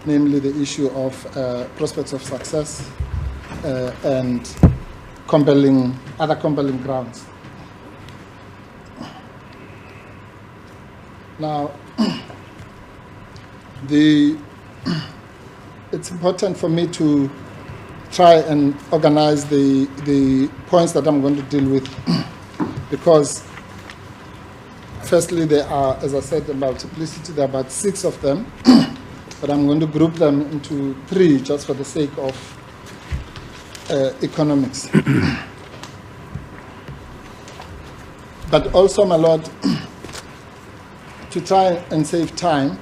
namely the issue of prospects of success and other compelling grounds. Now, it's important for me to try and organize the points that I'm going to deal with because firstly, there are, as I said, about multiplicity, there are about 6 of them, but I'm going to group them into 3 just for the sake of economics. But also, my Lord, to try and save time,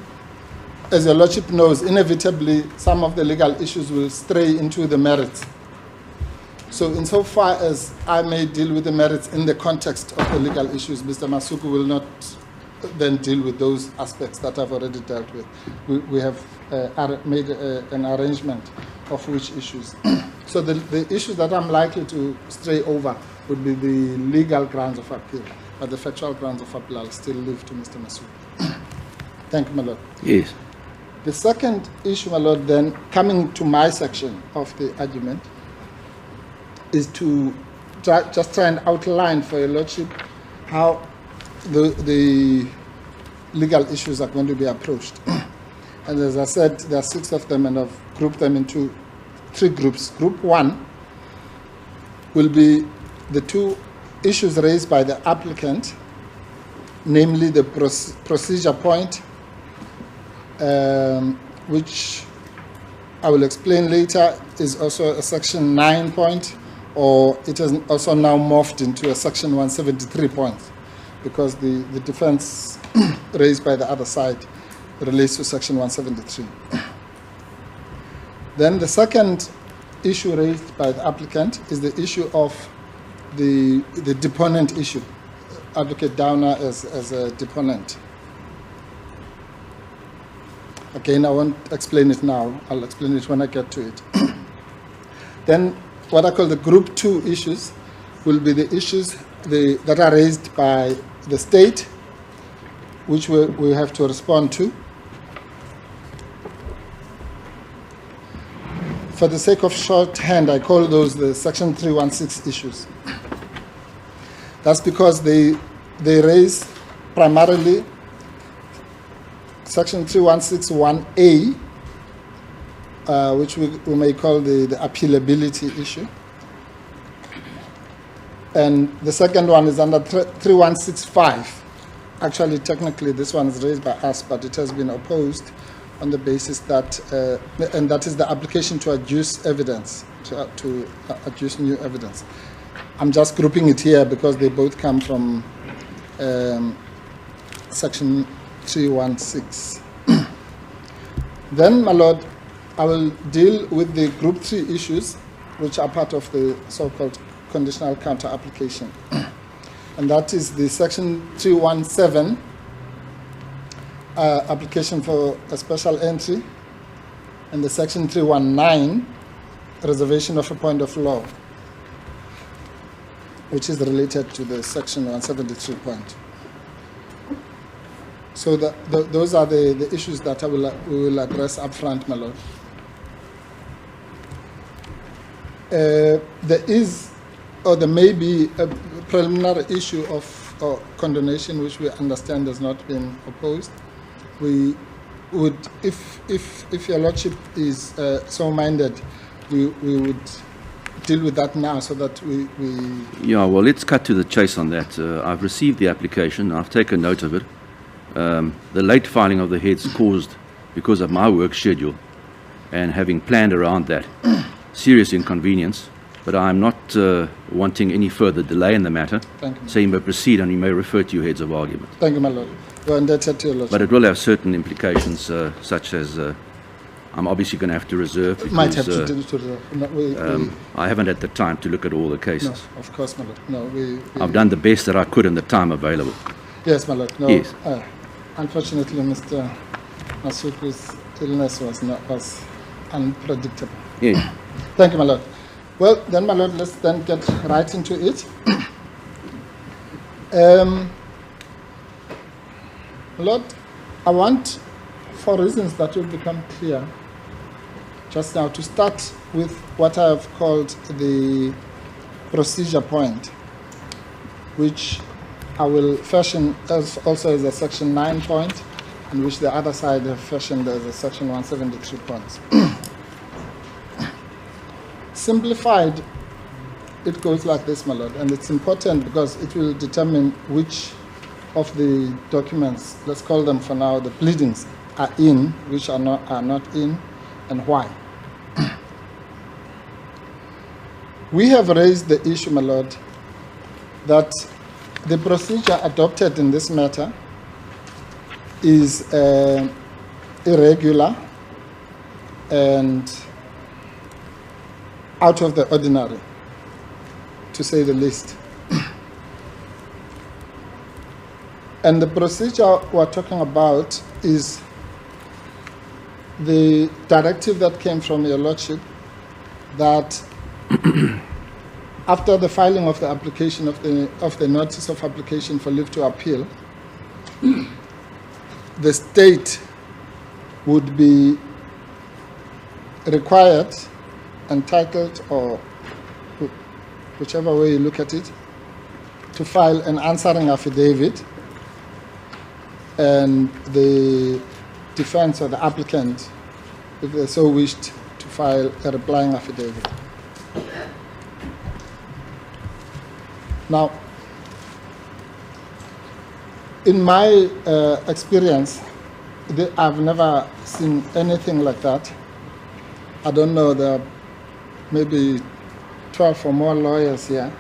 as your Lordship knows, inevitably some of the legal issues will stray into the merits. So insofar as I may deal with the merits in the context of the legal issues, Mr. Masuku will not then deal with those aspects that I've already dealt with. We have made an arrangement of which issues. So the issues that I'm likely to stray over would be the legal grounds of appeal, but the factual grounds of appeal I'll still leave to Mr. Masuku. Thank you, my Lord. Yes. The second issue, my Lord, then, coming to my section of the argument, is to just try and outline for your Lordship how the legal issues are going to be approached. And as I said, there are 6 of them, and I've grouped them into 3 groups. Group 1 will be the 2 issues raised by the applicant, namely the procedure point, which I will explain later is also a Section 9 point, or it has also now morphed into a Section 173 point, because the defense raised by the other side relates to Section 173. Then the second issue raised by the applicant is the issue of the deponent issue, Advocate Downer as a deponent. Again, I won't explain it now. I'll explain it when I get to it. Then what I call the Group 2 issues will be the issues that are raised by the state, which we have to respond to. For the sake of shorthand, I call those the Section 316 issues. That's because they raise primarily Section 3161A, which we may call the appealability issue. And the second one is under 3165. Actually, technically, this one is raised by us, but it has been opposed on the basis that, and that is the application to adduce evidence, to adduce new evidence. I'm just grouping it here because they both come from Section 316. Then, my Lord, I will deal with the Group 3 issues, which are part of the so-called conditional counter application. And that is the Section 317 application for a special entry, and the Section 319 reservation of a point of law, which is related to the Section 173 point. So those are the issues that we will address up front, my Lord. There is, or there may be, a preliminary issue of condonation, which we understand has not been opposed. We would, if your Lordship is so minded, we would deal with that now, so that we... Yeah, well, let's cut to the chase on that. I've received the application. I've taken note of it. The late filing of the heads caused because of my work schedule and having planned around that. Serious inconvenience, but I'm not wanting any further delay in the matter. Thank you. So you may proceed and you may refer to your heads of argument. Thank you, my Lord. You're indebted to your Lordship. But it will have certain implications, such as I'm obviously going to have to reserve. Because, might have to do to reserve. I haven't had the time to look at all the cases. No, of course, my Lord. No, I've done the best that I could in the time available. Yes, my Lord. No, yes. Unfortunately, Mr. Masuku's illness was unpredictable. Yes. Thank you, my Lord. Well, then, my Lord, let's then get right into it. Lord, I want for reasons that will become clear just now, to start with what I have called the procedure point, which I will fashion as also as a section 9 point, and which the other side have fashioned as a section 173 points. Simplified, it goes like this, my lord, and it's important because it will determine which of the documents, let's call them for now, the pleadings, are in, which are not in, and why. We have raised the issue, my lord, that the procedure adopted in this matter is irregular and out of the ordinary, to say the least. And the procedure we're talking about is the directive that came from your lordship that after the filing of the application of the notice of application for leave to appeal, the state would be required, entitled, or whichever way you look at it, to file an answering affidavit, and the defense or the applicant, if they so wished, to file a replying affidavit. Now, in my experience, I've never seen anything like that. I don't know, there are maybe 12 or more lawyers here.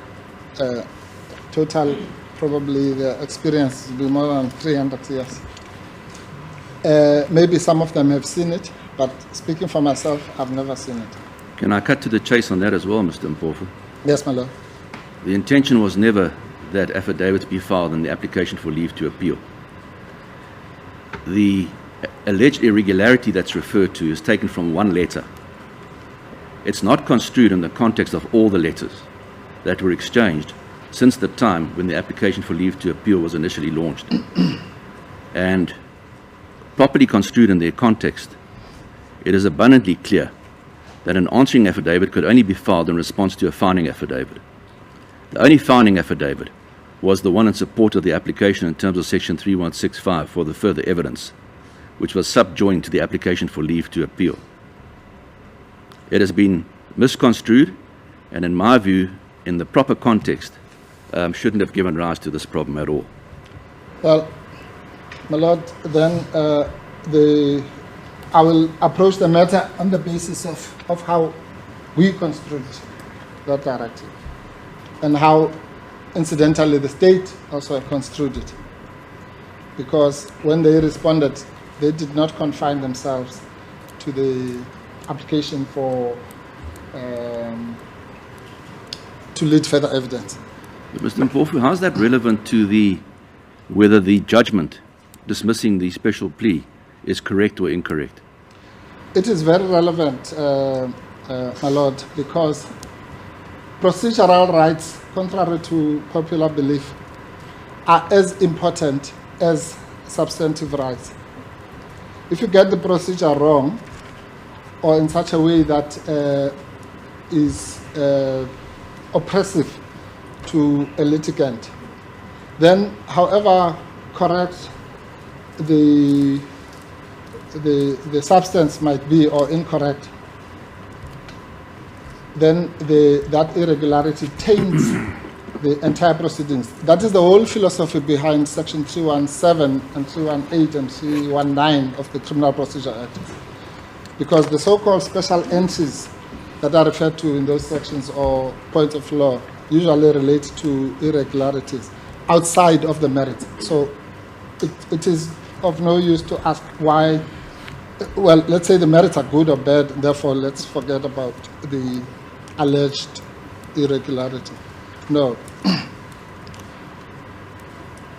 Total, probably the experience will be more than 300 years. Maybe some of them have seen it, but speaking for myself, I've never seen it. Can I cut to the chase on that as well, Mr. Mpofu? Yes, my lord. The intention was never that affidavit be filed in the application for leave to appeal. The alleged irregularity that's referred to is taken from one letter. It's not construed in the context of all the letters that were exchanged since the time when the application for leave to appeal was initially launched. And properly construed in their context, it is abundantly clear that an answering affidavit could only be filed in response to a finding affidavit. The only finding affidavit was the one in support of the application in terms of section 3165 for the further evidence, which was subjoined to the application for leave to appeal. It has been misconstrued, and in my view, in the proper context, shouldn't have given rise to this problem at all. Well, my lord, then I will approach the matter on the basis of how we construed that directive, and how, incidentally, the state also construed it. Because when they responded, they did not confine themselves to the application for to lead further evidence. But Mr. Mpofu, how is that relevant to whether the judgment dismissing the special plea is correct or incorrect? It is very relevant, my lord, because procedural rights, contrary to popular belief, are as important as substantive rights. If you get the procedure wrong, or in such a way that is oppressive to a litigant, then however correct the substance might be or incorrect, then that irregularity taints the entire proceedings. That is the whole philosophy behind section 317 and 318 and 319 of the Criminal Procedure Act. Because the so-called special entries that are referred to in those sections or points of law usually relate to irregularities outside of the merit. So it is of no use to ask why, well, let's say the merits are good or bad, and therefore let's forget about the alleged irregularity. No.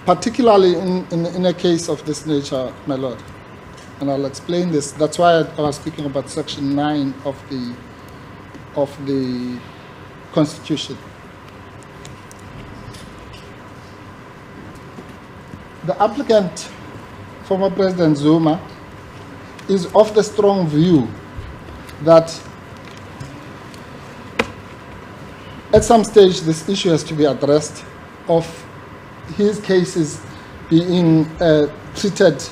Particularly in a case of this nature, my lord, and I'll explain this. That's why I was speaking about section 9 of the Constitution. The applicant, former President Zuma, is of the strong view that at some stage this issue has to be addressed of his cases being treated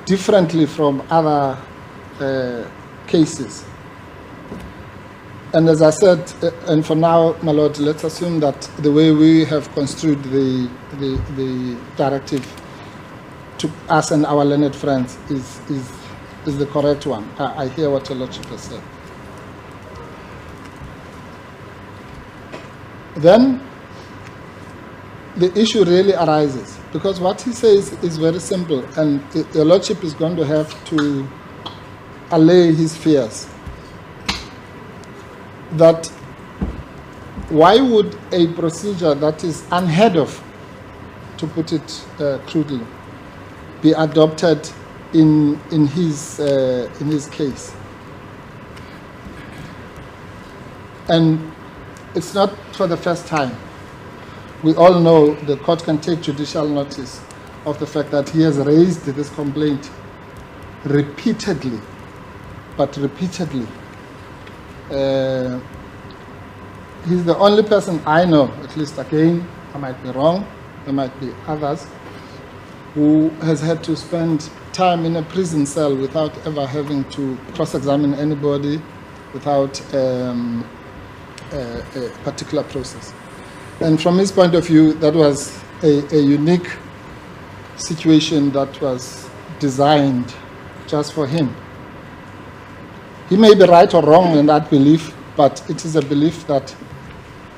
differently from other cases. And as I said, and for now, my lord, let's assume that the way we have construed the directive to us and our learned friends is the correct one. I hear what your lordship has said. Then the issue really arises, because what he says is very simple, and your lordship is going to have to allay his fears. That why would a procedure that is unheard of, to put it crudely, be adopted in his case? And it's not for the first time. We all know the court can take judicial notice of the fact that he has raised this complaint repeatedly, but repeatedly. He's the only person I know, at least again, I might be wrong, there might be others, who has had to spend time in a prison cell without ever having to cross-examine anybody, without a particular process. And from his point of view, that was a unique situation that was designed just for him. He may be right or wrong in that belief, but it is a belief that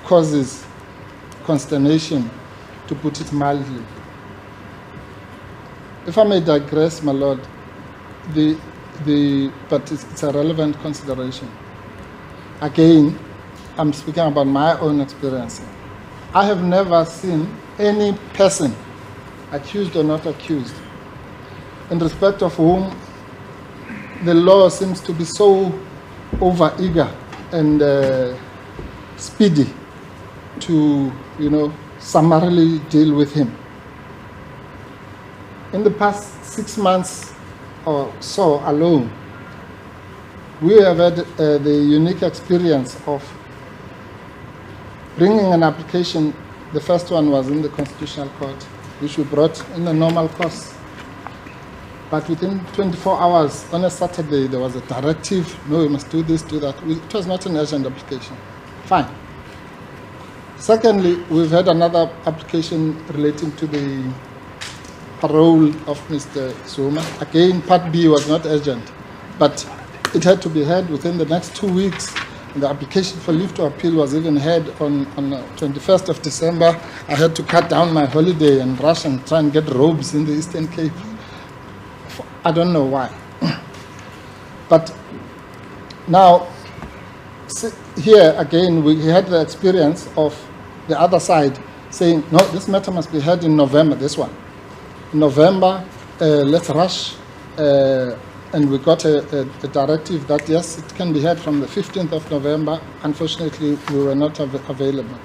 causes consternation, to put it mildly. If I may digress, my lord, but it's a relevant consideration. Again, I'm speaking about my own experience. I have never seen any person, accused or not accused, in respect of whom the law seems to be so over-eager and speedy to, summarily deal with him. In the past 6 months or so alone, we have had the unique experience of bringing an application. The first one was in the Constitutional Court, which we brought in the normal course. But within 24 hours, on a Saturday, there was a directive, no, you must do this, do that. It was not an urgent application. Fine. Secondly, we've had another application relating to the parole of Mr. Zuma. Again, Part B was not urgent, but it had to be heard within the next 2 weeks. And the application for leave to appeal was even heard on 21st of December. I had to cut down my holiday and rush and try and get robes in the Eastern Cape. I don't know why. But now, here again, we had the experience of the other side saying, no, this matter must be heard in November, this one. In November, let's rush. And we got a directive that, yes, it can be heard from the 15th of November. Unfortunately, we were not available.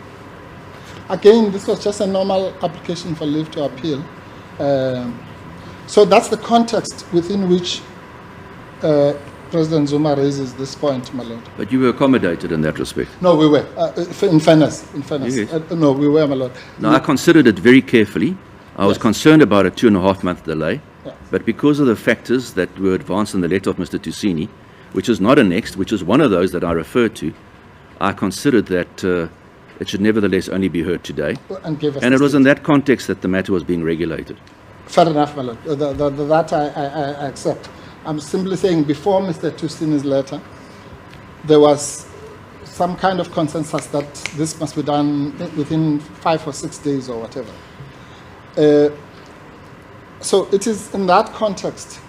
Again, this was just a normal application for leave to appeal. So that's the context within which President Zuma raises this point, my lord. But you were accommodated in that respect. No, we were. In fairness. Yes. No, we were, my lord. No, I considered it very carefully. I was concerned about a 2.5-month delay. Yes. But because of the factors that were advanced in the letter of Mr. Tusini, which is not annexed, which is one of those that I referred to, I considered that it should nevertheless only be heard today. And it was in that context that the matter was being regulated. Fair enough, my lord. That I accept. I'm simply saying before Mr. Tusini's letter, there was some kind of consensus that this must be done within 5 or 6 days or whatever. So it is in that context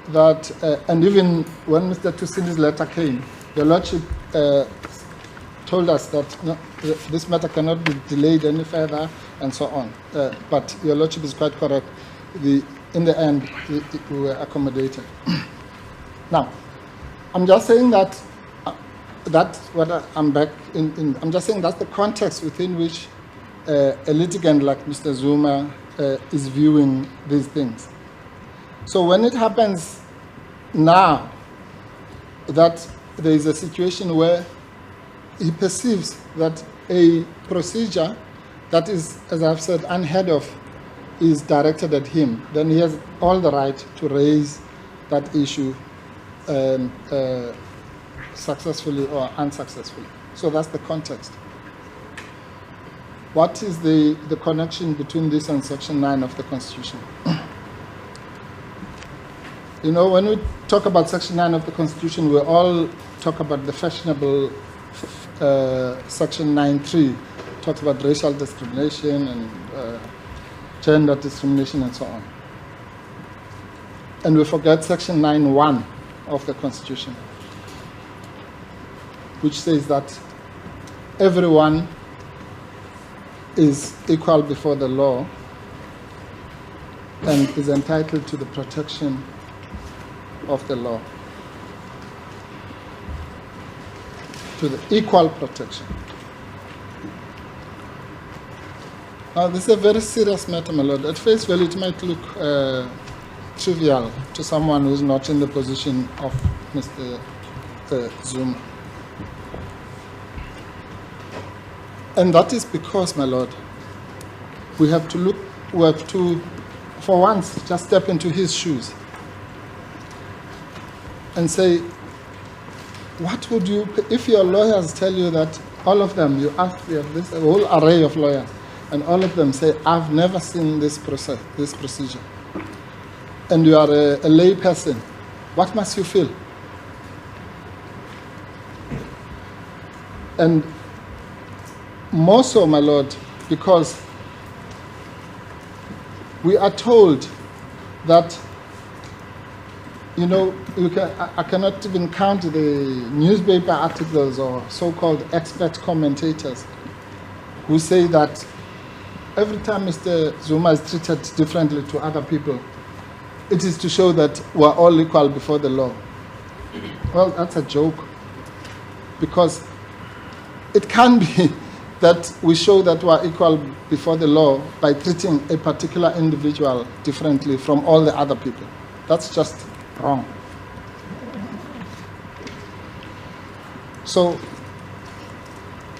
that, and even when Mr. Tusini's letter came, the Lordship told us that no, this matter cannot be delayed any further and so on. But your Lordship is quite correct. In the end, we were accommodated. Now, I'm just saying that that's what I'm back in. I'm just saying that's the context within which a litigant like Mr. Zuma is viewing these things. So when it happens now that there is a situation where he perceives that a procedure that is, as I've said, unheard of, is directed at him, then he has all the right to raise that issue successfully or unsuccessfully. So that's the context. What is the connection between this and Section 9 of the Constitution? You know, when we talk about Section 9 of the Constitution, we all talk about the fashionable Section 9.3, talks about racial discrimination and gender discrimination and so on. And we forget Section 9.1 of the Constitution, which says that everyone is equal before the law and is entitled to the protection of the law, to the equal protection. Now, this is a very serious matter, my lord. At face value, it might look trivial to someone who's not in the position of Mr. Zuma. And that is because, my lord, we have to for once, just step into his shoes and say, what would you, if your lawyers tell you that, all of them, you ask, you have this a whole array of lawyers, and all of them say, I've never seen this procedure, and you are a lay person, what must you feel? And more so, my lord, because we are told that, you know, I cannot even count the newspaper articles or so-called expert commentators who say that every time Mr. Zuma is treated differently to other people, it is to show that we're all equal before the law. Well, that's a joke, because it can be that we show that we're equal before the law by treating a particular individual differently from all the other people. That's just wrong. So,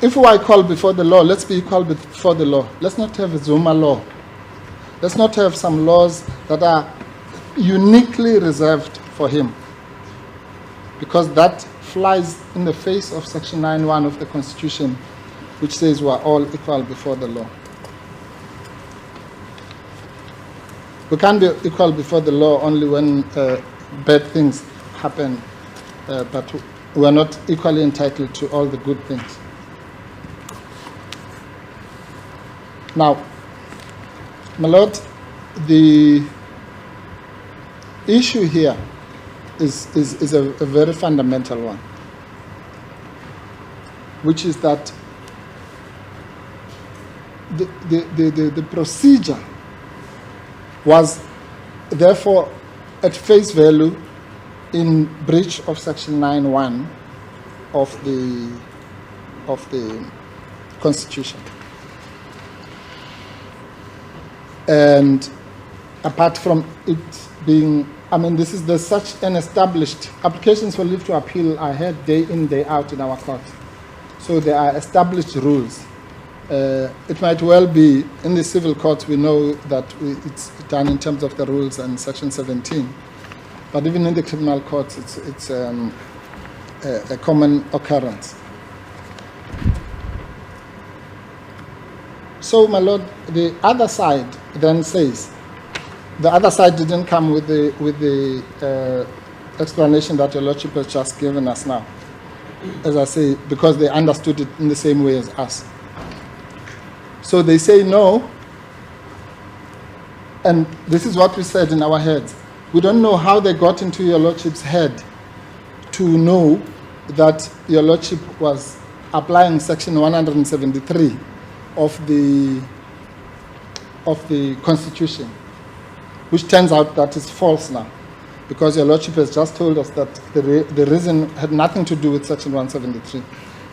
if we are equal before the law, let's be equal before the law. Let's not have a Zuma law. Let's not have some laws that are uniquely reserved for him, because that flies in the face of Section 9.1 of the Constitution, which says we are all equal before the law. We can't be equal before the law only when bad things happen, but we are not equally entitled to all the good things. Now, my lord, the issue here is a very fundamental one, which is that the procedure was therefore at face value in breach of Section 9.1 of the Constitution. And apart from it being, I mean, this is such an established, applications for leave to appeal are heard day in, day out in our court. So there are established rules. It might well be, in the civil courts, we know that it's done in terms of the rules and Section 17. But even in the criminal courts, it's a common occurrence. So, my lord, the other side then says, the other side didn't come with the explanation that your lordship has just given us now, as I say, because they understood it in the same way as us. So they say no, and this is what we said in our heads. We don't know how they got into your lordship's head to know that your lordship was applying Section 173 of the Constitution, which turns out that is false now, because your lordship has just told us that the reason had nothing to do with Section 173.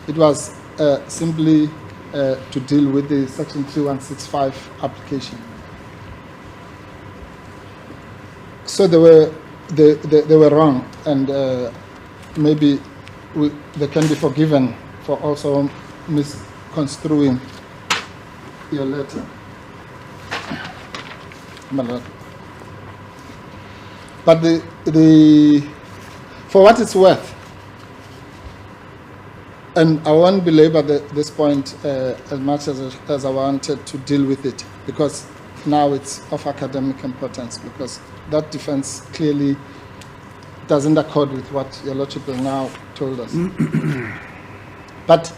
It was simply to deal with the Section 3165 application. So there were they were wrong, and maybe they can be forgiven for also misconstruing your letter. But for what it's worth, and I won't belabor this point as much as I wanted to deal with it, because now it's of academic importance, because that defense clearly doesn't accord with what Your Lordship has now told us. But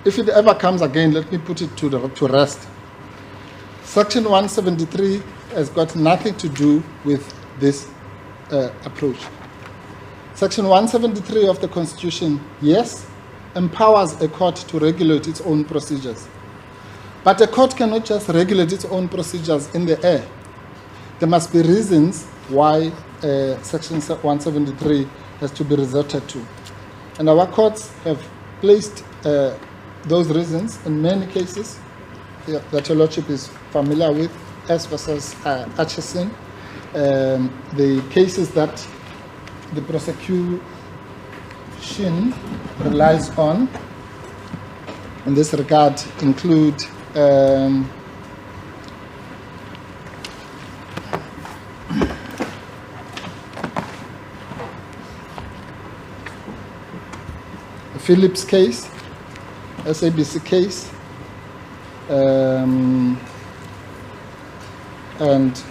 if it ever comes again, let me put it to rest. Section 173 has got nothing to do with this approach. Section 173 of the Constitution, yes, empowers a court to regulate its own procedures. But a court cannot just regulate its own procedures in the air. There must be reasons why Section 173 has to be resorted to. And our courts have placed those reasons in many cases that Your Lordship is familiar with, S versus Atchison, the cases that the prosecution relies on in this regard include Phillips case, SABC case, and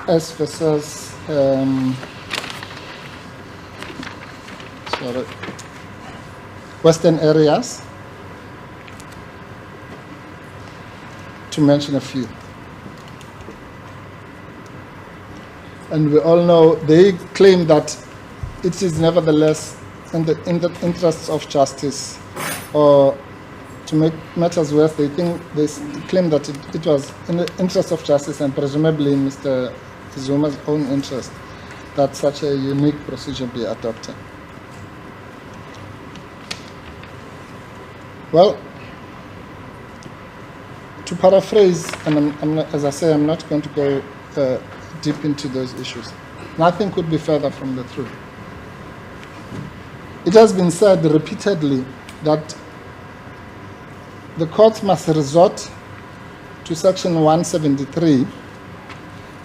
S versus Western areas, to mention a few. And we all know they claim that it is nevertheless in the interests of justice, or to make matters worse, they claim that it was in the interest of justice and presumably in Mr. Zuma's own interest that such a unique procedure be adopted. Well, to paraphrase, and I'm not, as I say, I'm not going to go deep into those issues. Nothing could be further from the truth. It has been said repeatedly that the courts must resort to Section 173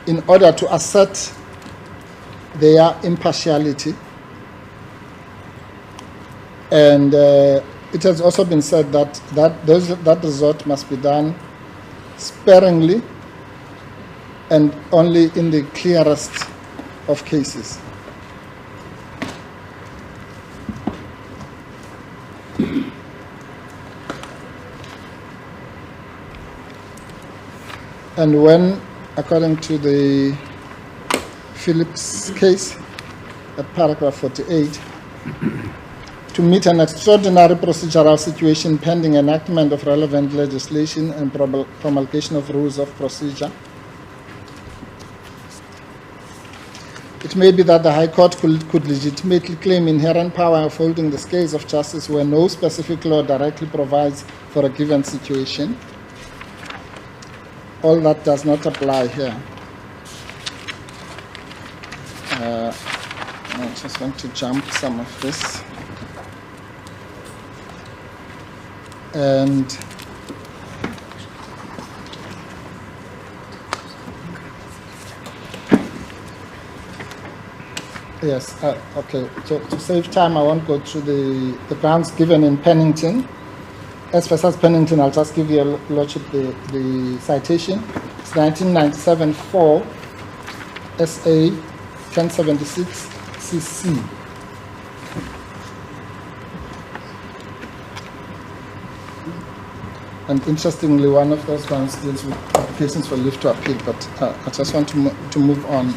in order to assert their impartiality. And it has also been said that resort must be done sparingly and only in the clearest of cases. And when, according to the Phillips case, at paragraph 48, to meet an extraordinary procedural situation pending enactment of relevant legislation and promulgation of rules of procedure, it may be that the High Court could legitimately claim inherent power of holding the scales of justice where no specific law directly provides for a given situation. All that does not apply here. I just want to jump some of this. And yes, okay, so to save time, I won't go through the grounds given in Pennington. As far as Pennington, I'll just give Your Lordship the citation. It's 1997 4 SA 1076 CC. And interestingly, one of those grounds deals with applications for leave to appeal, but I just want to move on.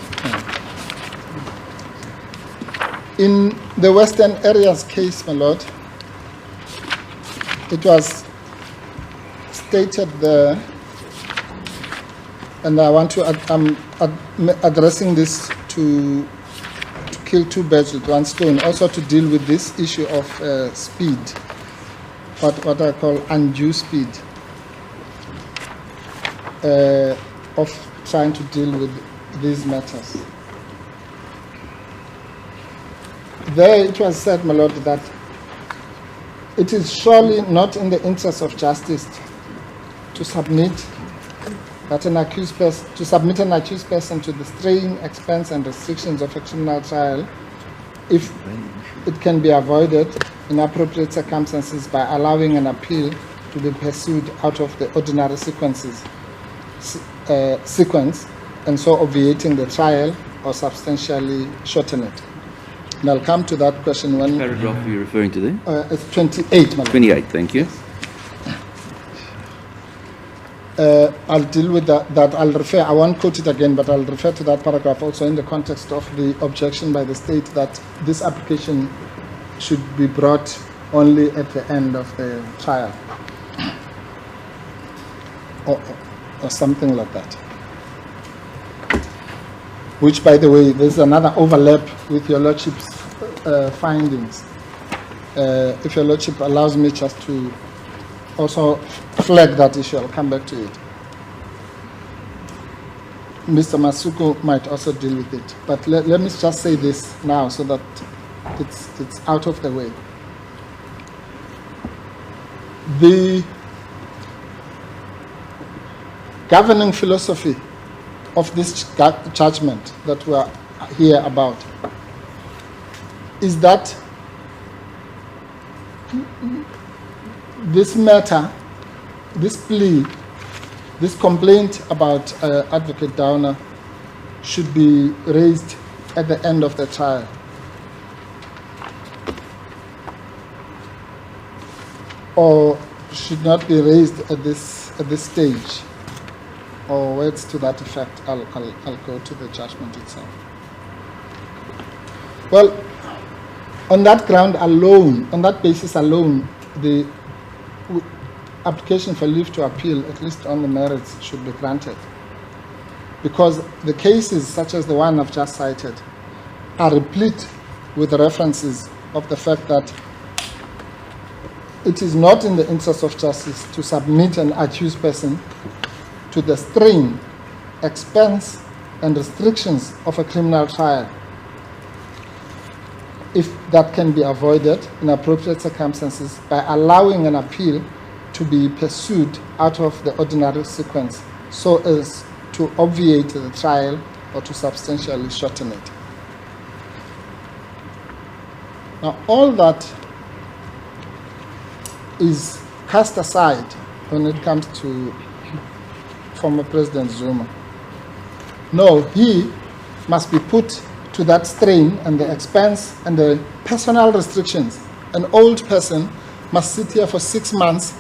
In the Western Areas case, my Lord, it was stated there, and I want to, I'm addressing this to kill two birds with one stone, also to deal with this issue of speed, what I call undue speed. of trying to deal with these matters. There it was said, my lord, that it is surely not in the interest of justice to submit an accused person to the strain, expense, and restrictions of a criminal trial if it can be avoided in appropriate circumstances by allowing an appeal to be pursued out of the ordinary sequence, and so obviating the trial or substantially shorten it. And I'll come to that question when... Paragraph are you referring to there? It's 28, madam. 28, thank you. I'll deal with that. I won't quote it again, but I'll refer to that paragraph also in the context of the objection by the state that this application should be brought only at the end of the trial. Or something like that. Which, by the way, there's another overlap with your Lordship's findings. If your Lordship allows me just to also flag that issue, I'll come back to it. Mr. Masuko might also deal with it. But let me just say this now so that it's out of the way. The governing philosophy of this judgment that we are here about is that this matter, this plea, this complaint about Advocate Downer should be raised at the end of the trial. Or should not be raised at this stage. Or words to that effect. I'll go to the judgment itself. Well, on that ground alone, on that basis alone, the application for leave to appeal, at least on the merits, should be granted. Because the cases, such as the one I've just cited, are replete with references of the fact that it is not in the interest of justice to submit an accused person to the strain, expense, and restrictions of a criminal trial if that can be avoided in appropriate circumstances by allowing an appeal to be pursued out of the ordinary sequence so as to obviate the trial or to substantially shorten it. Now, all that is cast aside when it comes to former President Zuma. No, he must be put to that strain and the expense and the personal restrictions. An old person must sit here for 6 months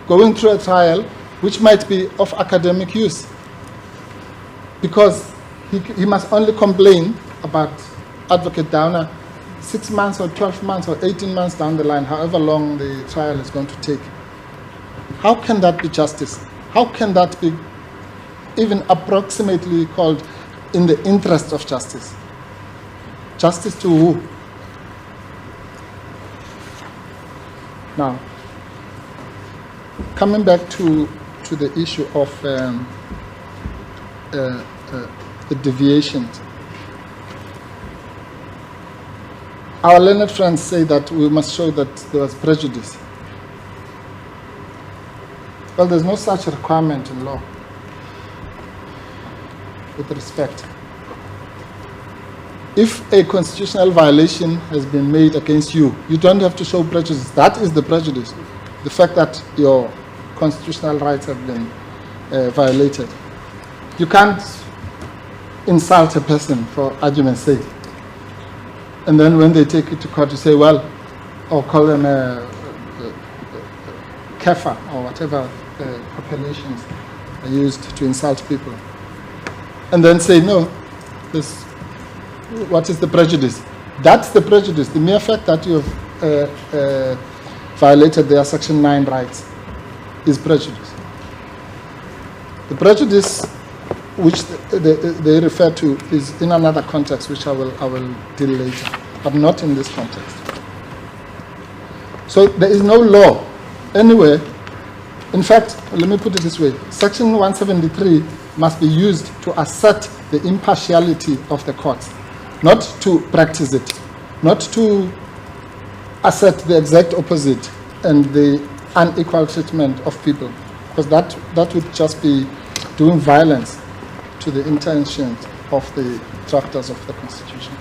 going through a trial which might be of academic use because he must only complain about Advocate Downer 6 months or 12 months or 18 months down the line, however long the trial is going to take. How can that be justice? How can that be even approximately called in the interest of justice? Justice to who? Now, coming back to the issue of the deviations. Our learned friends say that we must show that there was prejudice. Well, there's no such requirement in law with respect. If a constitutional violation has been made against you, you don't have to show prejudice. That is the prejudice. The fact that your constitutional rights have been violated. You can't insult a person for argument's sake. And then when they take it to court, you say, well, or call them a kafir or whatever appellations are used to insult people. And then say, no, what is the prejudice? That's the prejudice. The mere fact that you have violated their Section 9 rights is prejudice. The prejudice which they refer to is in another context, which I will deal later, but not in this context. So there is no law anywhere In fact, let me put it this way. Section 173 must be used to assert the impartiality of the courts, not to practice it, not to assert the exact opposite and the unequal treatment of people, because that would just be doing violence to the intentions of the drafters of the Constitution.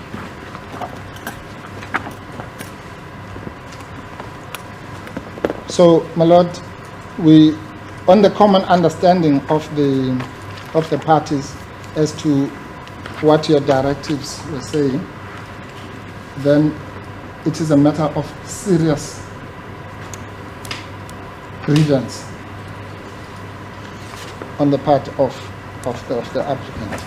So, my Lord, we, on the common understanding of the parties as to what your directives were saying, then it is a matter of serious grievance on the part of the applicant,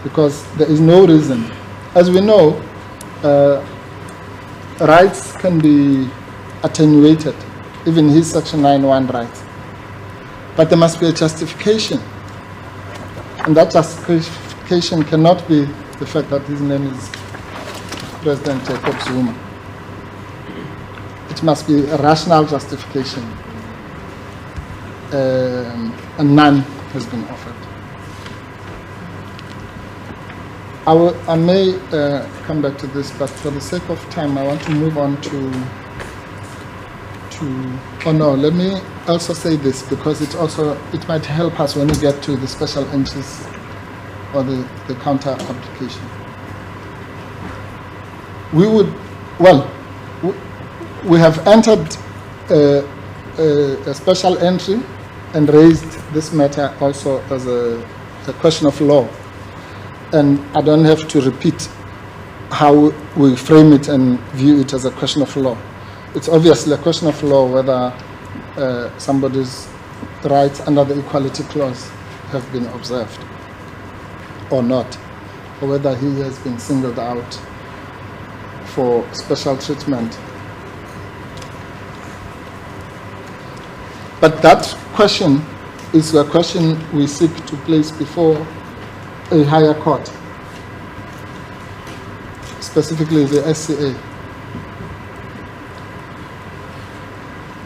because there is no reason. As we know, rights can be attenuated, even his Section 9(1) rights, but there must be a justification, and that justification cannot be the fact that his name is President Jacob Zuma. It must be a rational justification, and none has been offered. I may come back to this, but for the sake of time, I want to move on to oh no, let me also say this, because it might help us when we get to the special entries or the counter application. We have entered a special entry and raised this matter also as a question of law. And I don't have to repeat how we frame it and view it as a question of law. It's obviously a question of law whether somebody's rights under the Equality Clause have been observed or not, or whether he has been singled out for special treatment. But that question is a question we seek to place before a higher court, specifically the SCA.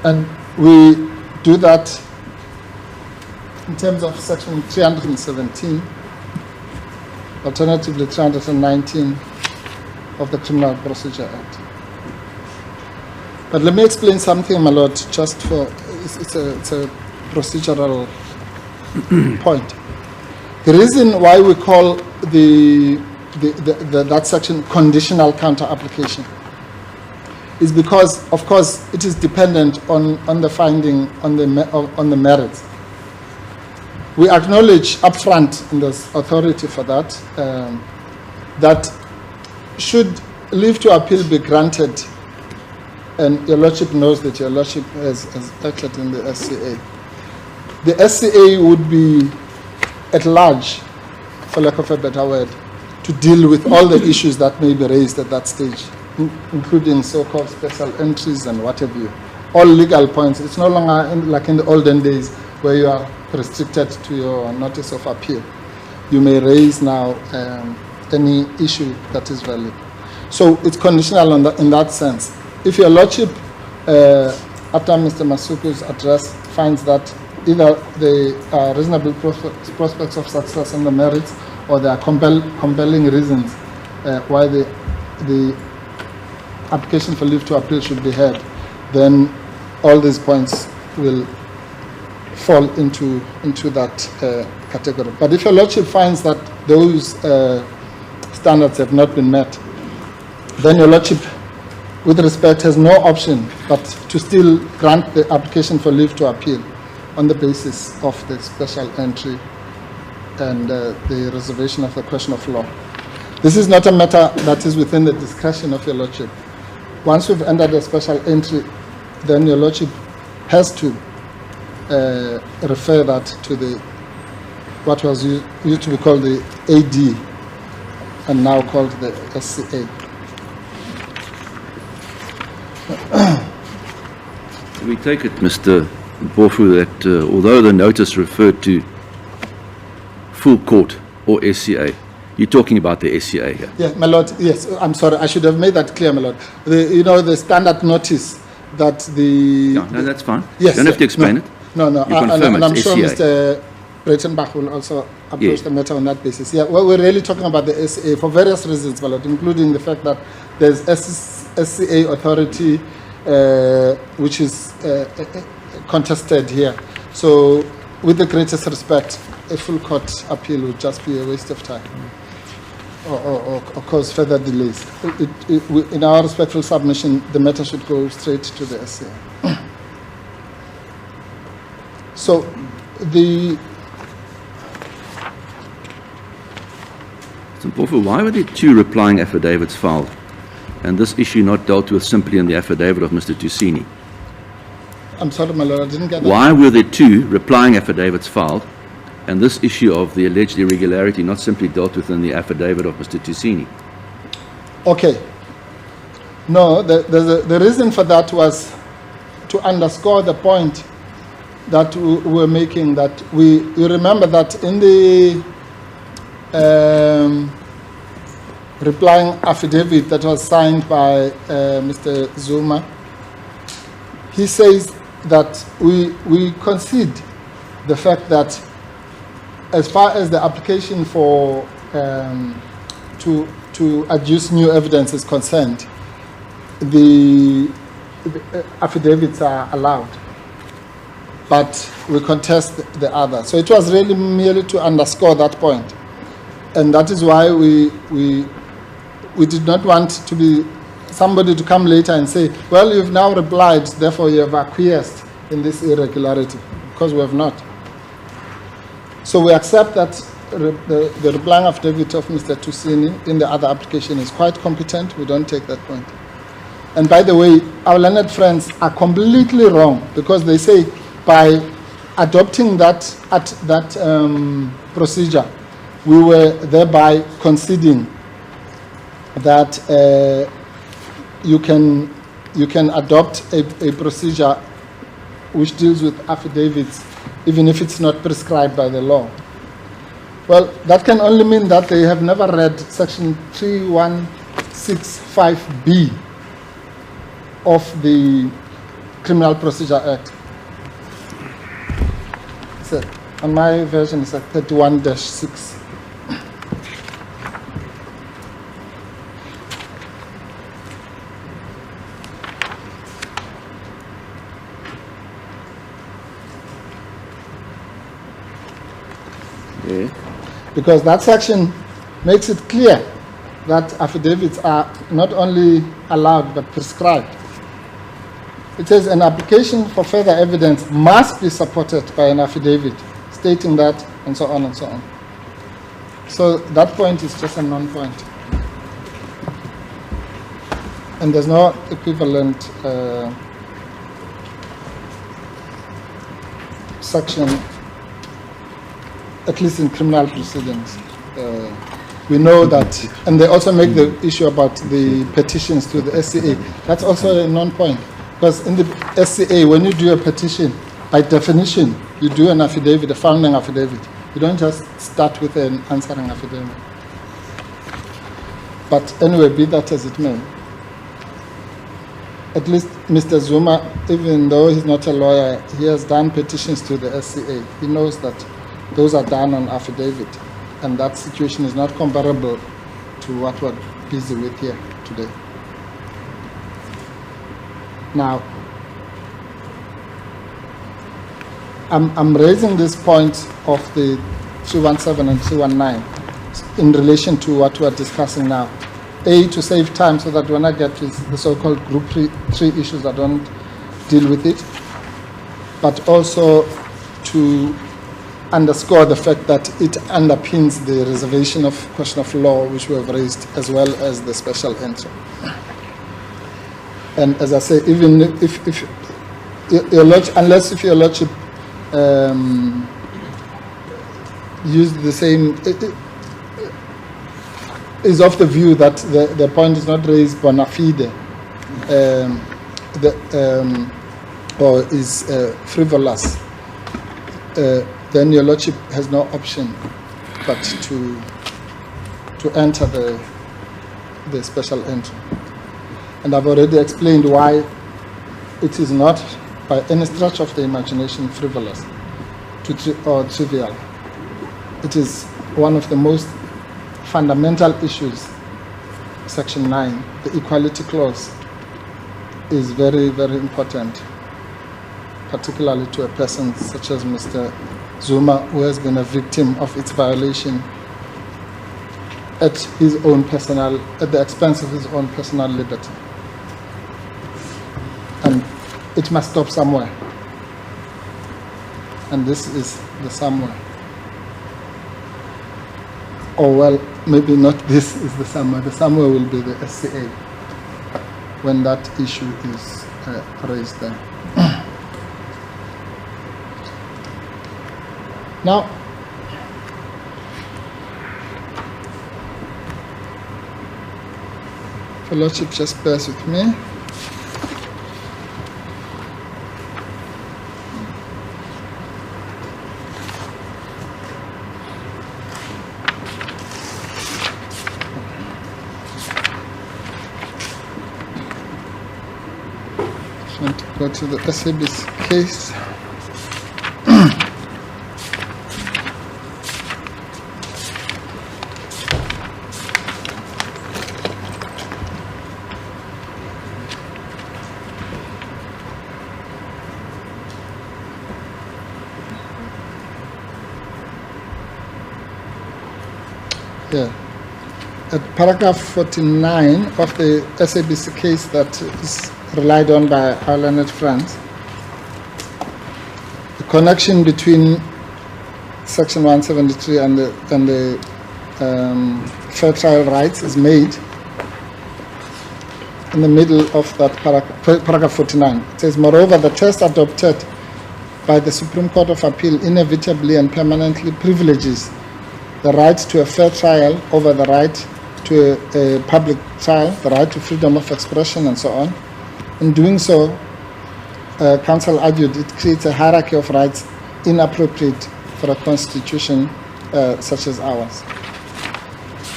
And we do that in terms of Section 317, alternatively 319 of the Criminal Procedure Act. But let me explain something, my Lord, just for, it's a procedural point. The reason why we call that section conditional counter application is because, of course, it is dependent on the finding on the merits. We acknowledge upfront in this authority for that, that should leave to appeal be granted, and your Lordship knows that your Lordship has acted in the SCA. The SCA would be at large, for lack of a better word, to deal with all the issues that may be raised at that stage, including so-called special entries and what have you. All legal points. It's no longer like in the olden days where you are restricted to your notice of appeal. You may raise now any issue that is valid. So it's conditional in that sense. If your Lordship, after Mr. Masuku's address, finds that either there are reasonable prospects of success on the merits, or there are compelling reasons why the application for leave to appeal should be heard, then all these points will fall into that category. But if your Lordship finds that those standards have not been met, then your Lordship, with respect, has no option but to still grant the application for leave to appeal on the basis of the special entry and the reservation of the question of law. This is not a matter that is within the discretion of your Lordship. Once we've entered a special entry, then your Lordship has to refer that to what was used to be called the AD and now called the SCA. We take it, Mr. Bofu, that although the notice referred to full court or SCA, you're talking about the SCA here. Yeah, my Lord, yes, I'm sorry, I should have made that clear, my Lord. The standard notice that the... Yeah, no, that's fine. Yes, you don't have to explain it. No, You confirm and I'm it's sure SCA. Mr. Breitenbach will also approach Yeah. the matter on that basis. Yeah, well, we're really talking about the SCA for various reasons, my lord, including the fact that there's SCA authority which is contested here. So, with the greatest respect, a full court appeal would just be a waste of time or cause further delays. In our respectful submission, the matter should go straight to the SCA. So, Why were there 2 replying affidavits filed, and this issue not dealt with simply in the affidavit of Mr. Tusini? I'm sorry, my lord, I didn't get that. Why were there 2 replying affidavits filed, and this issue of the alleged irregularity not simply dealt with in the affidavit of Mr. Tusini? Okay. No, the reason for that was to underscore the point that we were making, that you remember that in the replying affidavit that was signed by Mr. Zuma, he says that we concede the fact that as far as the application for to adduce new evidence is concerned, the affidavits are allowed, but we contest the other. So it was really merely to underscore that point, and that is why we did not want to be somebody to come later and say, well, you've now replied, therefore you have acquiesced in this irregularity, because we have not. So we accept that the replying affidavit of Mr. Tusini in the other application is quite competent. We don't take that point. And by the way, our learned friends are completely wrong, because they say by adopting that procedure, we were thereby conceding that you can adopt a procedure which deals with affidavits, even if it's not prescribed by the law. Well, that can only mean that they have never read section 3165B of the Criminal Procedure Act. So, on my version, it's like 31-6. Yeah. Because that section makes it clear that affidavits are not only allowed but prescribed. It says an application for further evidence must be supported by an affidavit stating that, and so on and so on. So that point is just a non-point. And there's no equivalent section, at least in criminal proceedings. We know that, and they also make the issue about the petitions to the SCA. That's also a non-point, because in the SCA, when you do a petition, by definition, you do an affidavit, a founding affidavit. You don't just start with an answering affidavit. But anyway, be that as it may, at least Mr. Zuma, even though he's not a lawyer, he has done petitions to the SCA. He knows that those are done on affidavit, and that situation is not comparable to what we're busy with here today. Now, I'm raising this point of the 317 and 319 in relation to what we're discussing now. A, to save time so that when I get to the so-called group 3 issues, I don't deal with it, but also to underscore the fact that it underpins the reservation of question of law which we have raised, as well as the special entry. And as I say, even if your lordship, unless if your lordship use the same, is of the view that the point is not raised bona fide, or is frivolous, then your lordship has no option but to enter the special entry. And I've already explained why it is not by any stretch of the imagination frivolous or trivial. It is one of the most fundamental issues. Section 9, the equality clause, is very, very important, particularly to a person such as Mr. Zuma, who has been a victim of its violation at the expense of his own personal liberty. And it must stop somewhere. And this is the somewhere. Or well, maybe not this is the somewhere. The somewhere will be the SCA when that issue is raised there. Now, the Lordship just bears with me. Just want to go to the SABC case. Yeah. At paragraph 49 of the SABC case that is relied on by our learned friends, the connection between Section 173 and the fair trial rights is made in the middle of that paragraph 49. It says, moreover, the test adopted by the Supreme Court of Appeal inevitably and permanently privileges the right to a fair trial over the right to a public trial, the right to freedom of expression, and so on. In doing so, counsel argued it creates a hierarchy of rights inappropriate for a constitution such as ours.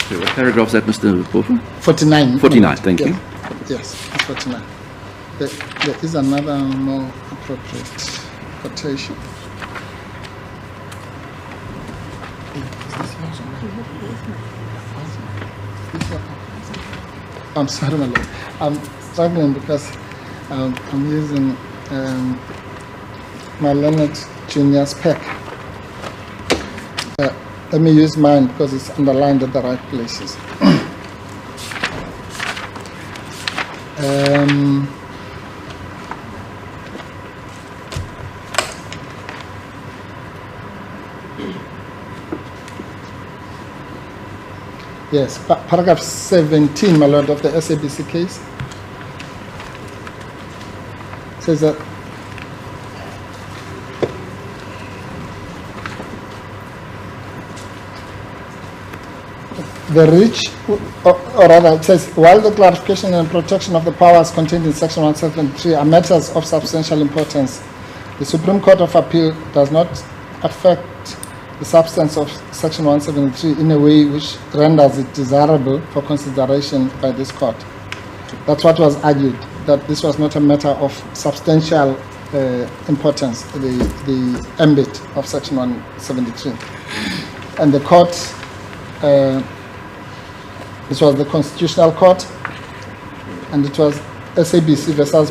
So what paragraph is that, Mr. Pofu? 49. 49, thank you. Yes, it's 49. There is another more appropriate quotation. I'm sorry, my lord. I'm struggling because I'm using my learned junior spec. Let me use mine because it's underlined at the right places. Yes, paragraph 17, my lord, of the SABC case says that the reach, or rather it says, while the clarification and protection of the powers contained in Section 173 are matters of substantial importance, the Supreme Court of Appeal does not affect the substance of Section 173 in a way which renders it desirable for consideration by this court. That's what was argued, that this was not a matter of substantial importance, the ambit of Section 173. And the court, this was the Constitutional Court, and it was SABC versus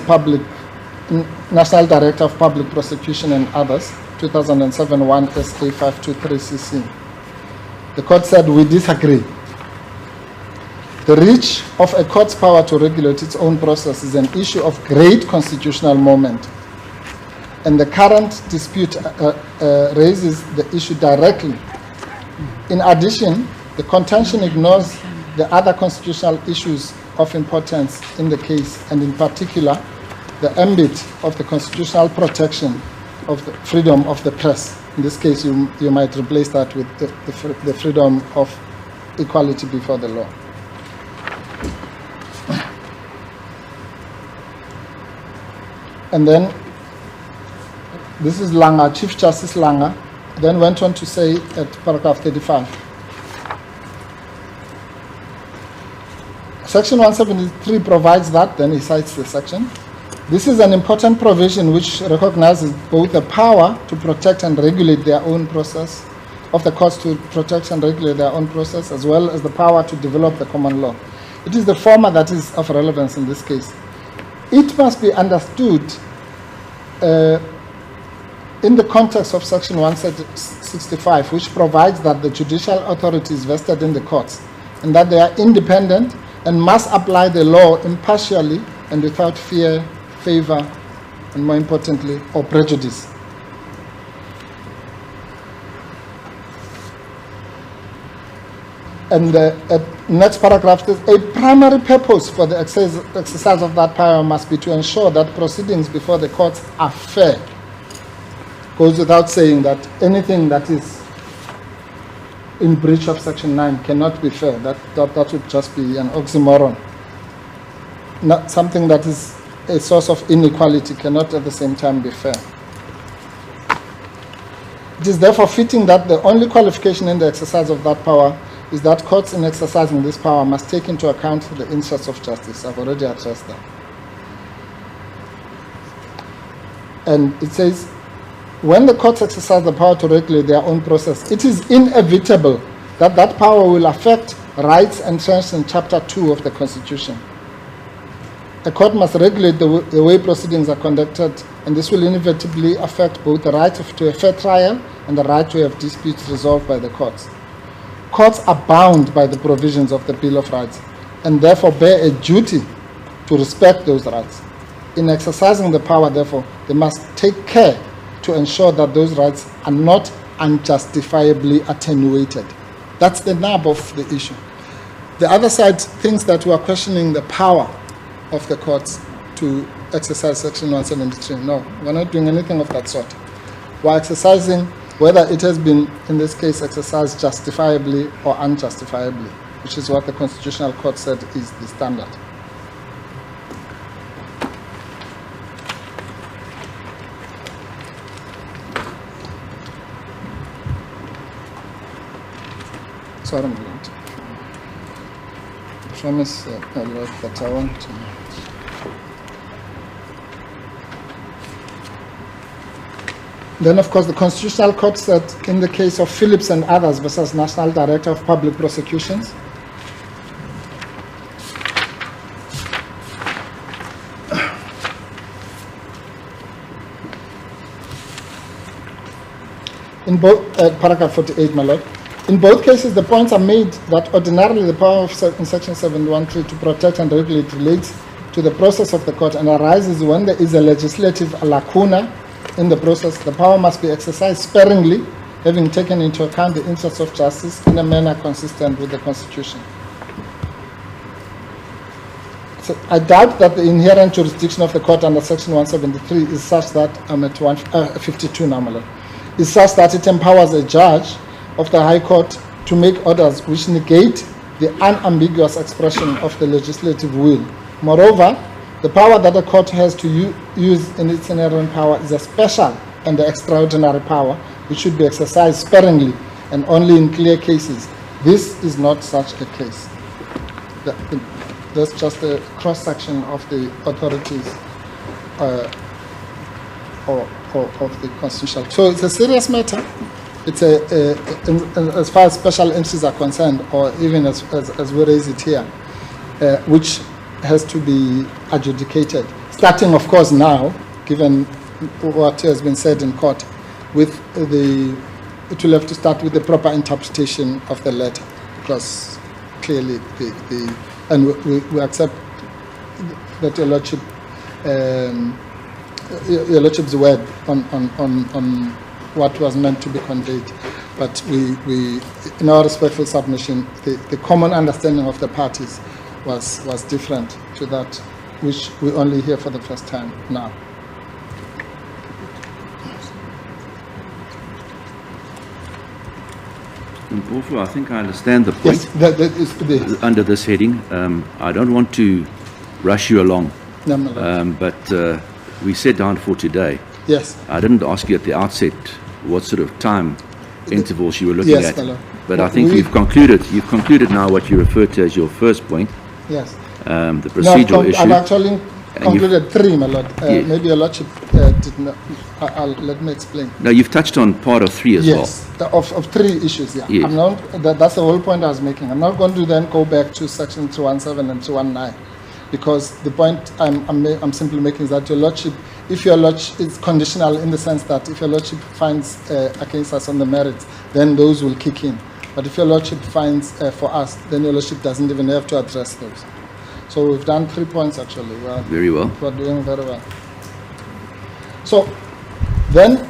National Director of Public Prosecution and others, 2007 1 SA 523 CC. The court said, we disagree. The reach of a court's power to regulate its own process is an issue of great constitutional moment, and the current dispute raises the issue directly. In addition, the contention ignores the other constitutional issues of importance in the case, and in particular, the ambit of the constitutional protection of the freedom of the press. In this case, you might replace that with the freedom of equality before the law. And then, this is Langer, Chief Justice Langer, then went on to say at paragraph 35, Section 173 provides that, then he cites the section, This is an important provision which recognizes both the power to protect and regulate their own process, of the courts to protect and regulate their own process, as well as the power to develop the common law. It is the former that is of relevance in this case. It must be understood in the context of Section 165, which provides that the judicial authority is vested in the courts, and that they are independent and must apply the law impartially and without fear, favor, and more importantly, or prejudice. And the next paragraph says, a primary purpose for the exercise of that power must be to ensure that proceedings before the courts are fair. Goes without saying that anything that is in breach of Section 9 cannot be fair. That would just be an oxymoron. Not something that is a source of inequality cannot at the same time be fair. It is therefore fitting that the only qualification in the exercise of that power is that courts in exercising this power must take into account the interests of justice. I've already addressed that. And it says, when the courts exercise the power to regulate their own process, it is inevitable that that power will affect rights entrenched in Chapter 2 of the Constitution. A court must regulate the way proceedings are conducted, and this will inevitably affect both the right to a fair trial and the right to have disputes resolved by the courts. Courts are bound by the provisions of the Bill of Rights and therefore bear a duty to respect those rights. In exercising the power, therefore, they must take care to ensure that those rights are not unjustifiably attenuated. That's the nub of the issue. The other side thinks that we are questioning the power of the courts to exercise Section 173. No, we're not doing anything of that sort. We're exercising whether it has been, in this case, exercised justifiably or unjustifiably, which is what the Constitutional Court said is the standard. Sorry, my lord. I promise, my lord, that I want to. Then, of course, the Constitutional Court said in the case of Phillips and others versus National Director of Public Prosecutions, in both, paragraph 48, my lord, in both cases, the points are made that ordinarily the power of in Section 713 to protect and regulate relates to the process of the court and arises when there is a legislative lacuna in the process. The power must be exercised sparingly, having taken into account the interests of justice in a manner consistent with the Constitution. So I doubt that the inherent jurisdiction of the court under Section 173 is such that, I'm at 52 now, my lord, is such that it empowers a judge of the High Court to make orders which negate the unambiguous expression of the legislative will. Moreover, the power that the court has to use in its inherent power is a special and extraordinary power which should be exercised sparingly and only in clear cases. This is not such a case. That's just a cross-section of the authorities of the Constitution. So it's a serious matter. It's as far as special interests are concerned, or even as we raise it here, which has to be adjudicated, starting of course now, given what has been said in court, with it will have to start with the proper interpretation of the letter, because clearly and we accept that your lordship's word on what was meant to be conveyed, but we in our respectful submission, the common understanding of the parties was different to that which we only hear for the first time now. I think I understand the point. Yes, that is under this heading. I don't want to rush you along, but we sat down for today. Yes. I didn't ask you at the outset what sort of time intervals you were looking at, but I think you've concluded now what you referred to as your first point. Yes. The procedural issue. I've actually concluded 3, my lord. Yes. Maybe your lordship did not. Let me explain. Now, you've touched on part of 3 as well. Yes, of 3 issues, yeah. Yes. I'm not, that's the whole point I was making. I'm not going to then go back to section 217 and 219, because the point I'm simply making is that your lordship, if your lordship is conditional in the sense that if your lordship finds against us on the merits, then those will kick in. But if your lordship finds for us, then your lordship doesn't even have to address those. So we've done 3 points actually. Very well. We're doing very well. So then,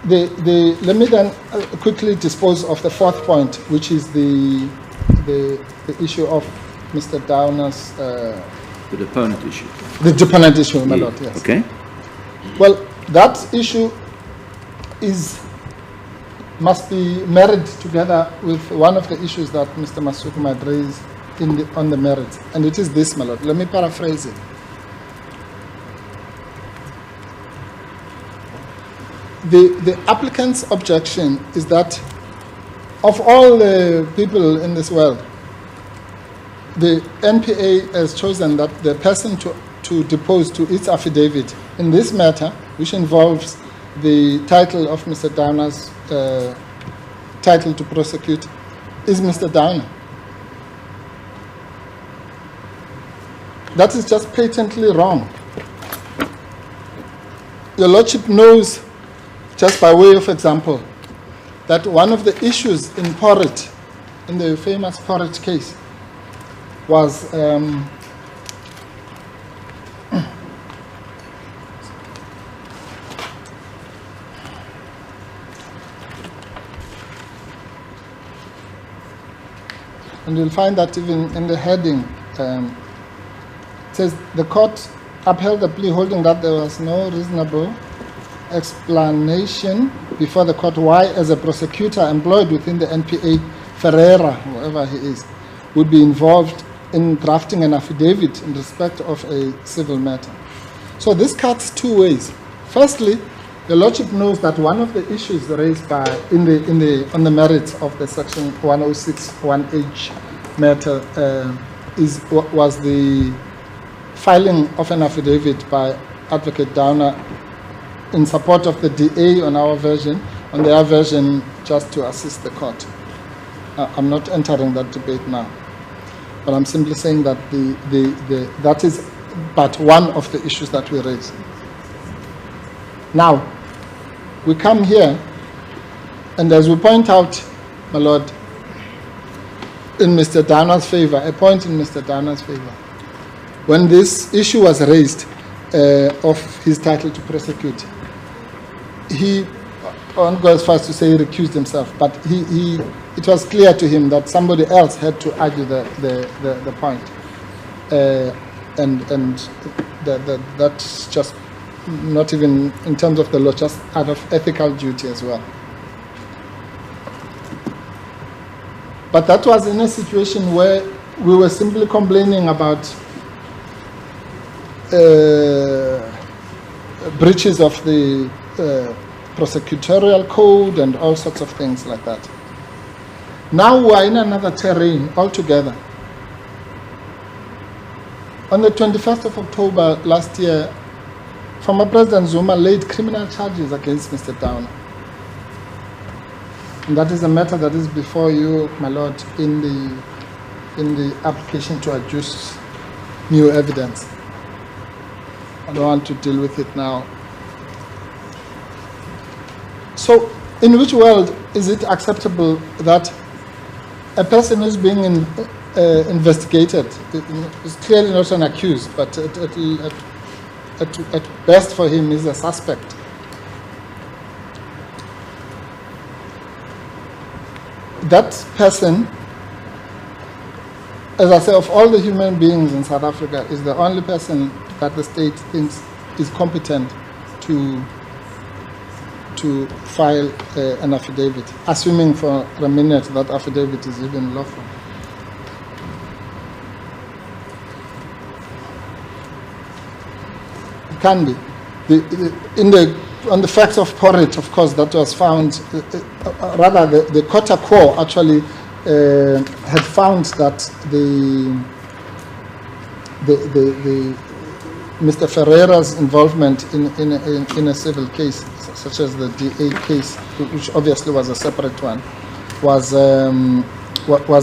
let me then quickly dispose of the 4th point, which is the issue of Mr. Downer's... The deponent issue. The deponent issue, my lord, yes. Okay. Well, that issue must be married together with one of the issues that Mr. Masuku might raise on the merits, and it is this, my lord. Let me paraphrase it. The applicant's objection is that of all the people in this world, the NPA has chosen that the person to depose to its affidavit in this matter, which involves the title of Mr. Downer's title to prosecute, is Mr. Downer. That is just patently wrong. Your lordship knows, just by way of example, that one of the issues in Porritt, in the famous Porritt case, was and you'll find that even in the heading, it says the court upheld the plea holding that there was no reasonable explanation before the court why, as a prosecutor employed within the NPA, Ferreira, whoever he is, would be involved in drafting an affidavit in respect of a civil matter. So this cuts 2 ways. Firstly, the lordship knows that one of the issues raised on the merits of the section 106(1)H matter was the filing of an affidavit by Advocate Downer in support of the DA on our version, on their version just to assist the court. I'm not entering that debate now, but I'm simply saying that that is but one of the issues that we raise. Now, we come here, and as we point out, my lord, in Mr. Downer's favor, a point in Mr. Downer's favor, when this issue was raised of his title to prosecute, he, I won't go as far as to say he recused himself, but it was clear to him that somebody else had to argue the point. And that's just not even in terms of the law, just out of ethical duty as well. But that was in a situation where we were simply complaining about breaches of the prosecutorial code and all sorts of things like that. Now we are in another terrain altogether. On the 21st of October last year, former President Zuma laid criminal charges against Mr. Downer. And that is a matter that is before you, my lord, in the application to adduce new evidence. I don't want to deal with it now. So, in which world is it acceptable that a person who's being investigated is clearly not an accused, but at best for him is a suspect? That person, as I say, of all the human beings in South Africa, is the only person that the state thinks is competent to file an affidavit, assuming for a minute that affidavit is even lawful. It can be. On the facts of Porritt, of course, that was found, rather the Kota Quo actually had found that Mr. Ferreira's involvement in a civil case, such as the DA case, which obviously was a separate one, was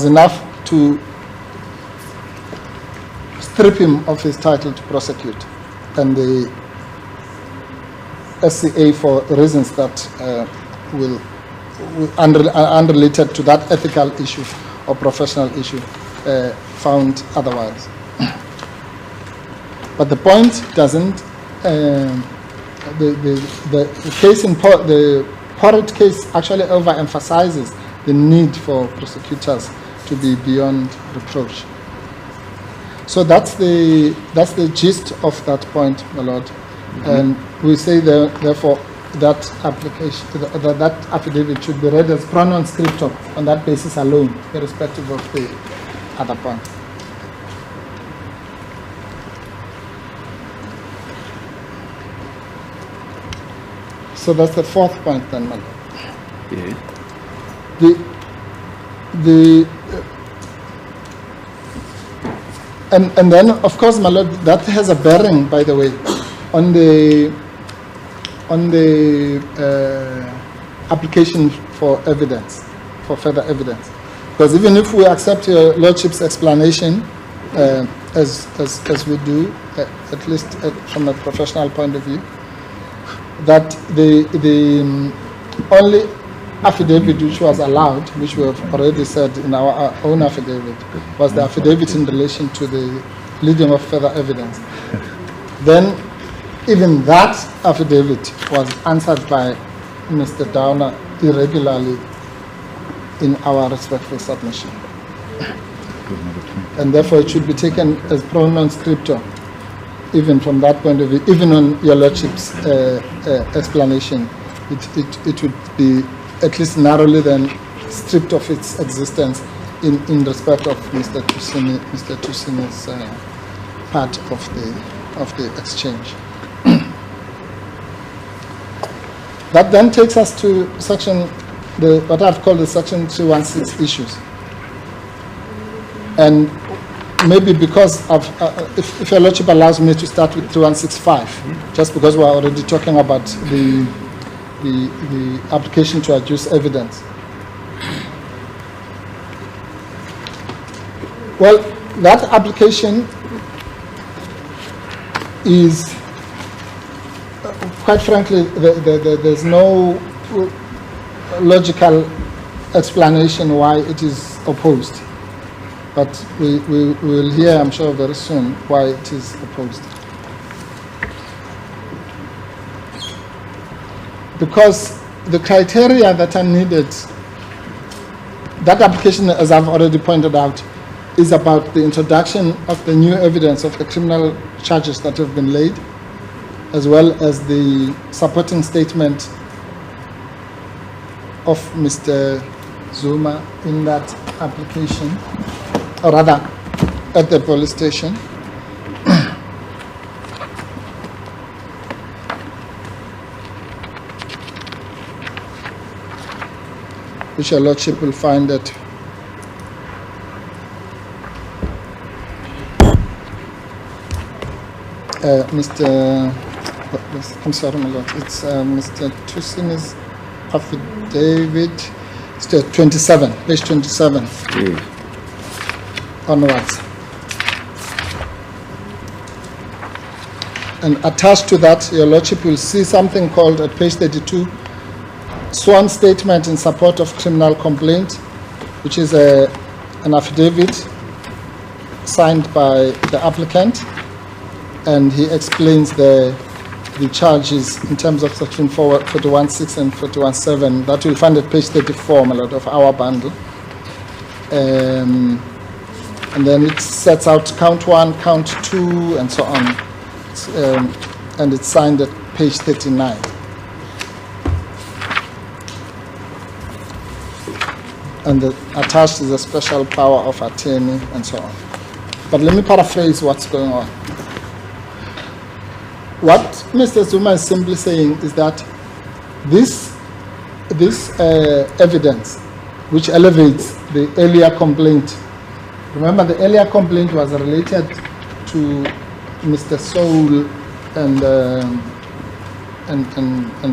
enough to strip him of his title to prosecute. And the SCA, for reasons that are unrelated to that ethical issue or professional issue, found otherwise. But the point doesn't. The case in the Porritt case actually overemphasizes the need for prosecutors to be beyond reproach. So that's the gist of that point, my lord. Mm-hmm. And we say therefore that application, that affidavit should be read as pro non scriptum on that basis alone, irrespective of the other point. So that's the fourth point then, my lord. Yeah. And then, of course, my lord, that has a bearing, by the way, on the application for evidence, for further evidence. Because even if we accept your lordship's explanation, as we do, at least from a professional point of view, that the only affidavit which was allowed, which we have already said in our own affidavit, was the affidavit in relation to the leading of further evidence. Then even that affidavit was answered by Mr. Downer irregularly in our respectful submission. And therefore it should be taken as pro non scriptum, even from that point of view, even on your lordship's explanation, it would be at least narrowly then stripped of its existence in respect of Mr. Tusini's part of the exchange. That then takes us to what I've called the section 316 issues. And maybe because of, if your lordship allows me to start with 3165, just because we're already talking about the application to adduce evidence. Well, that application is, quite frankly, there's no logical explanation why it is opposed. But we will hear, I'm sure, very soon why it is opposed. Because the criteria that are needed, that application, as I've already pointed out, is about the introduction of the new evidence of the criminal charges that have been laid, as well as the supporting statement of Mr. Zuma in that application, or rather at the police station. Which your lordship will find that I'm sorry, my lord, it's Mr. Tusini's affidavit, it's 27, page 27. Yeah. Onwards. And attached to that, your lordship will see something called at page 32, sworn statement in support of criminal complaint, which is an affidavit signed by the applicant, and he explains the charges in terms of section 41.6 and 41.7. That you'll find at page 34, my lord, of our bundle. And then it sets out count 1, count 2, and so on. And it's signed at page 39. And attached is a special power of attorney and so on. But let me paraphrase what's going on. What Mr. Zuma is simply saying is that this evidence, which elevates the earlier complaint, remember the earlier complaint was related to Mr. Soul and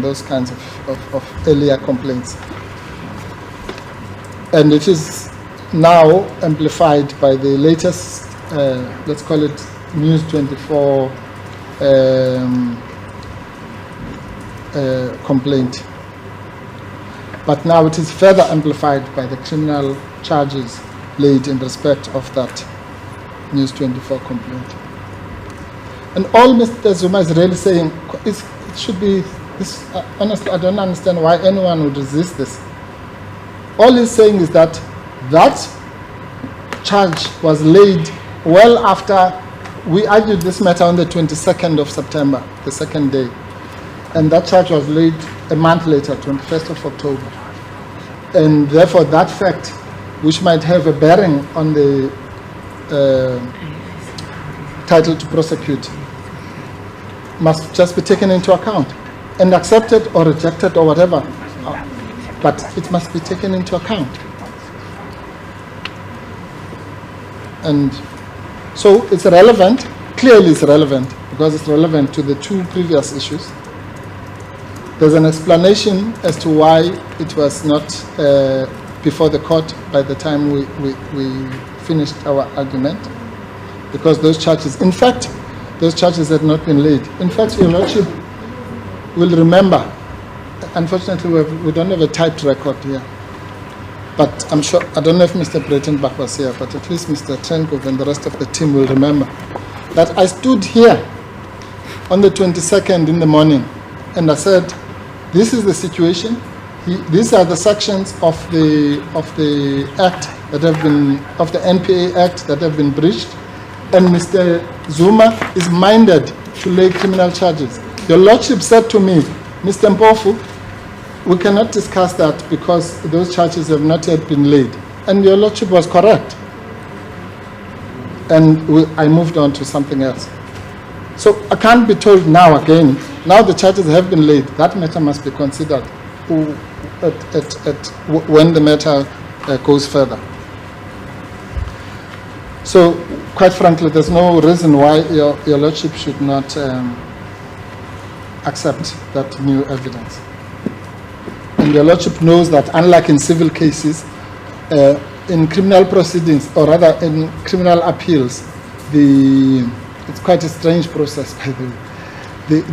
those kinds of earlier complaints. And it is now amplified by the latest, let's call it News 24 complaint. But now it is further amplified by the criminal charges laid in respect of that News 24 complaint. And all Mr. Zuma is really saying is it should be this. Honestly, I don't understand why anyone would resist this. All he's saying is that that charge was laid well after we argued this matter on the 22nd of September, the second day. And that charge was laid a month later, 21st of October. And therefore that fact, which might have a bearing on the title to prosecute, must just be taken into account and accepted or rejected or whatever. But it must be taken into account. And so it's relevant, clearly it's relevant, because it's relevant to the two previous issues. There's an explanation as to why it was not before the court by the time we finished our argument, because those charges, in fact, those charges had not been laid. In fact, Your Lordship will remember, unfortunately we don't have a typed record here, but I'm sure, I don't know if Mr. Breitenbach was here, but at least Mr. Trenkov and the rest of the team will remember that I stood here on the 22nd in the morning and I said, this is the situation. These are the sections of the act that have been, of the NPA Act that have been breached, and Mr. Zuma is minded to lay criminal charges. Your Lordship said to me, Mr. Mpofu, we cannot discuss that because those charges have not yet been laid. And Your Lordship was correct. And I moved on to something else. So I can't be told now again, now the charges have been laid, that matter must be considered when the matter goes further. So quite frankly, there's no reason why Your Lordship should not accept that new evidence. And Your Lordship knows that unlike in civil cases, in criminal proceedings, or rather in criminal appeals, it's quite a strange process, by the way.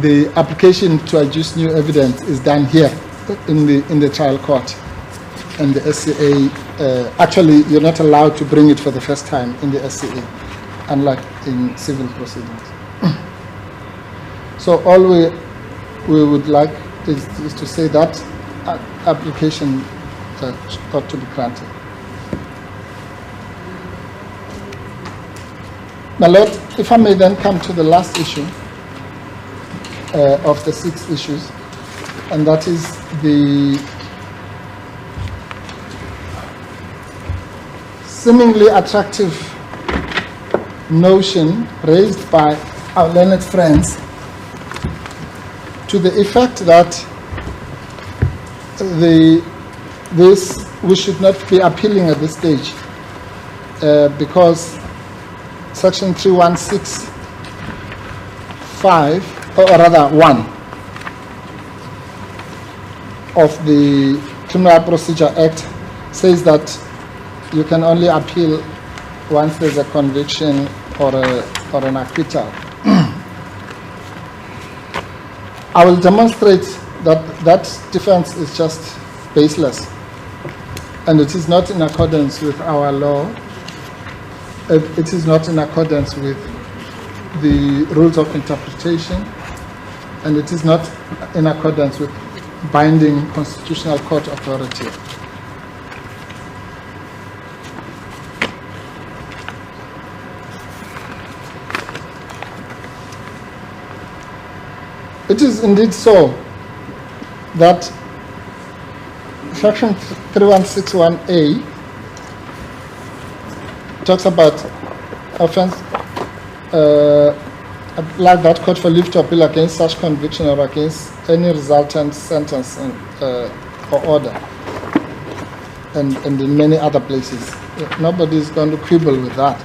The application to adduce new evidence is done here in the trial court. And the SCA, actually you're not allowed to bring it for the first time in the SCA, unlike in civil proceedings. So all we would like is to say that application ought to be granted. My Lord, if I may then come to the last issue of the 6 issues, and that is the seemingly attractive notion raised by our learned friends to the effect that we should not be appealing at this stage because Section 3165, or rather 1, of the Criminal Procedure Act says that you can only appeal once there's a conviction or an acquittal. I will demonstrate that that defense is just baseless, and it is not in accordance with our law. It is not in accordance with the rules of interpretation, and it is not in accordance with binding constitutional court authority. It is indeed so that Section 3161A talks about offense, like that court for leave to appeal against such conviction or against any resultant sentence or order, and in many other places. Nobody is going to quibble with that.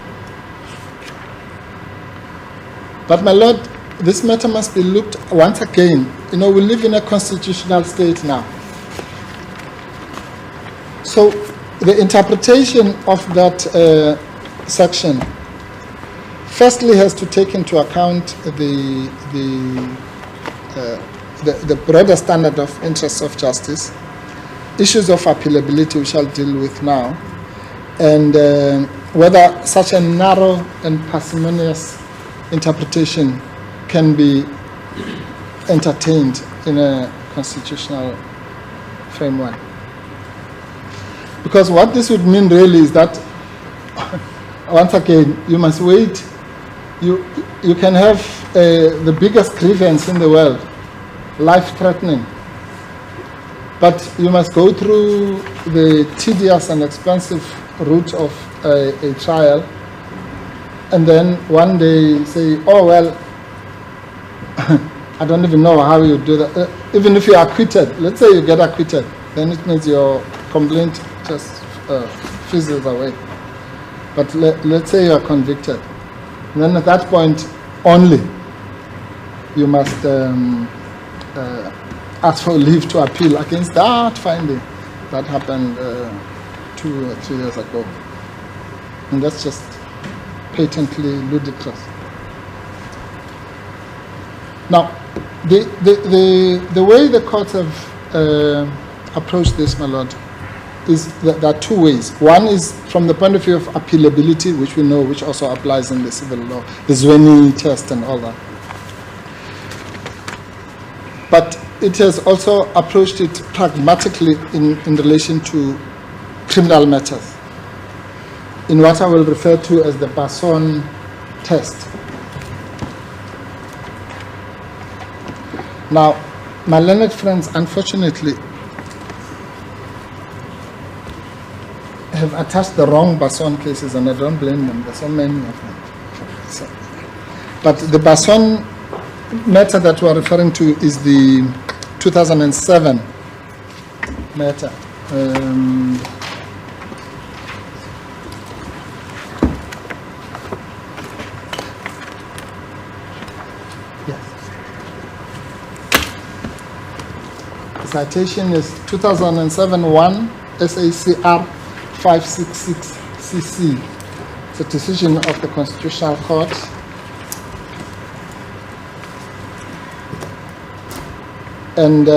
But my Lord, this matter must be looked once again. You know, we live in a constitutional state now. So the interpretation of that section firstly has to take into account the broader standard of interests of justice, issues of appealability, which I'll deal with now, and whether such a narrow and parsimonious interpretation can be entertained in a constitutional framework. Because what this would mean really is that, once again, you must wait. You can have the biggest grievance in the world, life-threatening, but you must go through the tedious and expensive route of a trial, and then one day say, oh well, I don't even know how you do that. Even if you are acquitted, let's say you get acquitted, then it means your complaint just fizzles away. But let's say you are convicted. And then at that point only, you must ask for leave to appeal against that finding that happened 2 or 3 years ago. And that's just patently ludicrous. Now, the way the courts have approached this, my Lord, is that there are two ways. One is from the point of view of appealability, which we know, which also applies in the civil law, the Zweni test and all that. But it has also approached it pragmatically in relation to criminal matters, in what I will refer to as the Basson test. Now, my learned friends, unfortunately, have attached the wrong Basson cases, and I don't blame them. There's so many of them. So, but the Basson matter that we're referring to is the 2007 matter. Yes. The citation is 2007-1 SACR 566CC. It's a decision of the Constitutional Court. And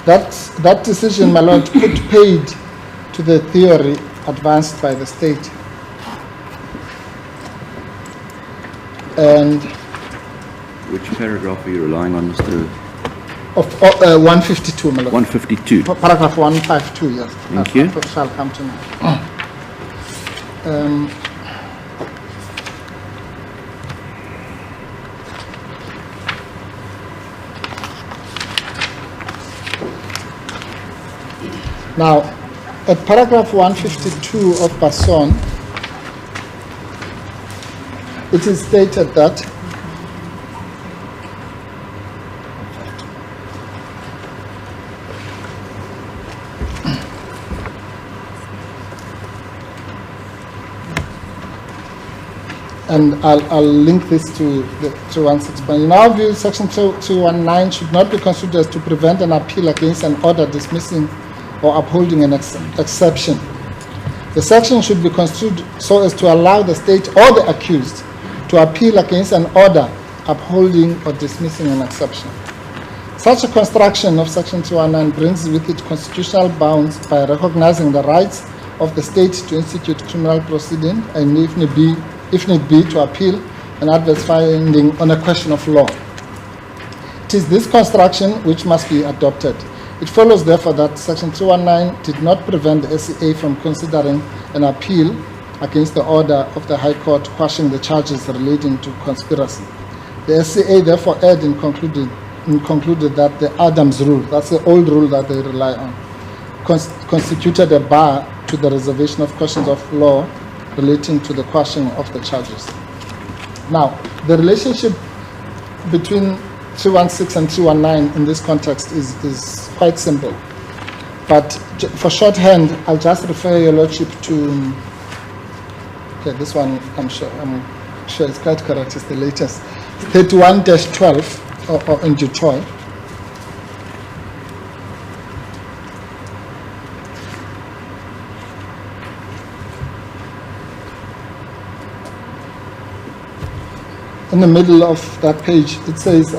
that decision, my Lord, put paid to the theory advanced by the state. And which paragraph are you relying on, Mr.? Of 152, my Lord. 152. Paragraph 152, yes. Thank you. That shall come to me. Now, at paragraph 152 of Basson, it is stated that and I'll link this to the 216. But in our view, section 219 should not be construed as to prevent an appeal against an order dismissing or upholding an exception. The section should be construed so as to allow the state or the accused to appeal against an order upholding or dismissing an exception. Such a construction of section 219 brings with it constitutional bounds by recognizing the rights of the state to institute criminal proceeding and if need be to appeal an adverse finding on a question of law. It is this construction which must be adopted. It follows, therefore, that Section 219 did not prevent the SCA from considering an appeal against the order of the High Court quashing the charges relating to conspiracy. The SCA, therefore, erred and concluded that the Adams rule, that's the old rule that they rely on, constituted a bar to the reservation of questions of law relating to the quashing of the charges. Now, the relationship between 316 and 319 in this context is quite simple. But for shorthand, I'll just refer your Lordship to Okay, this one I'm sure is quite correct. It's the latest. 31-12 or in Detroit. In the middle of that page, it says,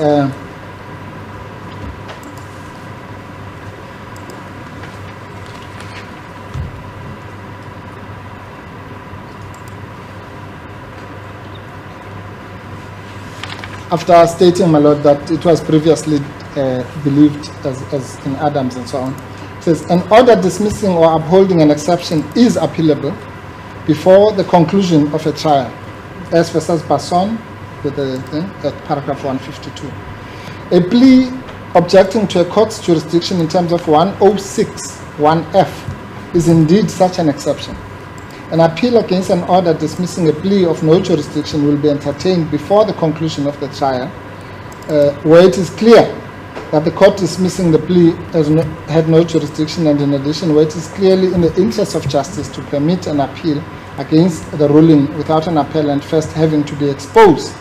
after stating, my lord, that it was previously believed as in Adams and so on, it says, an order dismissing or upholding an exception is appealable before the conclusion of a trial, as versus Basson, with the thing at paragraph 152. A plea objecting to a court's jurisdiction in terms of 106(1)(f) is indeed such an exception. An appeal against an order dismissing a plea of no jurisdiction will be entertained before the conclusion of the trial, where it is clear that the court dismissing the plea had no jurisdiction, and in addition, where it is clearly in the interest of justice to permit an appeal against the ruling without an appellant first having to be exposed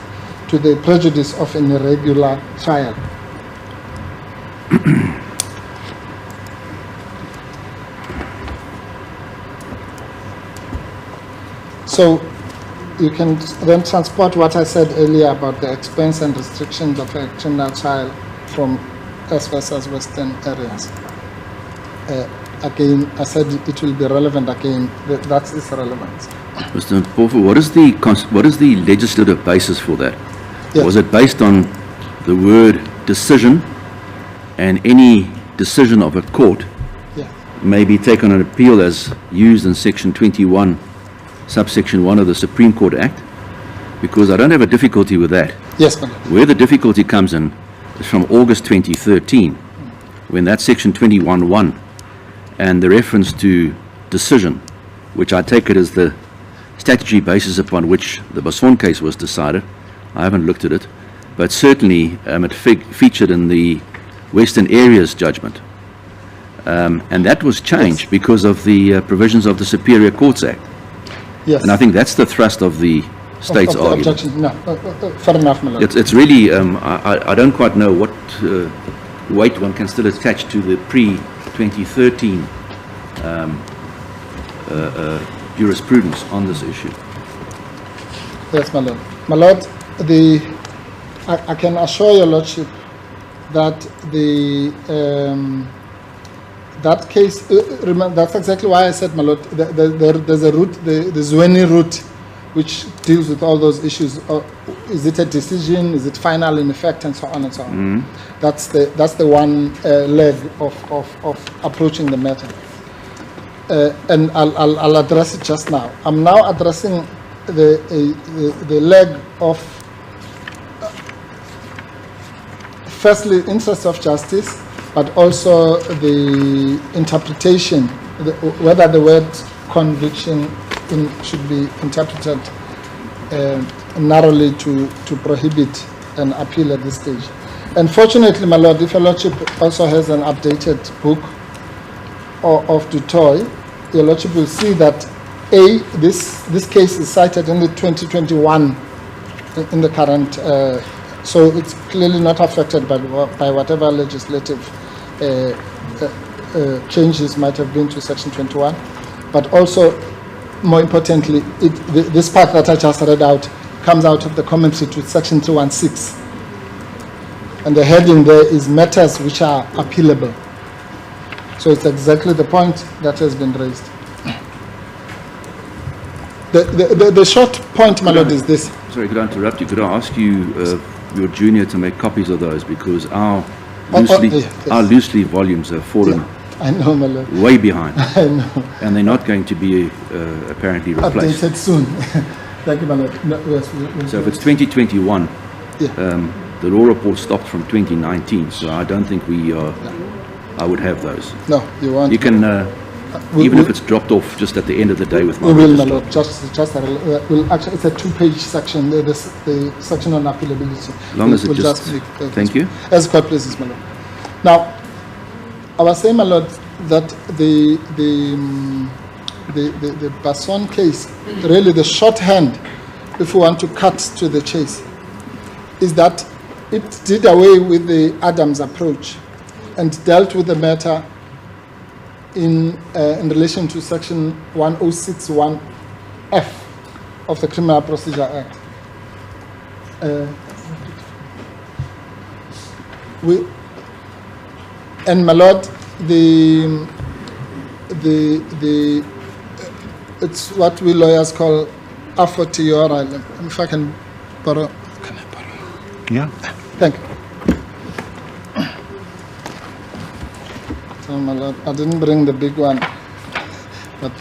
to the prejudice of an irregular trial. So you can then transport what I said earlier about the expense and restrictions of a criminal trial from as versus Western areas. Again, I said it will be relevant again. That's its relevance. Mr. Mpofu, what is the legislative basis for that? Yes. Was it based on the word decision, and any decision of a court may be taken on appeal as used in Section 21, subsection 1 of the Supreme Court Act? Because I don't have a difficulty with that. Yes, ma'am. Where the difficulty comes in is from August 2013, when that Section 21(1) and the reference to decision, which I take it as the statutory basis upon which the Basson case was decided. I haven't looked at it, but certainly it featured in the Western Areas judgment. And that was changed because of the provisions of the Superior Courts Act. Yes. And I think that's the thrust of the state's of the argument. objection. No, fair enough, my lord. It's really, I don't quite know what weight one can still attach to the pre-2013 jurisprudence on this issue. Yes, my lord. My lord, I can assure your lordship that that case, remember, that's exactly why I said, my lord, there's a route, the Zweni route, which deals with all those issues. Is it a decision? Is it final in effect, and so on and so on? Mm-hmm. That's the one leg of approaching the matter. And I'll address it just now. I'm now addressing the leg of firstly interest of justice, but also the interpretation, whether the word conviction should be interpreted narrowly to prohibit an appeal at this stage. Unfortunately, my lord, if your lordship also has an updated book of Dutoy, your lordship will see that this case is cited in the 2021 in the current, so it's clearly not affected by whatever legislative changes might have been to Section 21, but also, more importantly, this part that I just read out comes out of the commentary to Section 316, and the heading there is matters which are appealable. So it's exactly the point that has been raised. The short point, my lord, is this. Sorry, could I interrupt you? Could I ask you, your junior, to make copies of those, because our loose leaf volumes have fallen I know, my lord. way behind. I know. And they're not going to be apparently replaced. Updated soon. Thank you, my lord. No, yes, so if it's 2021, the law report stopped from 2019, so I don't think I would have those. No, you won't. You can, even if it's dropped off just at the end of the day with my we will, registrar. my lord. We'll actually, it's a 2-page section, the section on appealability. As long as it just, thank you. As court pleases, my lord. Now, I was saying, my lord, that the the Basson case, really the shorthand, if we want to cut to the chase, is that it did away with the Adams approach and dealt with the matter in relation to section 1061F of the Criminal Procedure Act. And my lord, it's what we lawyers call a fortiori. If I can borrow, can I borrow? Yeah. Thank you. So my lord, I didn't bring the big one, but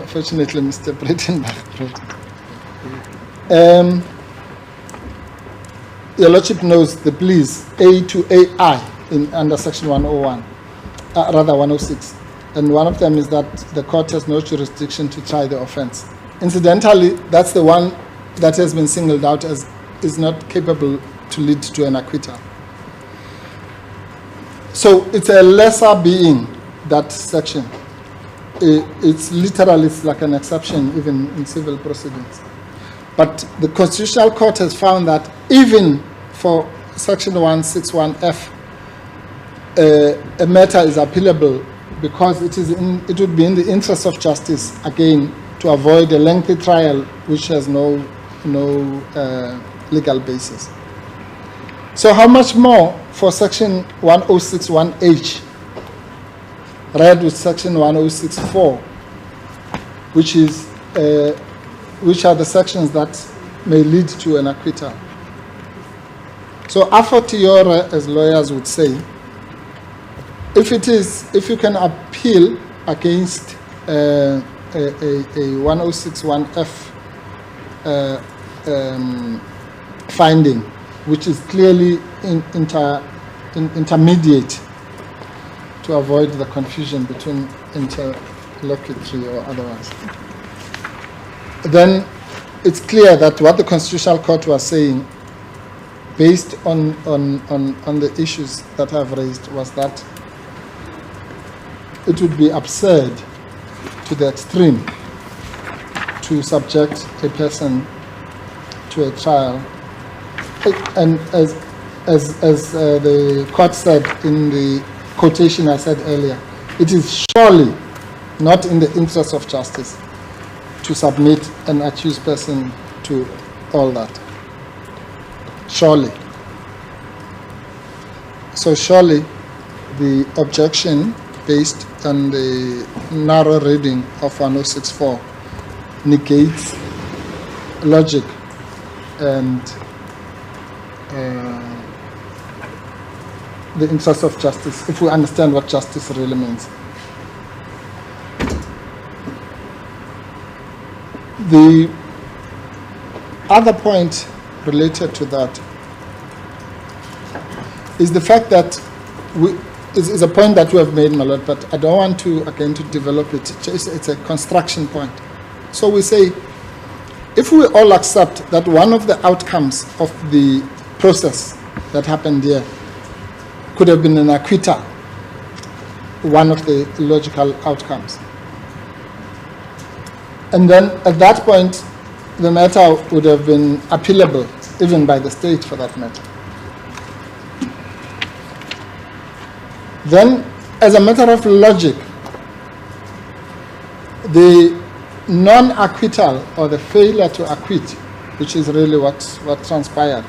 fortunately Mr. President brought it. Your Lordship knows the pleas A to AI under section 101, rather 106. And one of them is that the court has no jurisdiction to try the offense. Incidentally, that's the one that has been singled out as is not capable to lead to an acquittal. So it's a lesser being, that section. It's literally like an exception even in civil proceedings. But the Constitutional Court has found that even for section 161F, a matter is appealable because it would be in the interest of justice, again, to avoid a lengthy trial which has no legal basis. So how much more for section 1061H, read with section 1064, which are the sections that may lead to an acquittal. So a fortiori, as lawyers would say, if you can appeal against a 1061F finding, which is clearly intermediate, to avoid the confusion between interlocutory or otherwise, then it's clear that what the Constitutional Court was saying, based on the issues that I've raised, was that it would be absurd to the extreme to subject a person to a trial. And as the court said in the quotation I said earlier, it is surely not in the interest of justice to submit an accused person to all that. Surely. So surely the objection based on the narrow reading of 1064 negates logic and the interest of justice, if we understand what justice really means. The other point related to that is the fact that is a point that we have made, my lord, but I don't want to, again, to develop it. It's a construction point. So we say, if we all accept that one of the outcomes of the process that happened here could have been an acquittal, one of the logical outcomes, and then at that point, the matter would have been appealable, even by the state for that matter. Then, as a matter of logic, the non-acquittal or the failure to acquit, which is really what transpired,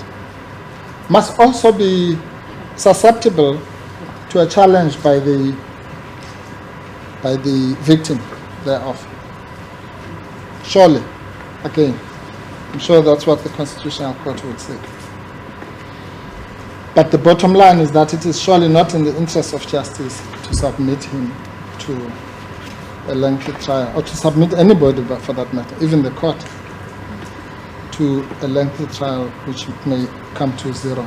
must also be susceptible to a challenge by the victim thereof. Surely, again, I'm sure that's what the Constitutional Court would say. But the bottom line is that it is surely not in the interest of justice to submit him to a lengthy trial, or to submit anybody, but for that matter, even the court, to a lengthy trial which may come to zero.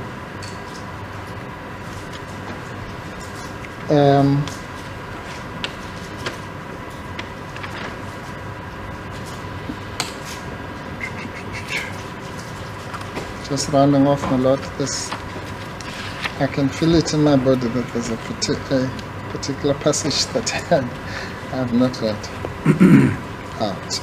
Just rounding off, my lord, I can feel it in my body that there's a particular passage that I have not read. out.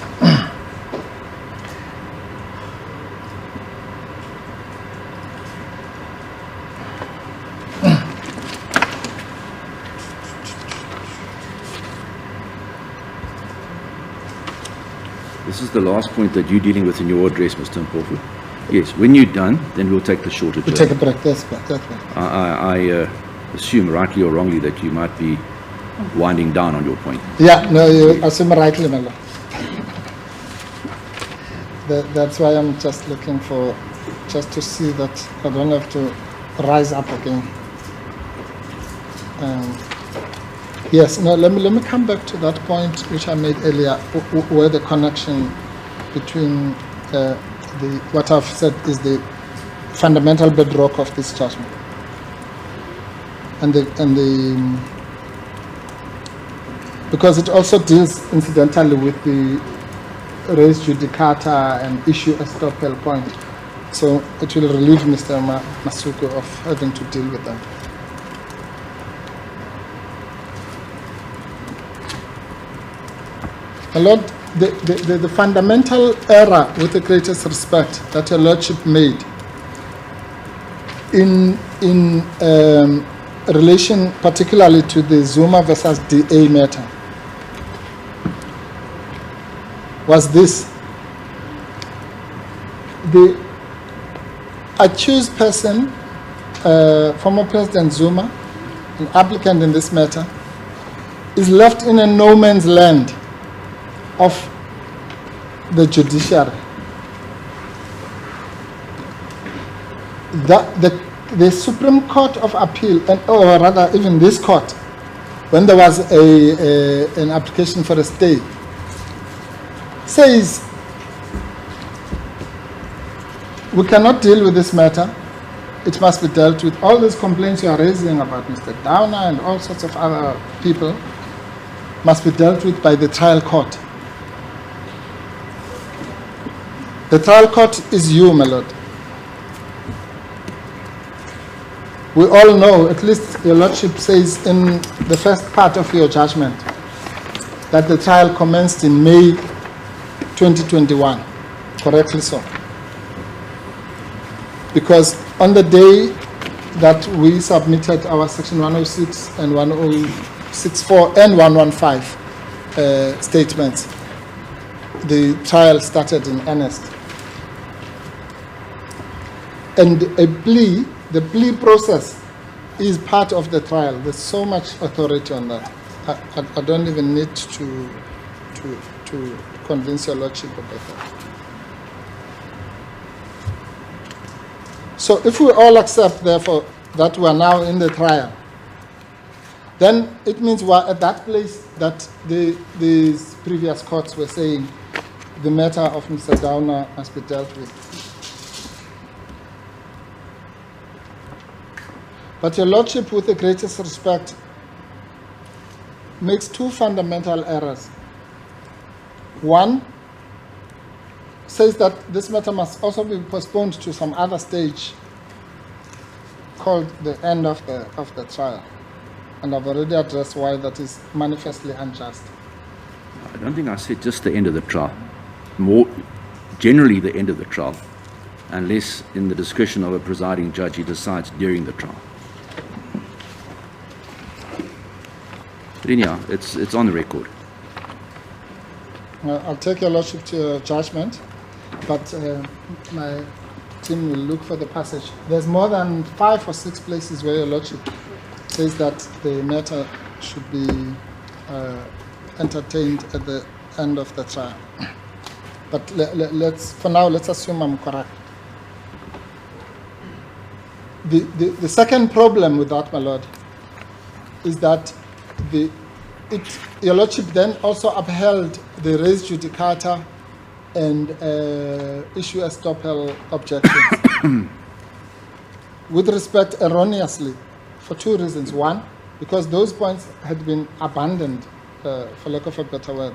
This is the last point that you're dealing with in your address, Mr. Mpofu. Yes, when you're done, then we'll take the short We adjournment. take a break. That's fine. I assume, rightly or wrongly, that you might be winding down on your point. Yeah, no, you assume rightly, my lord. That's why I'm just looking for, just to see that I don't have to rise up again. Yes, no, let me come back to that point which I made earlier, where the connection between what I've said is the fundamental bedrock of this judgment, and the because it also deals incidentally with the res judicata and issue estoppel point, so it will relieve Mr. Masuku of having to deal with that. My Lord, the fundamental error, with the greatest respect, that Your Lordship made in relation particularly to the Zuma versus DA matter was this: the accused person, former President Zuma, an applicant in this matter, is left in a no man's land of the judiciary. The Supreme Court of Appeal, or rather even this court, when there was an application for a stay, says we cannot deal with this matter. It must be dealt with. All these complaints you are raising about Mr. Downer and all sorts of other people must be dealt with by the trial court. The trial court is you, my lord. We all know, at least Your Lordship says in the first part of your judgment, that the trial commenced in May 2021, correctly so. Because on the day that we submitted our section 106 and 1064 and 115 statements, the trial started in earnest. And a plea, the plea process is part of the trial. There's so much authority on that. I don't even need to convince Your Lordship about that. So if we all accept, therefore, that we are now in the trial, then it means we're at that place that these previous courts were saying the matter of Mr. Downer must be dealt with. But Your Lordship, with the greatest respect, makes two fundamental errors. One says that this matter must also be postponed to some other stage called the end of the trial. And I've already addressed why that is manifestly unjust. I don't think I said just the end of the trial. More generally the end of the trial, unless in the discretion of a presiding judge he decides during the trial. But anyhow, it's on the record. I'll take Your Lordship to your judgment, but my team will look for the passage. There's more than 5 or 6 places where Your Lordship says that the matter should be entertained at the end of the trial. But for now, let's assume I'm correct. The second problem with that, my lord, is that Your Lordship then also upheld the res judicata and issue estoppel objections with respect erroneously for 2 reasons. One, because those points had been abandoned, for lack of a better word,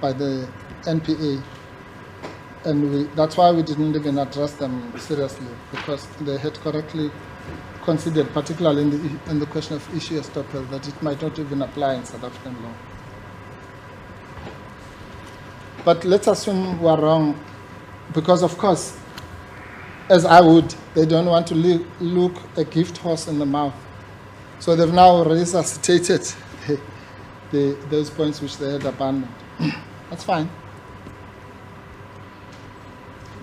by the NPA, and that's why we didn't even address them seriously, because they had correctly considered, particularly in the question of issue estoppel, that it might not even apply in South African law. But let's assume we're wrong, because of course, as I would, they don't want to look a gift horse in the mouth. So they've now resuscitated those points which they had abandoned. That's fine.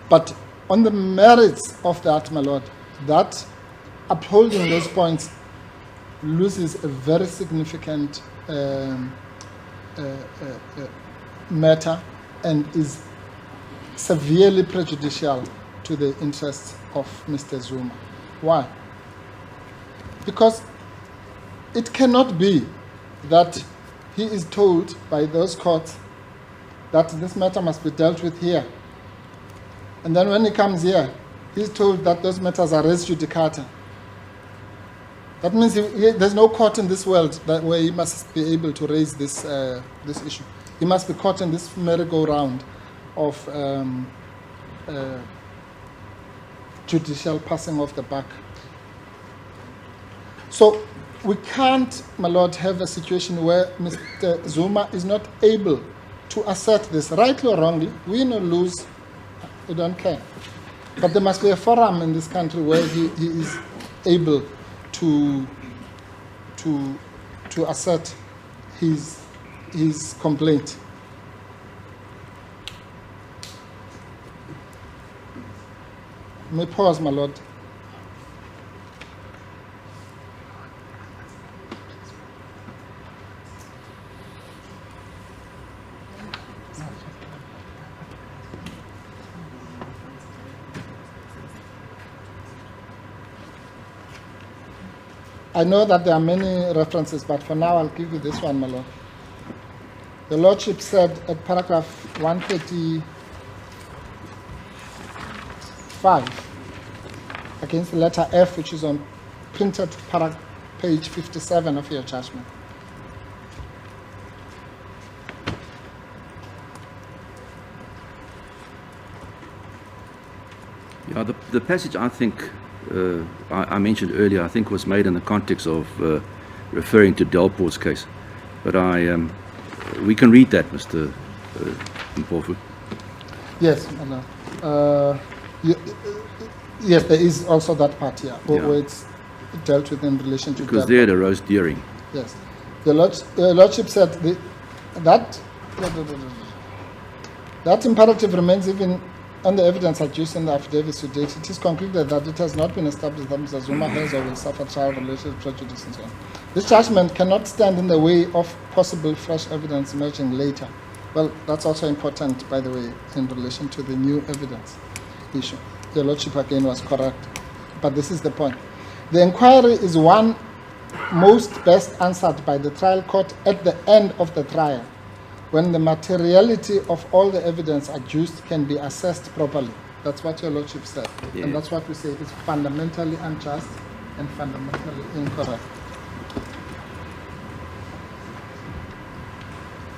But on the merits of that, my lord, that upholding those points loses a very significant matter and is severely prejudicial to the interests of Mr. Zuma. Why? Because it cannot be that he is told by those courts that this matter must be dealt with here. And then when he comes here, he's told that those matters are res judicata. That means there's no court in this world where he must be able to raise this issue. He must be caught in this merry-go-round of judicial passing of the buck. So we can't, my lord, have a situation where Mr. Zuma is not able to assert this, rightly or wrongly, win or lose, we don't care. But there must be a forum in this country where he is able to assert his complaint. May pause, my lord. I know that there are many references, but for now I'll give you this one, my lord. The Lordship said at paragraph 135, against the letter F, which is on printed page 57 of your judgment. Yeah, the passage I think I mentioned earlier, I think was made in the context of referring to Delport's case. But we can read that, Mr. Mpofu. Yes, yes, there is also that part here, where it's dealt with in relation to because there it arose during. Yes. The Lordship said that imperative remains even on the evidence adduced in the affidavit to date. It is concluded that it has not been established that Mr. Zuma has or will suffer trial-related prejudice and so on. This judgment cannot stand in the way of possible fresh evidence emerging later. Well, that's also important, by the way, in relation to the new evidence issue. The Lordship again was correct, but this is the point. The inquiry is one most best answered by the trial court at the end of the trial, when the materiality of all the evidence adduced can be assessed properly. That's what your Lordship said. Yeah. And that's what we say is fundamentally unjust and fundamentally incorrect.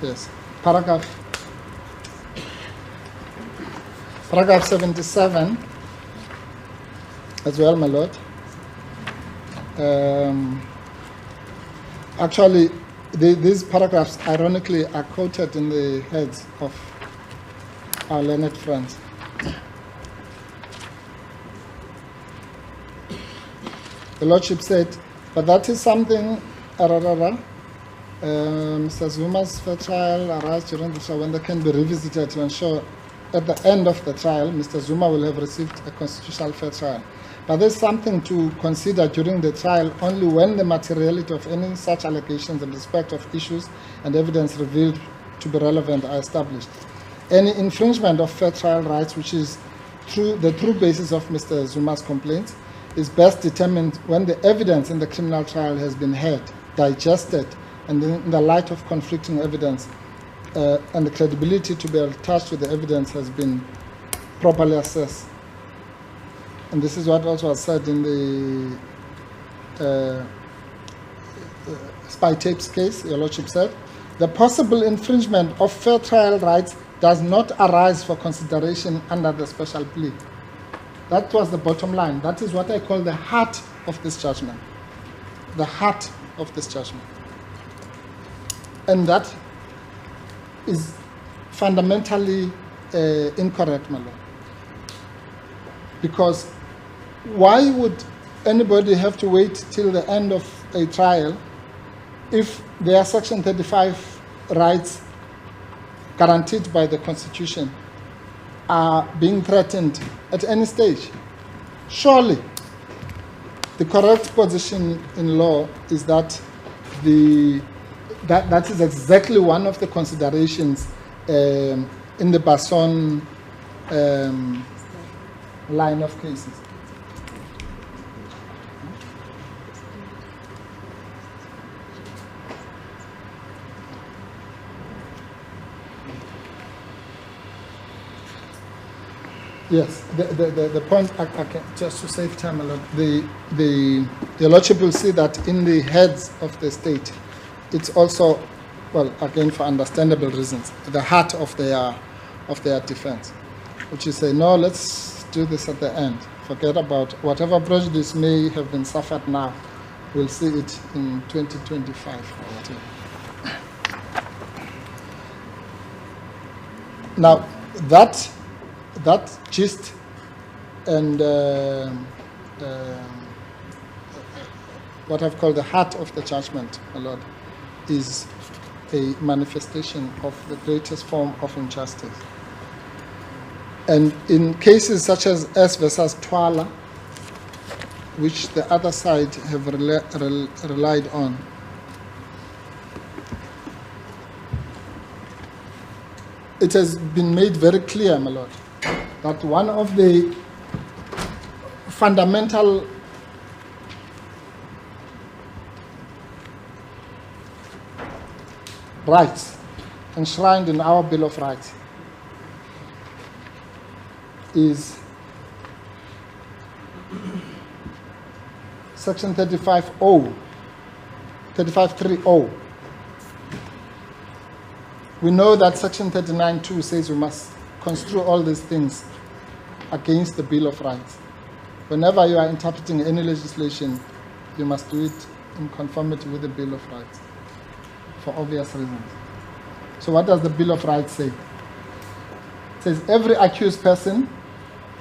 Yes. Paragraph 77 as well, my lord. Actually, these paragraphs, ironically, are quoted in the heads of our learned friends. The Lordship said, but that is something, Mr. Zuma's fair trial arise during the trial when they can be revisited to ensure at the end of the trial, Mr. Zuma will have received a constitutional fair trial. But there's something to consider during the trial only when the materiality of any such allegations in respect of issues and evidence revealed to be relevant are established. Any infringement of fair trial rights, which is the true basis of Mr. Zuma's complaint, is best determined when the evidence in the criminal trial has been heard, digested, and in the light of conflicting evidence, and the credibility to be attached to the evidence has been properly assessed. And this is what also was said in the spy tapes case, your Lordship said. The possible infringement of fair trial rights does not arise for consideration under the special plea. That was the bottom line. That is what I call the heart of this judgment. The heart of this judgment. And that is fundamentally incorrect, my lord. Because why would anybody have to wait till the end of a trial if their Section 35 rights guaranteed by the Constitution are being threatened at any stage? Surely, the correct position in law is that that is exactly one of the considerations in the Basson line of cases. Yes, the point, I can, just to save time a lot, the Lordship will see that in the heads of the state, it's also, well, again, for understandable reasons, the heart of their defense, which is say, no, let's do this at the end. Forget about whatever prejudice may have been suffered now. We'll see it in 2025 or whatever. Now, that gist and what I've called the heart of the judgment, my lord, is a manifestation of the greatest form of injustice. And in cases such as S versus Twala, which the other side have relied on, it has been made very clear, my lord, that one of the fundamental rights enshrined in our Bill of Rights is Section 35.3.0. We know that Section 39.2 says we must construe all these things against the Bill of Rights. Whenever you are interpreting any legislation, you must do it in conformity with the Bill of Rights, for obvious reasons. So what does the Bill of Rights say? It says every accused person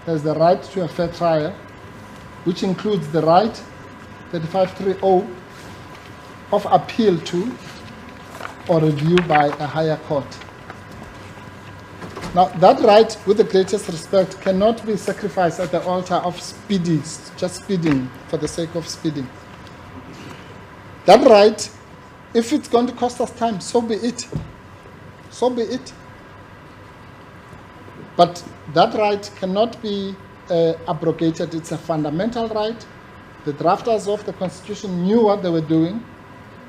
has the right to a fair trial, which includes the right, 35.3.0, of appeal to or review by a higher court. Now, that right, with the greatest respect, cannot be sacrificed at the altar of just speeding for the sake of speeding. That right, if it's going to cost us time, so be it. So be it. But that right cannot be abrogated. It's a fundamental right. The drafters of the Constitution knew what they were doing.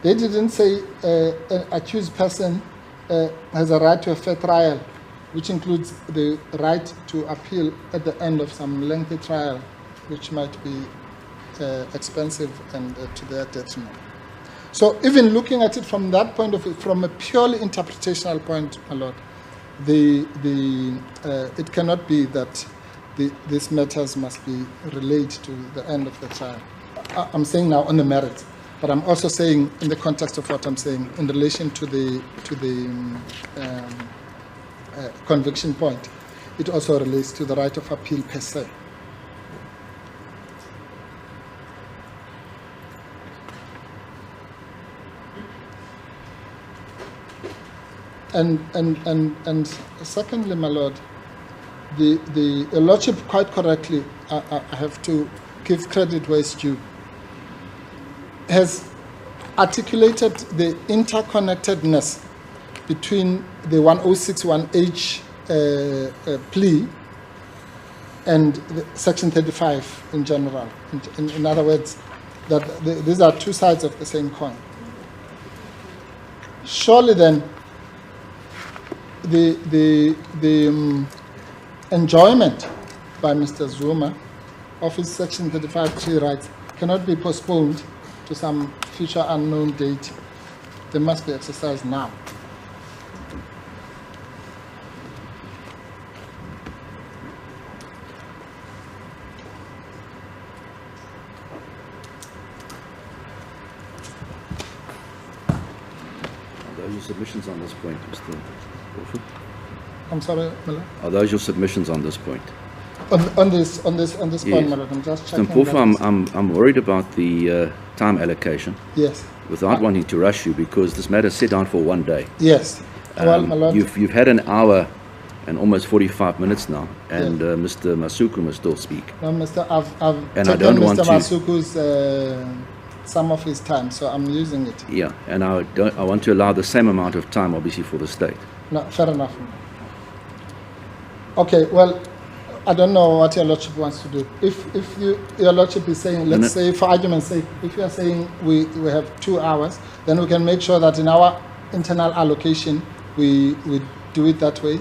They didn't say an accused person has a right to a fair trial, which includes the right to appeal at the end of some lengthy trial, which might be expensive and to their detriment. So even looking at it from that point of view, from a purely interpretational point, my lord, it cannot be that these matters must be relayed to the end of the trial. I'm saying now on the merits, but I'm also saying in the context of what I'm saying in relation to the conviction point, it also relates to the right of appeal per se. And secondly, my lord, the Lordship quite correctly, I have to give credit where it's due, has articulated the interconnectedness between the 1061H plea and the Section 35 in general. In other words, that these are two sides of the same coin. Surely then, the enjoyment by Mr. Zuma of his Section 35 rights cannot be postponed to some future unknown date. They must be exercised now. Are there any submissions on this point, Mr. Crawford? I'm sorry, my lord. Are those your submissions on this point? On this point, Yes. my lord, I'm just Mr. checking. Mpofu, that I'm worried about the time allocation, yes, without wanting to rush you, because this matter is set down for 1 day. yes. Well, my lord, You've had an hour and almost 45 minutes now, and Yes. Mr. Masuku must still speak. no, Mr. I've And I taken don't Mr. want to- Masuku's some of his time, so I'm using it. Yeah, and I want to allow the same amount of time, obviously, for the state. No, fair enough. Okay, well, I don't know what your lordship wants to do. If your lordship is saying, let's No. say for argument's sake, if you are saying we have 2 hours, then we can make sure that in our internal allocation we do it that way,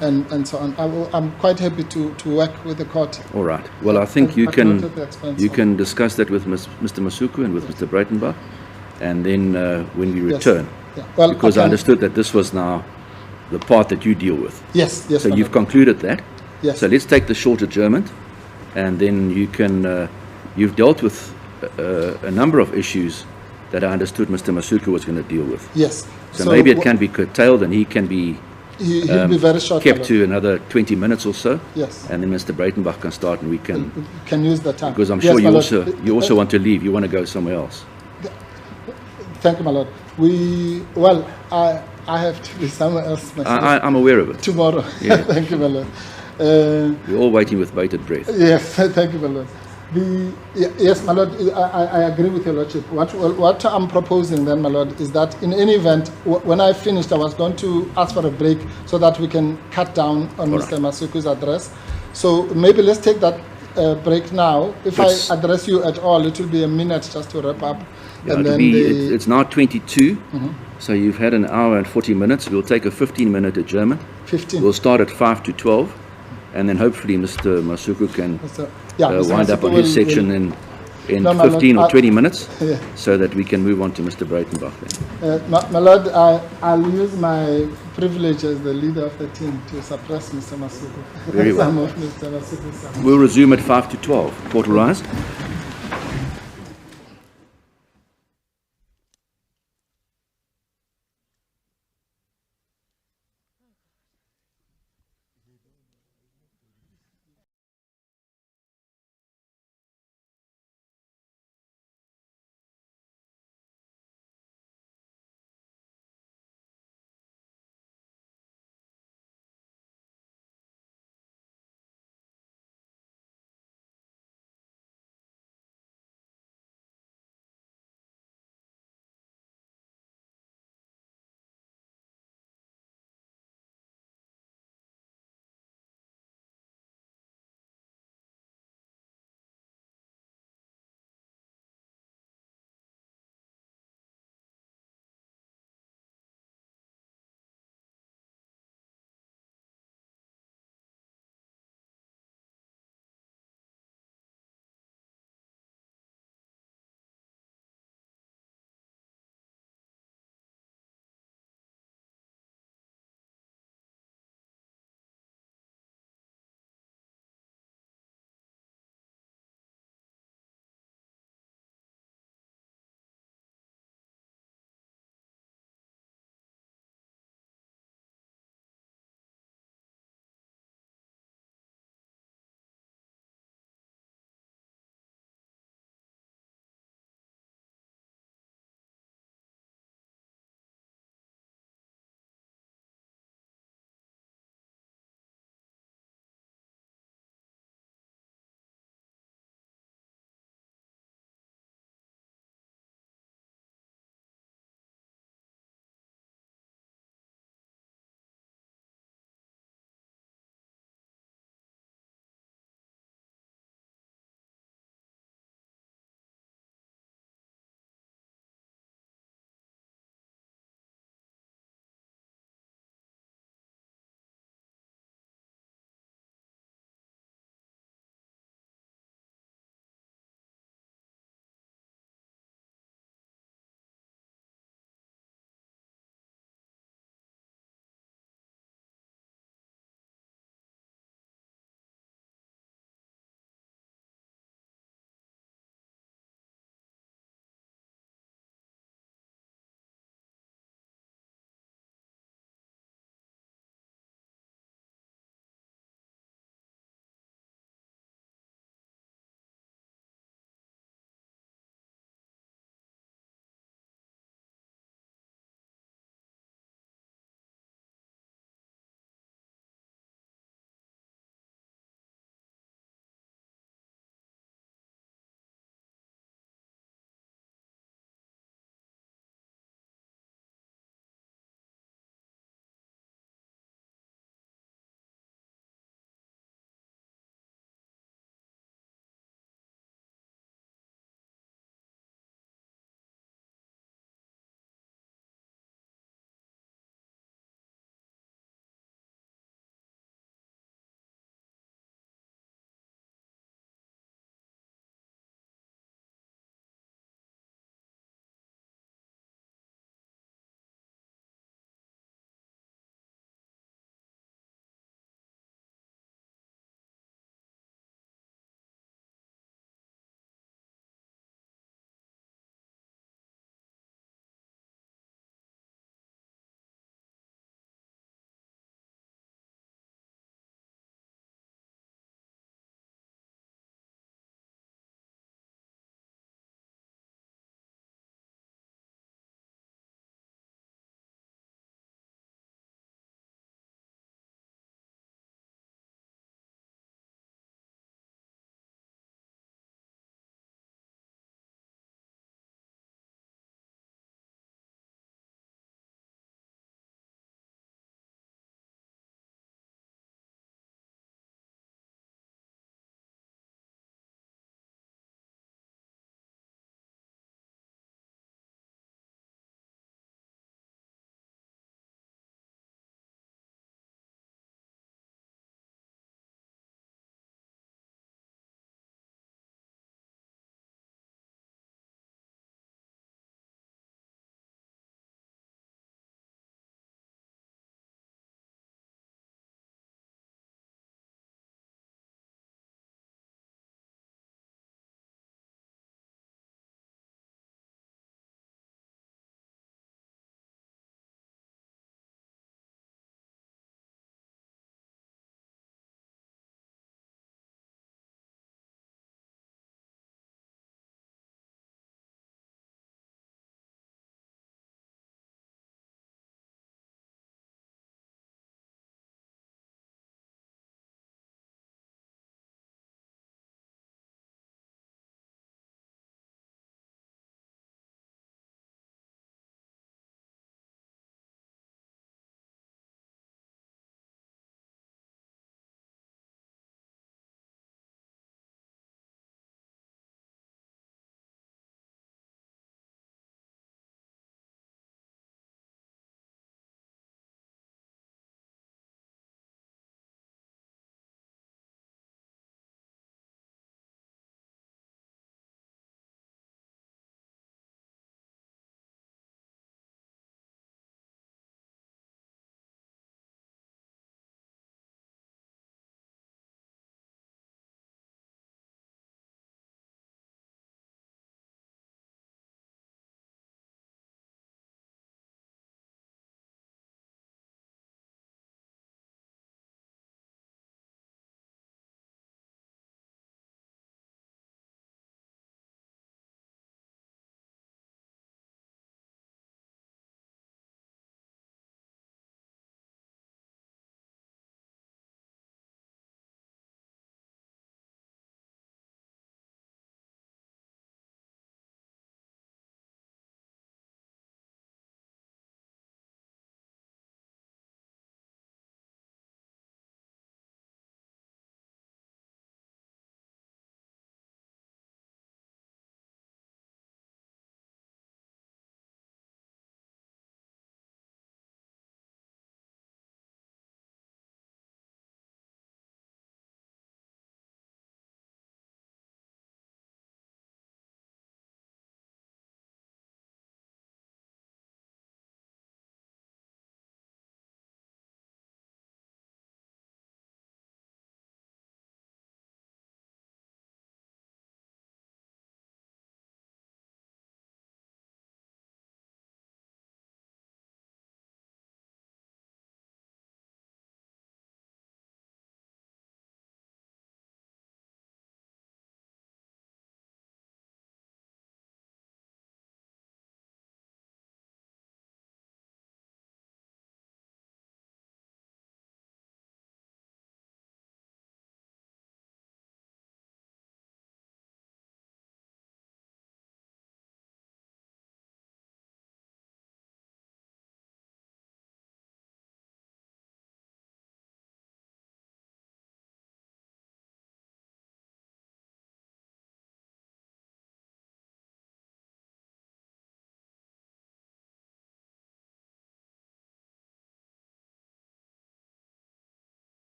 and so on. I'm quite happy to work with the court. All right. Well, I think I've noted the expense you of- can discuss that with Mr. Masuku and with Mr. Breitenbach, and then when we Yes. return, Yeah. Well, because I can- understood that this was now the part that you deal with. Yes, yes. So my you've lord. concluded that. Yes. So let's take the short adjournment, and then you can. You've dealt with a number of issues that I understood Mr. Masuku was going to deal with. Yes. So maybe it can be curtailed, and he can be He'll be very short. my kept lord. to another 20 minutes or so. Yes. And then Mr. Breitenbach can start, and we can. You can use the time. Because I'm Yes, sure my you lord. also want to leave. You want to go somewhere else. Thank you, my lord. I have to be somewhere else myself I'm aware of it. tomorrow. Yeah. Thank you, my lord. We're all waiting with bated breath. Yes, thank you, my lord. Yes, my lord, I agree with your lordship. What I'm proposing then, my lord, is that in any event, when I finished, I was going to ask for a break so that we can cut down on All Mr. right. Masuku's address. So maybe let's take that break now. If Let's- I address you at all, it will be a minute just to wrap up. Yeah, and it'll then be, it's now 22, Mm-hmm. so you've had an hour and 40 minutes. We'll take a 15-minute adjournment. 15. We'll start at 5 to 12, and then hopefully Mr. Masuku can Mr. Yeah, Mr. wind up Masuku on his will- section will- in No, my lord, 15 or 20 minutes, Yeah. so that we can move on to Mr. Breitenbach then. My lord, I'll use my privilege as the leader of the team to suppress Mr. Masuku. Very well. Some of Mr. Masuku's We'll resume at 5 to 12. Court will rise.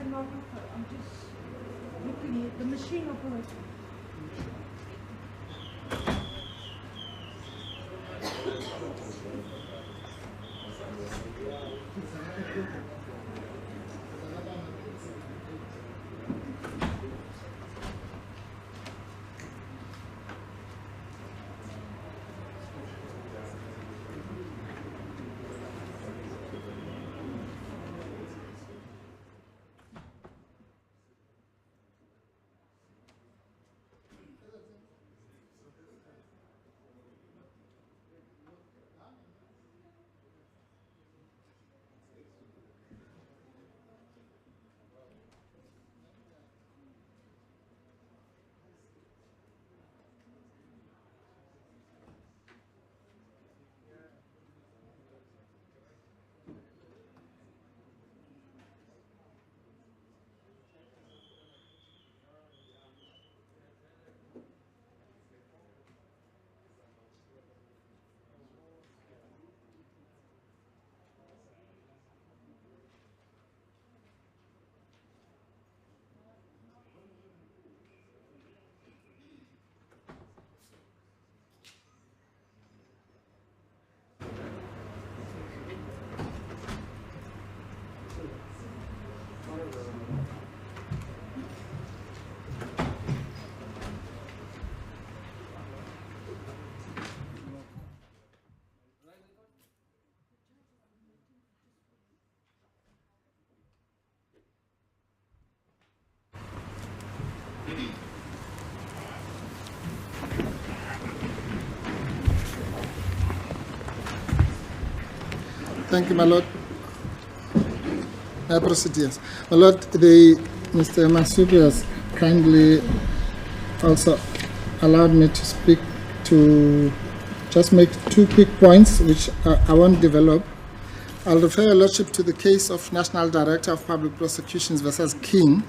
stenographer. I'm just looking at the machine operator. Thank you, my lord. I proceed, yes. My lord, Mr. Masuki has kindly also allowed me to speak to just make two quick points, which I won't develop. I'll refer your lordship to the case of National Director of Public Prosecutions versus King,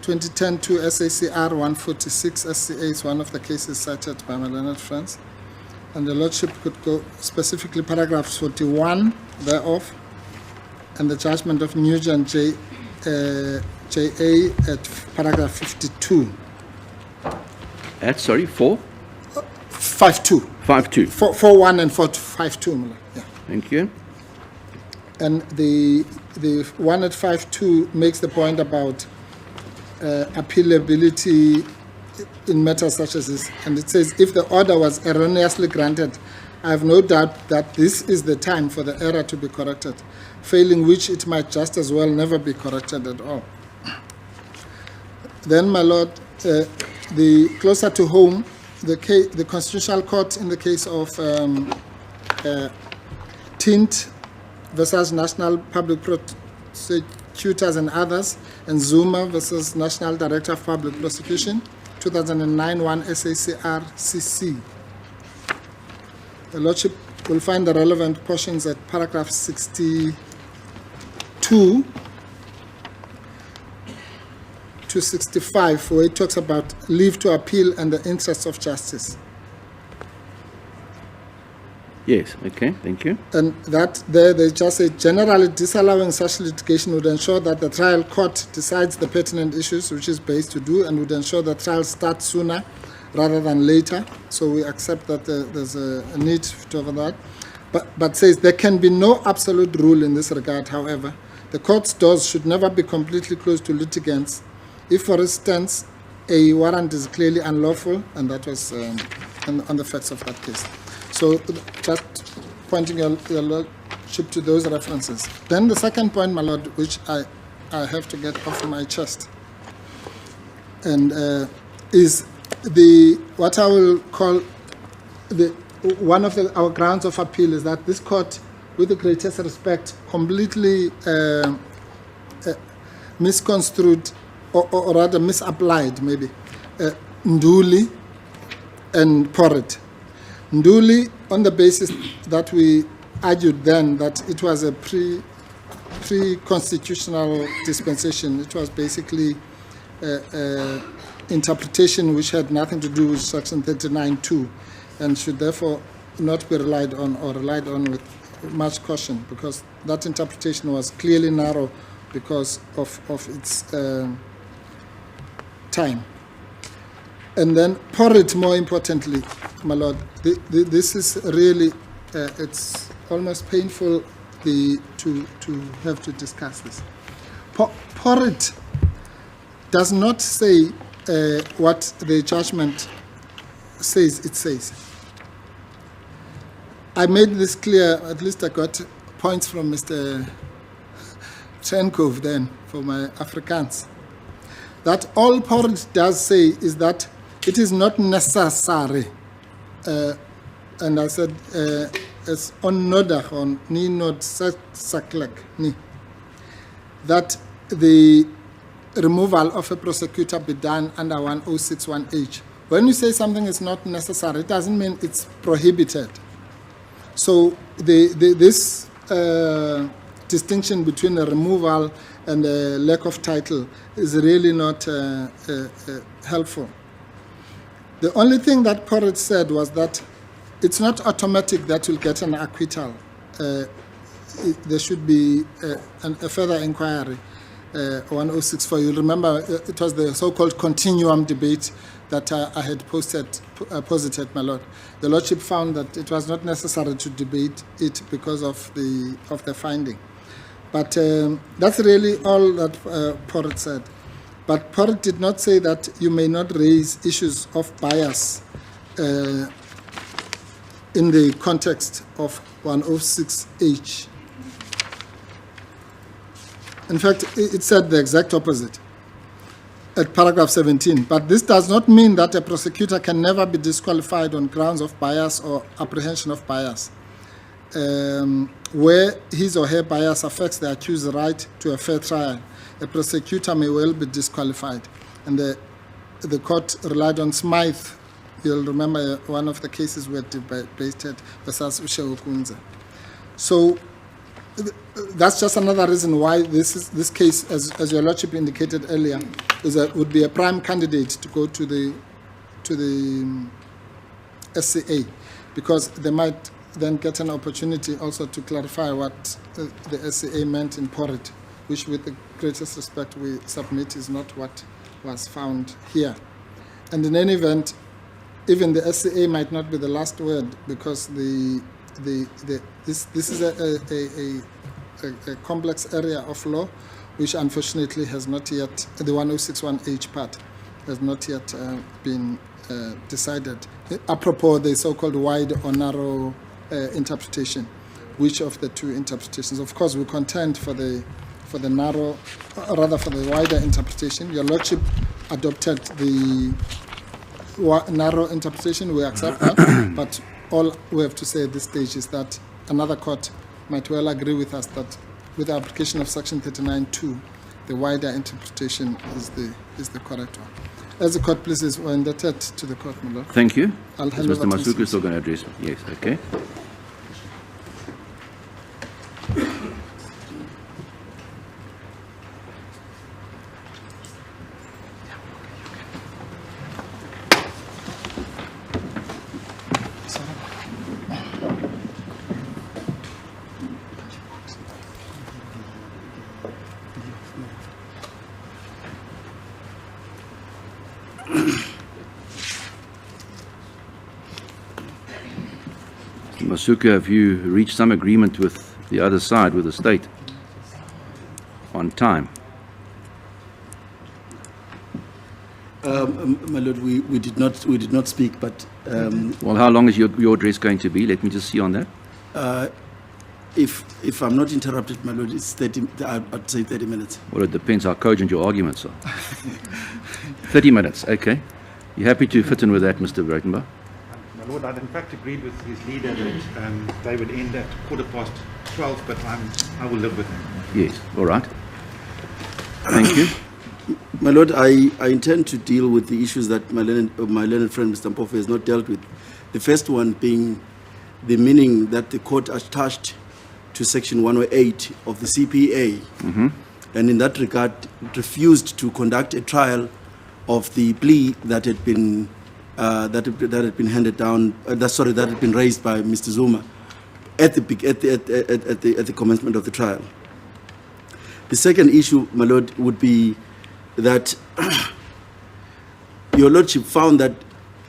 2010 to SACR 146 SCA is one of the cases cited by my learned friends. And the lordship could go specifically paragraphs 41 thereof, and the judgment of Nugent J.A. at paragraph 52. At, sorry, 4? 52. 52. 41 and 52. Yeah. Thank you. And the one at 52 makes the point about appealability in matters such as this, and it says, if the order was erroneously granted, I have no doubt that this is the time for the error to be corrected, failing which it might just as well never be corrected at all. Then, my lord, the closer to home, the Constitutional Court in the case of Tint versus National Public Prosecutors and others, and Zuma versus National Director of Public Prosecution, 2009 1 SACR CC. The lordship will find the relevant portions at paragraph 62 to 65, where it talks about leave to appeal and the interests of justice. Yes, okay, thank you. And that they just say, generally disallowing such litigation would ensure that the trial court decides the pertinent issues which is based to do, and would ensure the trial starts sooner rather than later. So we accept that there's a need to have that. But says there can be no absolute rule in this regard, however. The court's doors should never be completely closed to litigants. If, for instance, a warrant is clearly unlawful, and that was on the facts of that case. So just pointing your lordship to those references. Then the second point, my lord, which I have to get off my chest, and is what I will call one of our grounds of appeal is that this court, with the greatest respect, completely misconstrued or rather misapplied, maybe, Nduli and Porrit. Nduli, on the basis that we argued then that it was a pre-constitutional dispensation. It was basically interpretation which had nothing to do with Section 39(2), and should therefore not be relied on, or relied on with much caution, because that interpretation was clearly narrow because of its time. And then Porrit, more importantly, my lord, this is really, it's almost painful to have to discuss this. Porrit does not say what the judgment says it says. I made this clear, at least I got points from Mr. Trenkov then for my Afrikaans, that all Porrit does say is that it is not necessary, and I said it's onnodig on nie noodzakelijk nie, that the removal of a prosecutor be done under 1061H. When you say something is not necessary, it doesn't mean it's prohibited. So this distinction between a removal and a lack of title is really not helpful. The only thing that Porrit said was that it's not automatic that you'll get an acquittal. There should be a further inquiry, 1064. You'll remember it was the so-called continuum debate that I had posited, my lord. The lordship found that it was not necessary to debate it because of the finding. But that's really all that Porrit said. But Porrit did not say that you may not raise issues of bias in the context of 106H. In fact, it said the exact opposite at paragraph 17. But this does not mean that a prosecutor can never be disqualified on grounds of bias or apprehension of bias, where his or her bias affects the accused's right to a fair trial. A prosecutor may well be disqualified. And the court relied on Smythe. You'll remember one of the cases we had debated versus Ushewu Kunze. So that's just another reason why this case, as your lordship indicated earlier, would be a prime candidate to go to the SCA, because they might then get an opportunity also to clarify what the SCA meant in Porrit, which, with the greatest respect, we submit is not what was found here. And in any event, even the SCA might not be the last word, because this is a complex area of law, which unfortunately has not yet, the 1061H part, has not yet been decided. Apropos the so-called wide or narrow interpretation, which of the two interpretations? Of course, we contend for the narrow, rather for the wider interpretation. Your lordship adopted the narrow interpretation. We accept that, but all we have to say at this stage is that another court might well agree with us that with the application of section 39(2), the wider interpretation is the correct one. As the court pleases, we're indebted to the court, my lord. Thank you. I'll hand Is over Mr. to Masuku still going to address me? Yes, okay. Masuku, have you reached some agreement with the other side, with the state, on time? My lord, we did not speak, but Well, how long is your address going to be? Let me just see on that. if I'm not interrupted, my lord, it's 30. I'd say 30 minutes. Well, it depends how cogent your arguments are. 30 minutes, okay. You happy to fit in with that, Mr. Breitenbach? My lord, I'd in fact agreed with his leader that they would end at 12:15, but I will live with him. Yes, all right. Thank you. My lord, I intend to deal with the issues that my learned friend Mr. Mpofu has not dealt with. The first one being the meaning that the court attached to section 108 of the CPA, and in that regard refused to conduct a trial of the plea that had been handed down. That had been raised by Mr. Zuma at the commencement of the trial. The second issue, my lord, would be that your lordship found that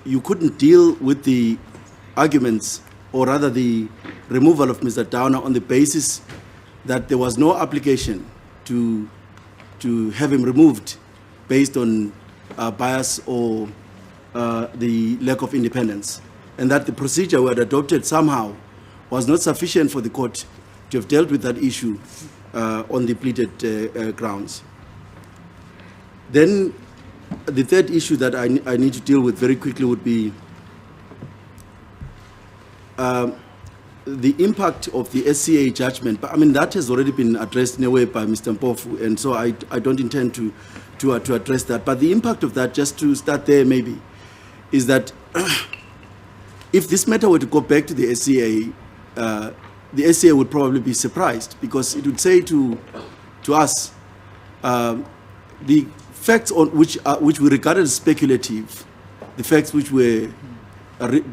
you couldn't deal with the arguments, or rather the removal of Mr. Downer, on the basis that there was no application to have him removed based on bias or the lack of independence, and that the procedure we had adopted somehow was not sufficient for the court to have dealt with that issue on the pleaded grounds. Then the third issue that I need to deal with very quickly would be the impact of the SCA judgment. But I mean, that has already been addressed in a way by Mr. Mpofu, and so I don't intend to address that. But the impact of that, just to start there maybe, is that if this matter were to go back to the SCA would probably be surprised, because it would say to us, the facts on which we regarded as speculative, the facts which were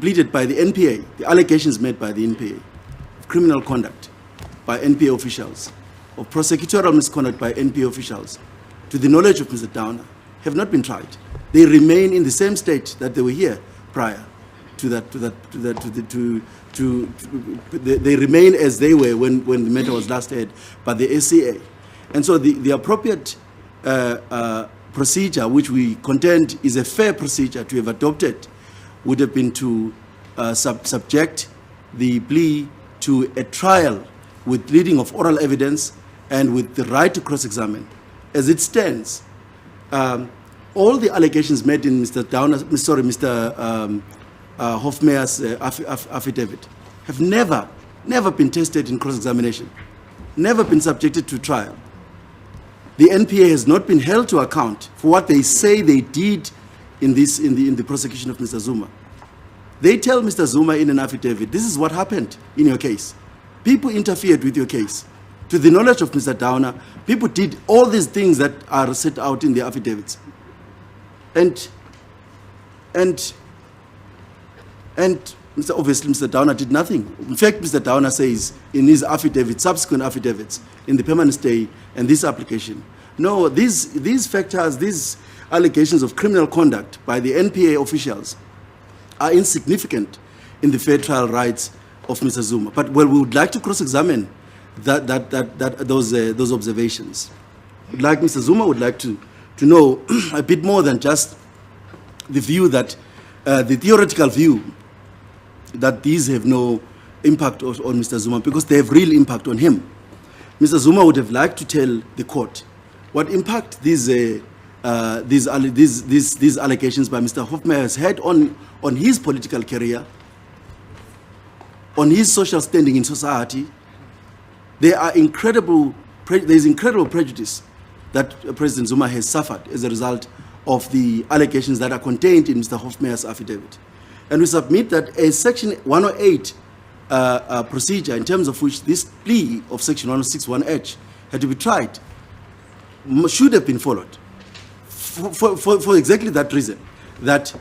pleaded by the NPA, the allegations made by the NPA, of criminal conduct by NPA officials, of prosecutorial misconduct by NPA officials, to the knowledge of Mr. Downer, have not been tried. They remain in the same state that they were here prior to that. They remain as they were when the matter was last heard by the SCA, and so the appropriate procedure, which we contend is a fair procedure to have adopted, would have been to subject the plea to a trial with reading of oral evidence and with the right to cross-examine. As it stands, all the allegations made in Mr. Hofmeyer's affidavit have never been tested in cross-examination, never been subjected to trial. The NPA has not been held to account for what they say they did in the prosecution of Mr. Zuma. They tell Mr. Zuma in an affidavit, this is what happened in your case. People interfered with your case. To the knowledge of Mr. Downer, people did all these things that are set out in the affidavits. And obviously Mr. Downer did nothing. In fact, Mr. Downer says in his affidavit, subsequent affidavits, in the permanent stay and this application, no, these factors, these allegations of criminal conduct by the NPA officials are insignificant in the fair trial rights of Mr. Zuma. But well, we would like to cross-examine those observations. Like Mr. Zuma would like to know a bit more than just the view that the theoretical view that these have no impact on Mr. Zuma, because they have real impact on him. Mr. Zuma would have liked to tell the court what impact these allegations by Mr. Hofmeyer has had on his political career, on his social standing in society. There is incredible prejudice that President Zuma has suffered as a result of the allegations that are contained in Mr. Hofmeyer's affidavit. And we submit that a Section 108 procedure, in terms of which this plea of Section 106(1)(h) had to be tried, should have been followed. For exactly that reason, that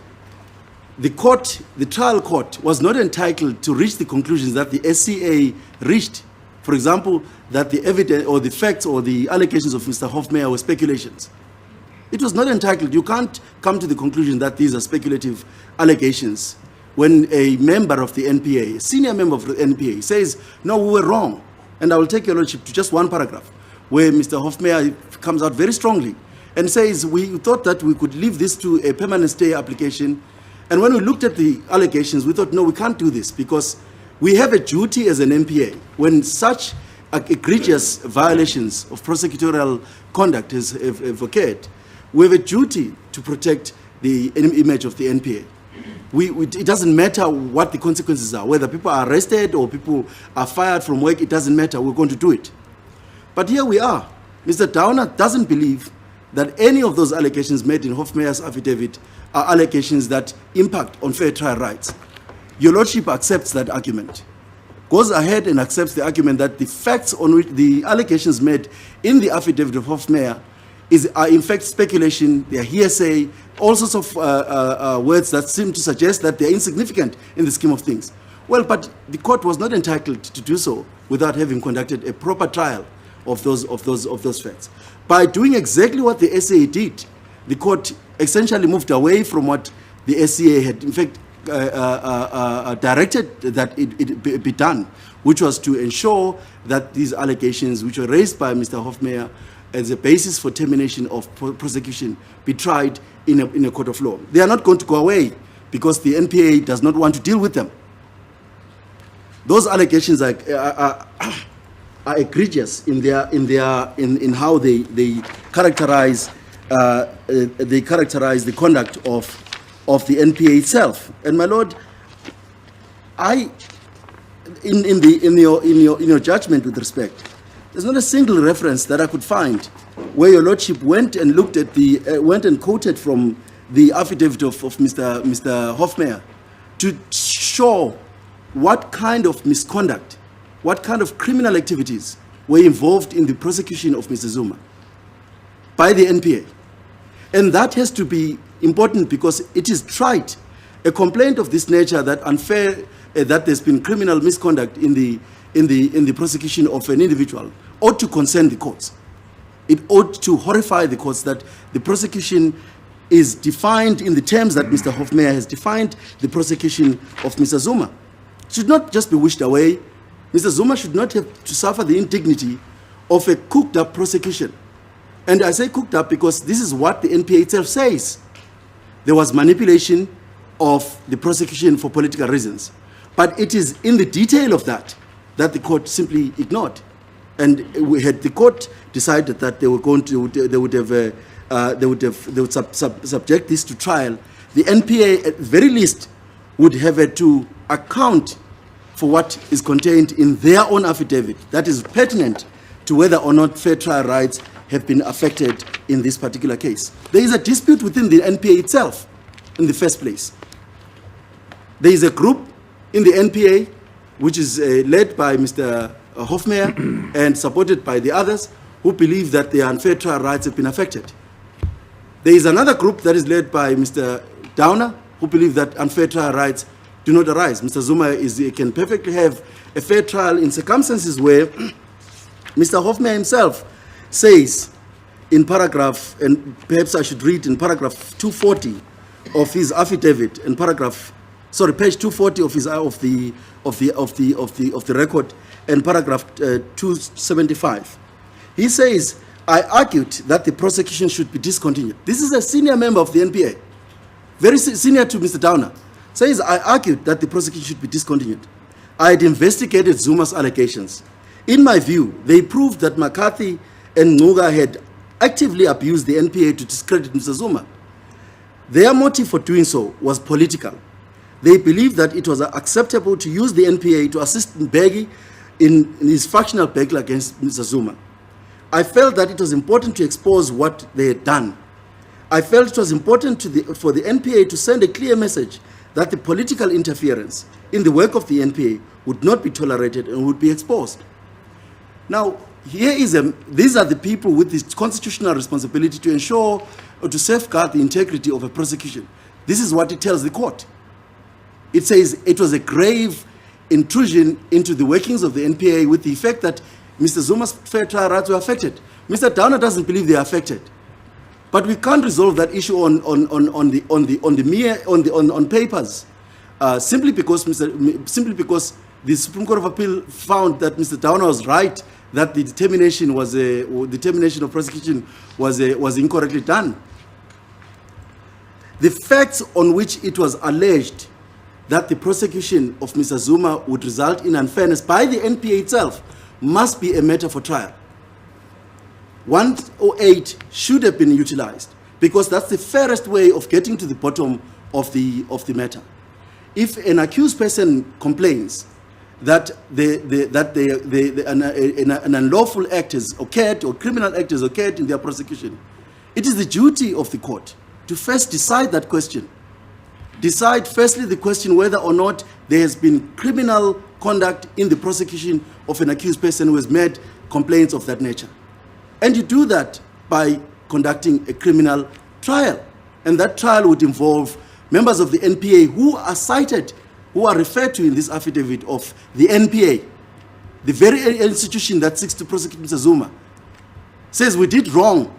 the trial court was not entitled to reach the conclusions that the SCA reached. For example, that the evidence or the facts or the allegations of Mr. Hofmeyer were speculations. It was not entitled. You can't come to the conclusion that these are speculative allegations when a member of the NPA, a senior member of the NPA, says, no, we were wrong. And I will take your lordship to just one paragraph where Mr. Hofmeyer comes out very strongly and says, we thought that we could leave this to a permanent stay application. And when we looked at the allegations, we thought, no, we can't do this, because we have a duty as an NPA when such egregious violations of prosecutorial conduct have occurred. We have a duty to protect the image of the NPA. It doesn't matter what the consequences are, whether people are arrested or people are fired from work, it doesn't matter, we're going to do it. But here we are. Mr. Downer doesn't believe that any of those allegations made in Hofmeyer's affidavit are allegations that impact on fair trial rights. Your lordship accepts that argument, goes ahead and accepts the argument that the facts on which the allegations made in the affidavit of Hofmeyer are in fact speculation, they are hearsay, all sorts of words that seem to suggest that they are insignificant in the scheme of things. Well, but the court was not entitled to do so without having conducted a proper trial of those facts. By doing exactly what the SCA did, the court essentially moved away from what the SCA had, in fact, directed that it be done, which was to ensure that these allegations, which were raised by Mr. Hofmeyr as a basis for termination of prosecution, be tried in a court of law. They are not going to go away because the NPA does not want to deal with them. Those allegations are egregious in how they characterize the conduct of the NPA itself. And my lord, in your judgment with respect, there's not a single reference that I could find where your lordship went and looked at went and quoted from the affidavit of Mr. Hofmeyr to show what kind of misconduct, what kind of criminal activities were involved in the prosecution of Mr. Zuma by the NPA. And that has to be important because it is trite. A complaint of this nature that that there's been criminal misconduct in the prosecution of an individual ought to concern the courts. It ought to horrify the courts that the prosecution is defined in the terms that Mr. Hofmeyr has defined the prosecution of Mr. Zuma. It should not just be wished away. Mr. Zuma should not have to suffer the indignity of a cooked-up prosecution. And I say cooked up because this is what the NPA itself says. There was manipulation of the prosecution for political reasons. But it is in the detail of that the court simply ignored. And had the court decided that they would subject this to trial, the NPA at the very least would have had to account for what is contained in their own affidavit that is pertinent to whether or not fair trial rights have been affected in this particular case. There is a dispute within the NPA itself in the first place. There is a group in the NPA which is led by Mr. Hofmeyr and supported by the others who believe that their unfair trial rights have been affected. There is another group that is led by Mr. Downer who believe that unfair trial rights do not arise. Mr. Zuma can perfectly have a fair trial in circumstances where Mr. Hofmeyr himself says in paragraph, and perhaps I should read in paragraph 240 of his affidavit, in page 240 of the record, and paragraph 275. He says, I argued that the prosecution should be discontinued. This is a senior member of the NPA, very senior to Mr. Downer. Says, I argued that the prosecution should be discontinued. I had investigated Zuma's allegations. In my view, they proved that McCarthy and Nguga had actively abused the NPA to discredit Mr. Zuma. Their motive for doing so was political. They believed that it was acceptable to use the NPA to assist Mbeki in his factional battle against Mr. Zuma. I felt that it was important to expose what they had done. I felt it was important for the NPA to send a clear message that the political interference in the work of the NPA would not be tolerated and would be exposed. Now, these are the people with this constitutional responsibility to ensure or to safeguard the integrity of a prosecution. This is what it tells the court. It says it was a grave intrusion into the workings of the NPA with the effect that Mr. Zuma's fair trial rights were affected. Mr. Downer doesn't believe they are affected. But we can't resolve that issue on papers, simply because the Supreme Court of Appeal found that Mr. Downer was right, that the determination of prosecution was incorrectly done. The facts on which it was alleged that the prosecution of Mr. Zuma would result in unfairness by the NPA itself must be a matter for trial. 108 should have been utilized because that's the fairest way of getting to the bottom of the matter. If an accused person complains that an unlawful act has occurred or criminal act has occurred in their prosecution, it is the duty of the court to first decide that question. Decide firstly the question whether or not there has been criminal conduct in the prosecution of an accused person who has made complaints of that nature. And you do that by conducting a criminal trial. And that trial would involve members of the NPA who are cited, who are referred to in this affidavit of the NPA. the very institution that seeks to prosecute Mr. Zuma, says we did wrong,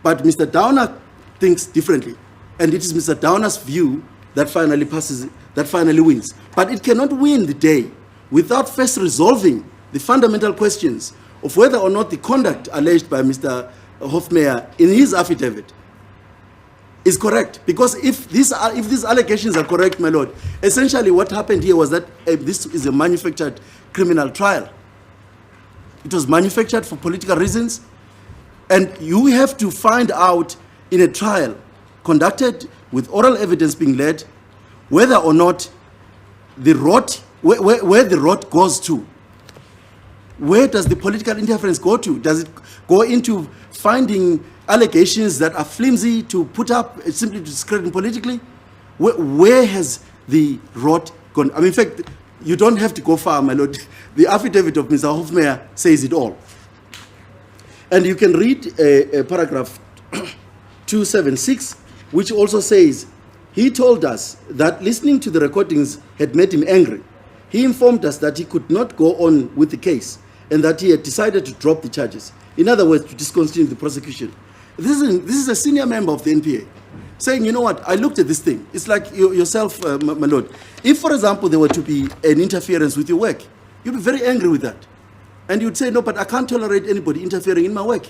but Mr. Downer thinks differently. And it is Mr. Downer's view that finally passes, that finally wins. But it cannot win the day without first resolving the fundamental questions of whether or not the conduct alleged by Mr. Hofmeyr in his affidavit is correct. Because if these allegations are correct, my lord, essentially what happened here was that this is a manufactured criminal trial. It was manufactured for political reasons, and you have to find out in a trial conducted with oral evidence being led whether or not the rot, where the rot goes to. Where does the political interference go to? Does it go into finding allegations that are flimsy to put up simply to discredit politically? Where has the rot gone? I mean, in fact, you don't have to go far, my lord. The affidavit of Mr. Hofmeyr says it all. And you can read paragraph 276, which also says, he told us that listening to the recordings had made him angry. He informed us that he could not go on with the case and that he had decided to drop the charges. In other words, to discontinue the prosecution. This is a senior member of the NPA saying, you know what, I looked at this thing. It's like yourself, my lord. If, for example, there were to be an interference with your work, you'd be very angry with that. And you'd say, no, but I can't tolerate anybody interfering in my work.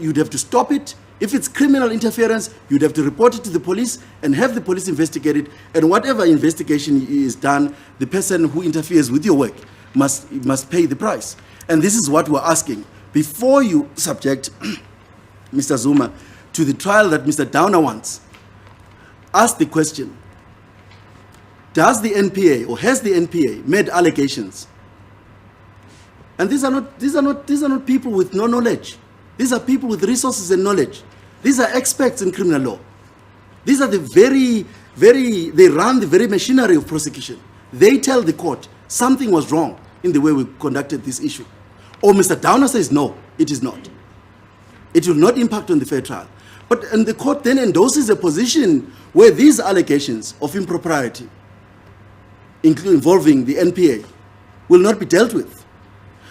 You'd have to stop it. If it's criminal interference, you'd have to report it to the police and have the police investigate it. And whatever investigation is done, the person who interferes with your work must pay the price. And this is what we're asking. Before you subject Mr. Zuma to the trial that Mr. Downer wants, ask the question, does the NPA or has the NPA made allegations? And these are not people with no knowledge. These are people with resources and knowledge. These are experts in criminal law. These are the they run the very machinery of prosecution. They tell the court something was wrong in the way we conducted this issue. Or Mr. Downer says, no, it is not. It will not impact on the fair trial. And the court then endorses a position where these allegations of impropriety, involving the NPA, will not be dealt with.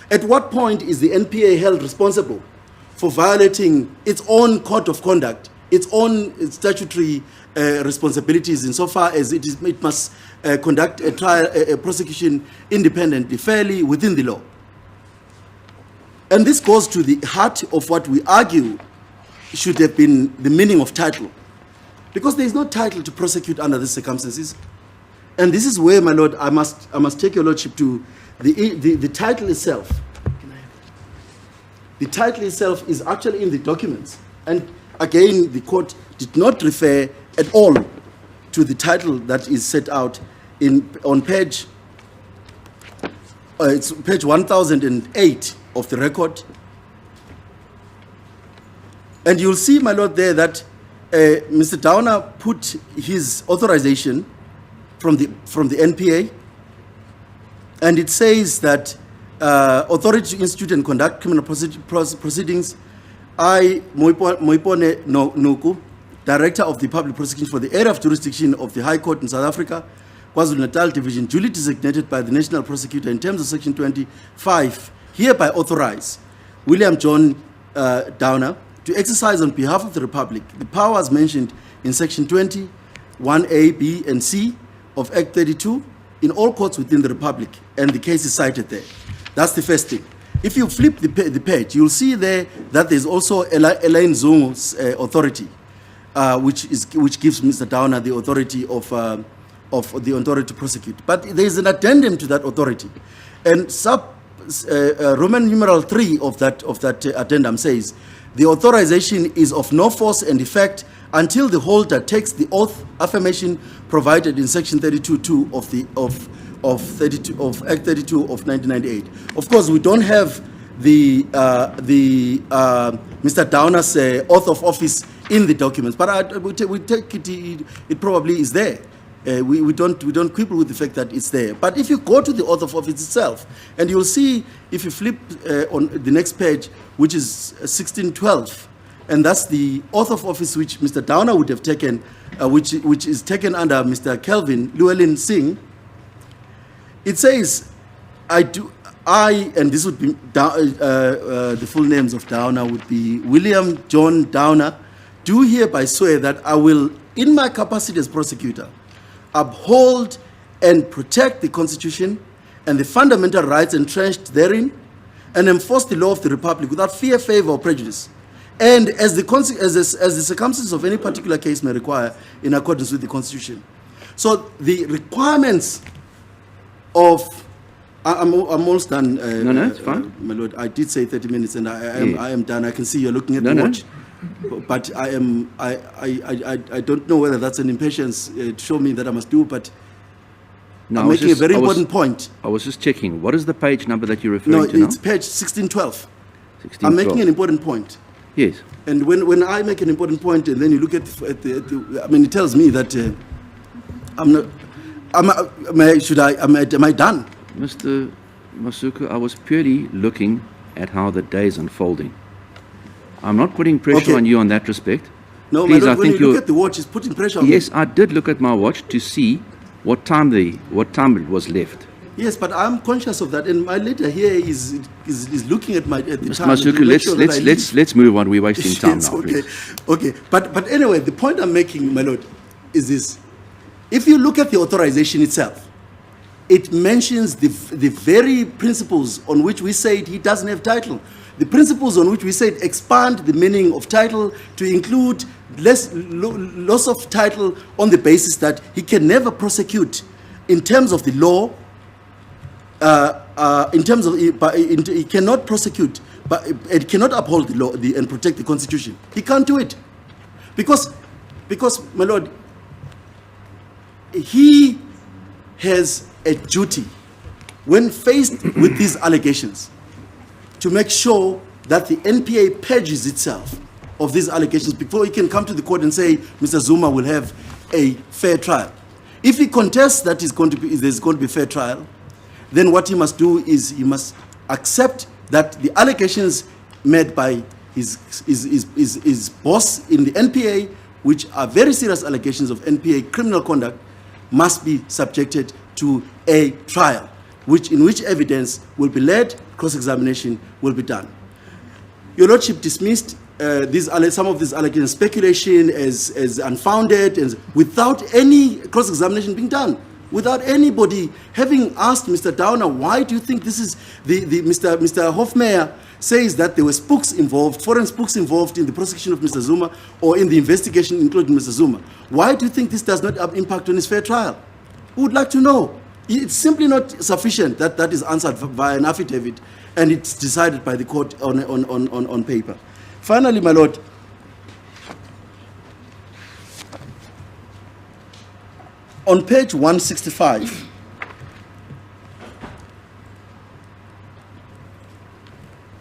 At what point is the NPA held responsible for violating its own code of conduct, its own statutory responsibilities insofar as it must conduct a trial, a prosecution independently, fairly, within the law? And this goes to the heart of what we argue should have been the meaning of title. Because there is no title to prosecute under these circumstances. And this is where, my lord, I must take your lordship to the title itself. The title itself is actually in the documents. And again, the court did not refer at all to the title that is set out on page, it's page 1008 of the record. And you'll see, my lord, there that Mr. Downer put his authorization from the NPA, and it says that authority to institute and conduct criminal proceedings. I, Moipone Nuku, Director of the Public Prosecution for the area of jurisdiction of the High Court in South Africa, KwaZulu-Natal Division, duly designated by the National Prosecutor in terms of Section 25, hereby authorize William John Downer to exercise on behalf of the Republic the powers mentioned in Section 20, 1A, B, and C of Act 32 in all courts within the Republic, and the case is cited there. That's the first thing. If you flip the page, you'll see there that there's also Elaine Zungu's authority, which gives Mr. Downer the authority of the authority to prosecute. But there is an addendum to that authority, and Roman numeral 3 of that addendum says the authorization is of no force and effect until the holder takes the oath affirmation provided in Section 32(2) of Act 32 of 1998. Of course, we don't have the Mr. Downer's oath of office in the documents, but we take it probably is there. We don't quibble with the fact that it's there. But if you go to the oath of office itself, and you'll see, if you flip on the next page, which is 1612, and that's the oath of office which Mr. Downer would have taken, which is taken under Mr. Kelvin Llewellyn Singh. It says, and this would be, the full names of Downer would be William John Downer, do hereby swear that I will, in my capacity as prosecutor, uphold and protect the Constitution and the fundamental rights entrenched therein, and enforce the law of the Republic without fear, favor, or prejudice, and as the circumstances of any particular case may require, in accordance with the Constitution. So the requirements of, I'm almost done. No, it's fine. My Lord, I did say 30 minutes, and I am done. I can see you're looking at No, the no. watch, but I don't know whether that's an impatience to show me that I must do, but No, I'm making a very important point. I was just checking. What is the page number that you're No, referring to now? it's page 1612. 16, I'm making 12. an important point. Yes. And when I make an important point, and then you look at the I mean, it tells me that I'm not. Am I done? Mr. Masuku, I was purely looking at how the day is unfolding. I'm not putting pressure Okay. on you on that respect. No, Please, my I Lord, when think you you're... look at the watch, it's putting pressure on me. Yes, I did look at my watch to see what time it was left. Yes, but I'm conscious of that, and my leader here is looking at the Mr. time. and Masuku, to make sure that I leave. let's move on. We're wasting time Yes, now, okay, please. okay. But anyway, the point I'm making, my Lord, is this: if you look at the authorization itself, it mentions the very principles on which we said he doesn't have title. The principles on which we said expand the meaning of title to include loss of title on the basis that he can never prosecute in terms of the law. In terms of he cannot prosecute, but it cannot uphold the law and protect the Constitution. He can't do it because my Lord, he has a duty when faced with these allegations to make sure that the NPA purges itself of these allegations before he can come to the court and say Mr. Zuma will have a fair trial. If he contests that there's going to be a fair trial, then what he must do is he must accept that the allegations made by his boss in the NPA, which are very serious allegations of NPA criminal conduct, must be subjected to a trial, in which evidence will be led, cross-examination will be done. Your Lordship dismissed some of these allegations, speculation as unfounded, and without any cross-examination being done. Without anybody having asked Mr. Downer, why do you think this is Mr. Hofmeyer says that there were spooks involved, foreign spooks involved in the prosecution of Mr. Zuma or in the investigation including Mr. Zuma. Why do you think this does not have impact on his fair trial? We would like to know. It's simply not sufficient that that is answered via an affidavit and it's decided by the court on paper. Finally, my Lord, on page 165,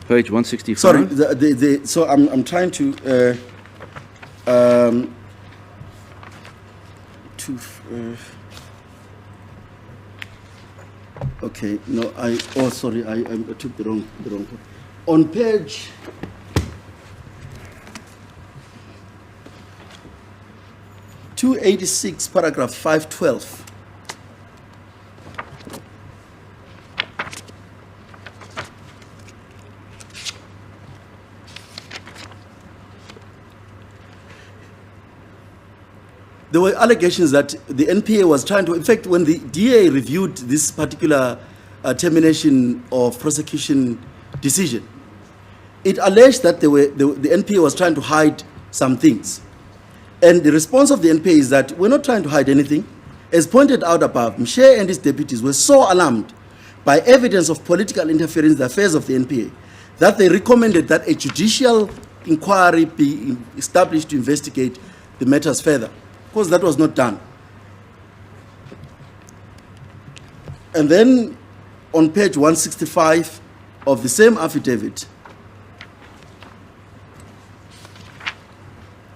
Page 165. sorry, so I'm trying to okay, no, I took the wrong one. On page 286, paragraph 512. There were allegations that the NPA was trying to, in fact, when the DA reviewed this particular termination of prosecution decision, it alleged that the NPA was trying to hide some things. And the response of the NPA is that we're not trying to hide anything. As pointed out above, Mshe and his deputies were so alarmed by evidence of political interference in the affairs of the NPA that they recommended that a judicial inquiry be established to investigate the matters further. Of course, that was not done. And then on page 165 of the same affidavit,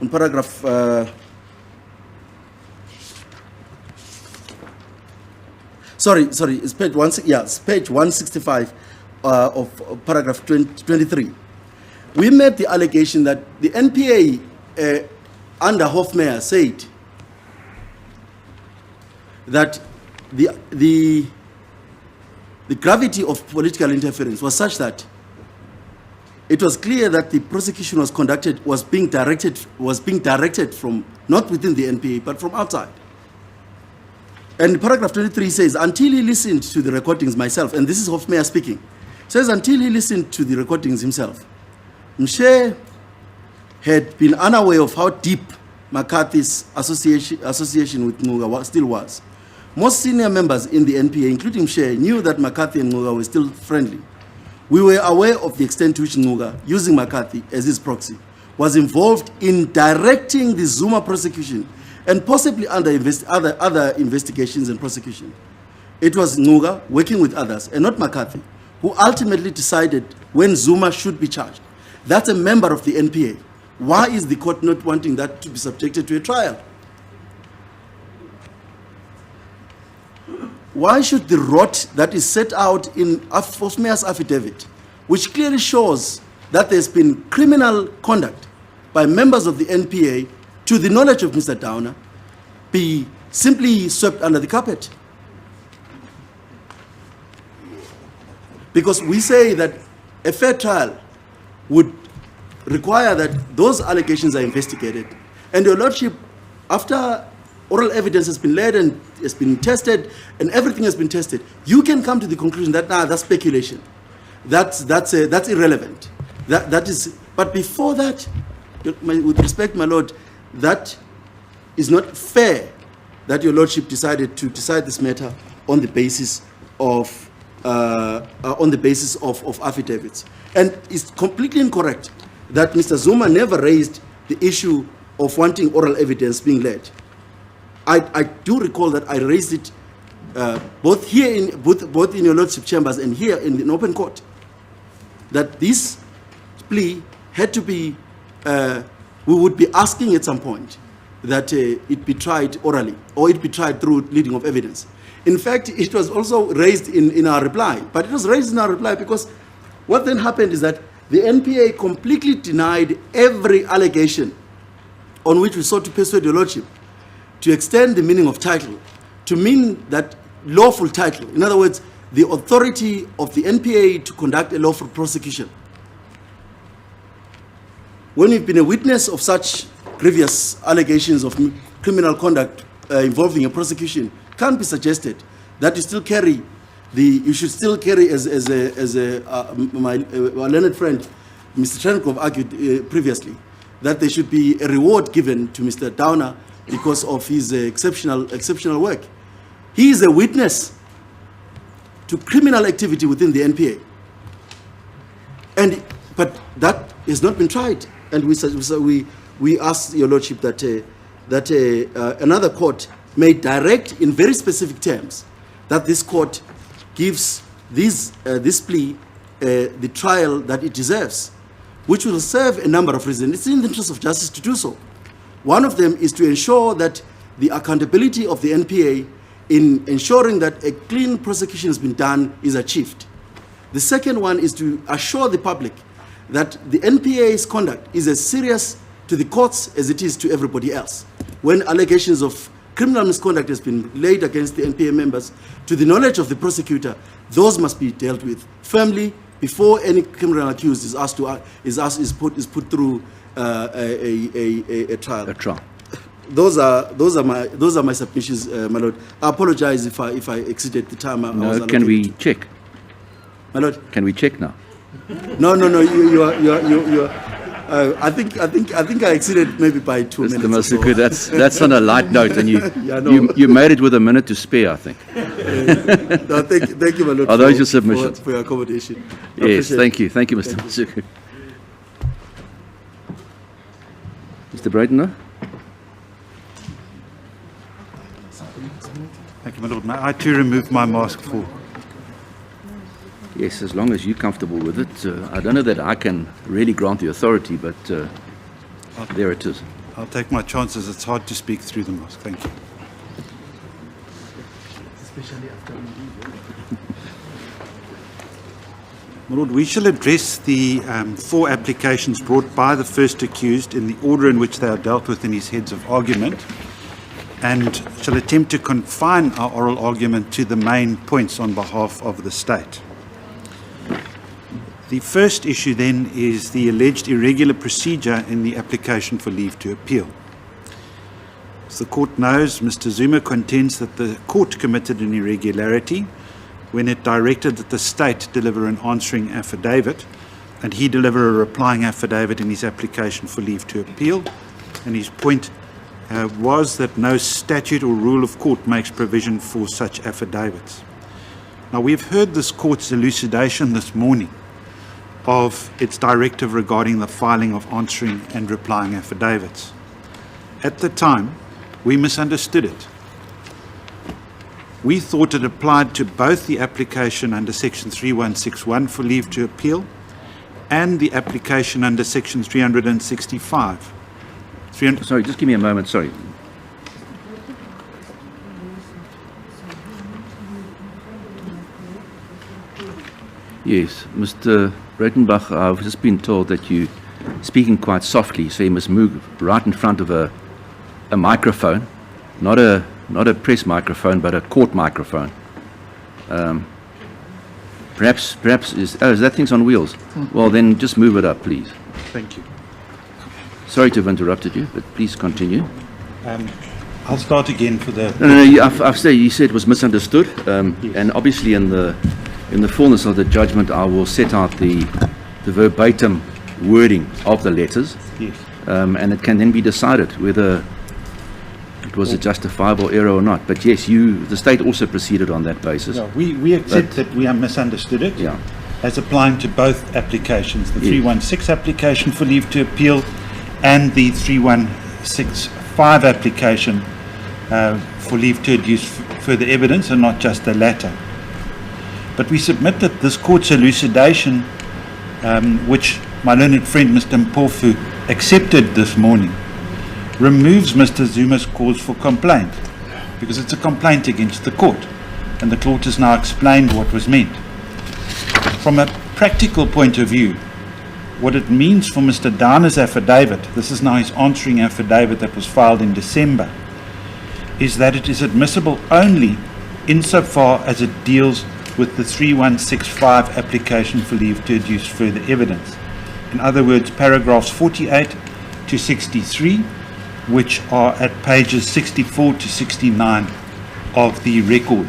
on paragraph it's page 165 of paragraph 23. We made the allegation that the NPA under Hofmeyer said that the the gravity of political interference was such that it was clear that the prosecution was being directed from not within the NPA but from outside. And paragraph 23 says, until he listened to the recordings myself, and this is Hofmeyer speaking, says until he listened to the recordings himself, Mshe had been unaware of how deep McCarthy's association with Ngcuka still was. Most senior members in the NPA, including Mshe, knew that McCarthy and Ngcuka were still friendly. We were aware of the extent to which Ngcuka, using McCarthy as his proxy, was involved in directing the Zuma prosecution and possibly other investigations and prosecution. It was Ngcuka, working with others, and not McCarthy, who ultimately decided when Zuma should be charged. That's a member of the NPA. Why is the court not wanting that to be subjected to a trial? Why should the rot that is set out in Hofmeyer's affidavit, which clearly shows that there's been criminal conduct by members of the NPA to the knowledge of Mr. Downer, be simply swept under the carpet? Because we say that a fair trial would require that those allegations are investigated. And Your Lordship, after oral evidence has been laid and has been tested and everything has been tested, you can come to the conclusion that, that's speculation. That's irrelevant. That is, but before that, with respect, my Lord, that is not fair that Your Lordship decided to decide this matter on the basis of affidavits. And it's completely incorrect that Mr. Zuma never raised the issue of wanting oral evidence being laid. I do recall that I raised it both in Your Lordship chambers and here in the open court, that this plea had to be, we would be asking at some point that it be tried orally or it be tried through leading of evidence. In fact, it was also raised in our reply, but it was raised in our reply because what then happened is that the NPA completely denied every allegation on which we sought to persuade Your Lordship to extend the meaning of title to mean that lawful title. In other words, the authority of the NPA to conduct a lawful prosecution. When you've been a witness of such grievous allegations of criminal conduct involving a prosecution, can't be suggested that you still carry you should still carry, my learned friend, Mr. Trenkov argued previously, that there should be a reward given to Mr. Downer because of his exceptional work. He is a witness to criminal activity within the NPA. But that has not been tried. And we ask Your Lordship that another court may direct in very specific terms that this court gives this plea the trial that it deserves, which will serve a number of reasons. It's in the interest of justice to do so. One of them is to ensure that the accountability of the NPA in ensuring that a clean prosecution has been done is achieved. The second one is to assure the public that the NPA's conduct is as serious to the courts as it is to everybody else. When allegations of criminal misconduct has been laid against the NPA members, to the knowledge of the prosecutor, those must be dealt with firmly before any criminal accused is put through a trial. A trial. Those are my submissions, my Lord. I apologize if I exceeded the time. No, can we check? My Lord. Can we check now? No. You are. I think I exceeded maybe by 2 minutes. Mr. Masuku, that's on a light note, and you made it with a minute to spare, I think. No, thank you, my Lord. Are those your submissions? For your accommodation. Yes, thank you, Mr. Masuku. Mr. Braden, Thank you, my Lord. May I too remove my mask for? Yes, as long as you're comfortable with it. I don't know that I can really grant the authority, but there it is. I'll take my chances. It's hard to speak through the mask. Thank you. Especially after My Lord, we shall address the 4 applications brought by the first accused in the order in which they are dealt with in his heads of argument. and shall attempt to confine our oral argument to the main points on behalf of the state. The first issue then is the alleged irregular procedure in the application for leave to appeal. As the court knows, Mr. Zuma contends that the court committed an irregularity when it directed that the state deliver an answering affidavit and he deliver a replying affidavit in his application for leave to appeal. And his point was that no statute or rule of court makes provision for such affidavits. Now, we've heard this court's elucidation this morning of its directive regarding the filing of answering and replying affidavits. At the time, we misunderstood it. We thought it applied to both the application under Section 3161 for leave to appeal and the application under Section 365. Sorry, just give me a moment, sorry. Yes, Mr. Breitenbach, I've just been told that you're speaking quite softly, so you must move right in front of a microphone, not a press microphone, but a court microphone. Perhaps is that thing's on wheels? Well, then just move it up, please. Thank you. Sorry to have interrupted you, but please continue. I'll start again for the... No, I've said you said it was misunderstood, Yes. and obviously in the fullness of the judgment, I will set out the verbatim wording of the letters, Yes. and it can then be decided whether it was a justifiable error or not. But yes, the state also proceeded on that basis. Yeah, we accept that we have misunderstood it Yeah. as applying to both applications, the Yes. 316 application for leave to appeal and the 3165 application for leave to adduce further evidence, and not just the latter. But we submit that this court's elucidation, which my learned friend Mr. Mpofu accepted this morning, removes Mr. Zuma's cause for complaint, because it's a complaint against the court, and the court has now explained what was meant. From a practical point of view, what it means for Mr. Dana's affidavit, this is now his answering affidavit that was filed in December, is that it is admissible only insofar as it deals with the 3165 application for leave to adduce further evidence. In other words, paragraphs 48 to 63, which are at pages 64 to 69 of the record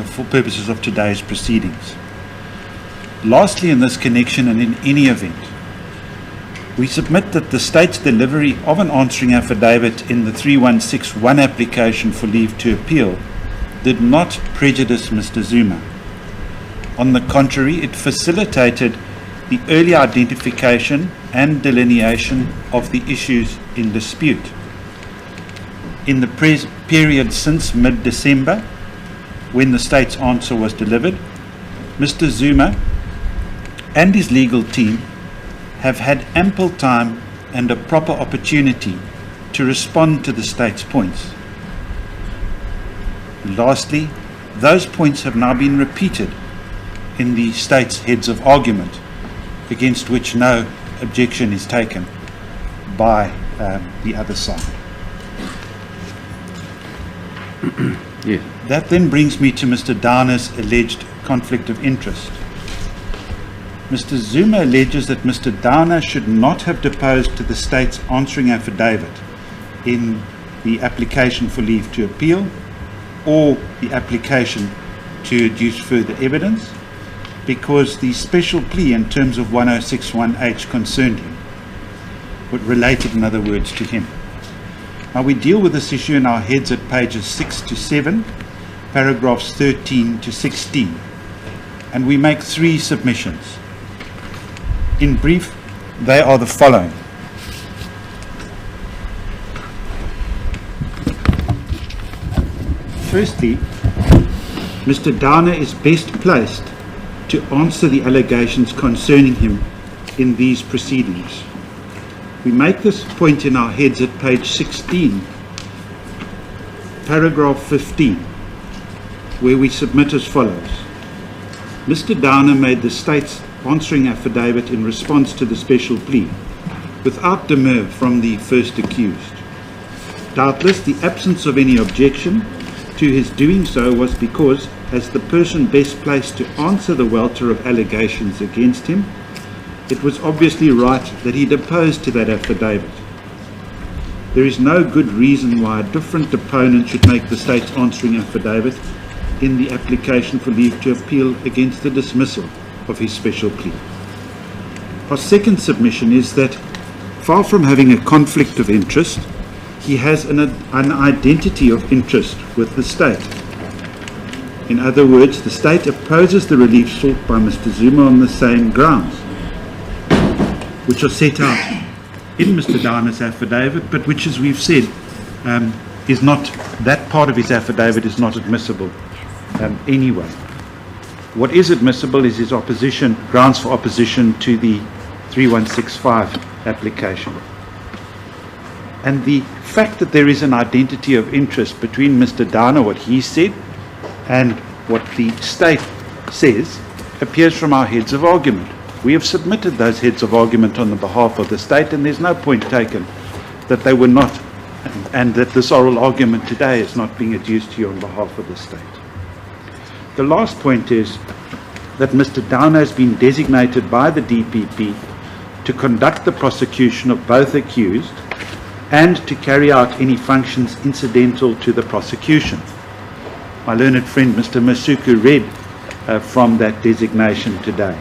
for purposes of today's proceedings. Lastly, in this connection and in any event, we submit that the state's delivery of an answering affidavit in the 3161 application for leave to appeal did not prejudice Mr. Zuma. On the contrary, it facilitated the early identification and delineation of the issues in dispute. In the period since mid-December, when the state's answer was delivered, Mr. Zuma and his legal team have had ample time and a proper opportunity to respond to the state's points. Lastly, those points have now been repeated in the state's heads of argument, against which no objection is taken by the other side. Yeah. That then brings me to Mr. Dana's alleged conflict of interest. Mr. Zuma alleges that Mr. Dana should not have deposed to the state's answering affidavit in the application for leave to appeal or the application to adduce further evidence, because the special plea in terms of 1061H concerned him, what related, in other words, to him. Now, we deal with this issue in our heads at pages 6 to 7, paragraphs 13 to 16, and we make 3 submissions. In brief, they are the following. Firstly, Mr. Dana is best placed to answer the allegations concerning him in these proceedings. We make this point in our heads at page 16, paragraph 15, where we submit as follows. Mr. Dana made the state's answering affidavit in response to the special plea, without demur from the first accused. Doubtless, the absence of any objection to his doing so was because, as the person best placed to answer the welter of allegations against him, it was obviously right that he deposed to that affidavit. There is no good reason why a different deponent should make the state's answering affidavit in the application for leave to appeal against the dismissal of his special plea. Our second submission is that, far from having a conflict of interest, he has an identity of interest with the state. In other words, the state opposes the relief sought by Mr. Zuma on the same grounds, which are set out in Mr. Downer's affidavit, but which, as we've said, is not, that part of his affidavit is not admissible anyway. What is admissible is his opposition, grounds for opposition to the 3165 application. And the fact that there is an identity of interest between Mr. Downer, what he said, and what the state says, appears from our heads of argument. We have submitted those heads of argument on the behalf of the state, and there's no point taken that they were not, and that this oral argument today is not being adduced to you on behalf of the state. The last point is that Mr. Downer has been designated by the DPP to conduct the prosecution of both accused and to carry out any functions incidental to the prosecution. My learned friend Mr. Masuku read from that designation today.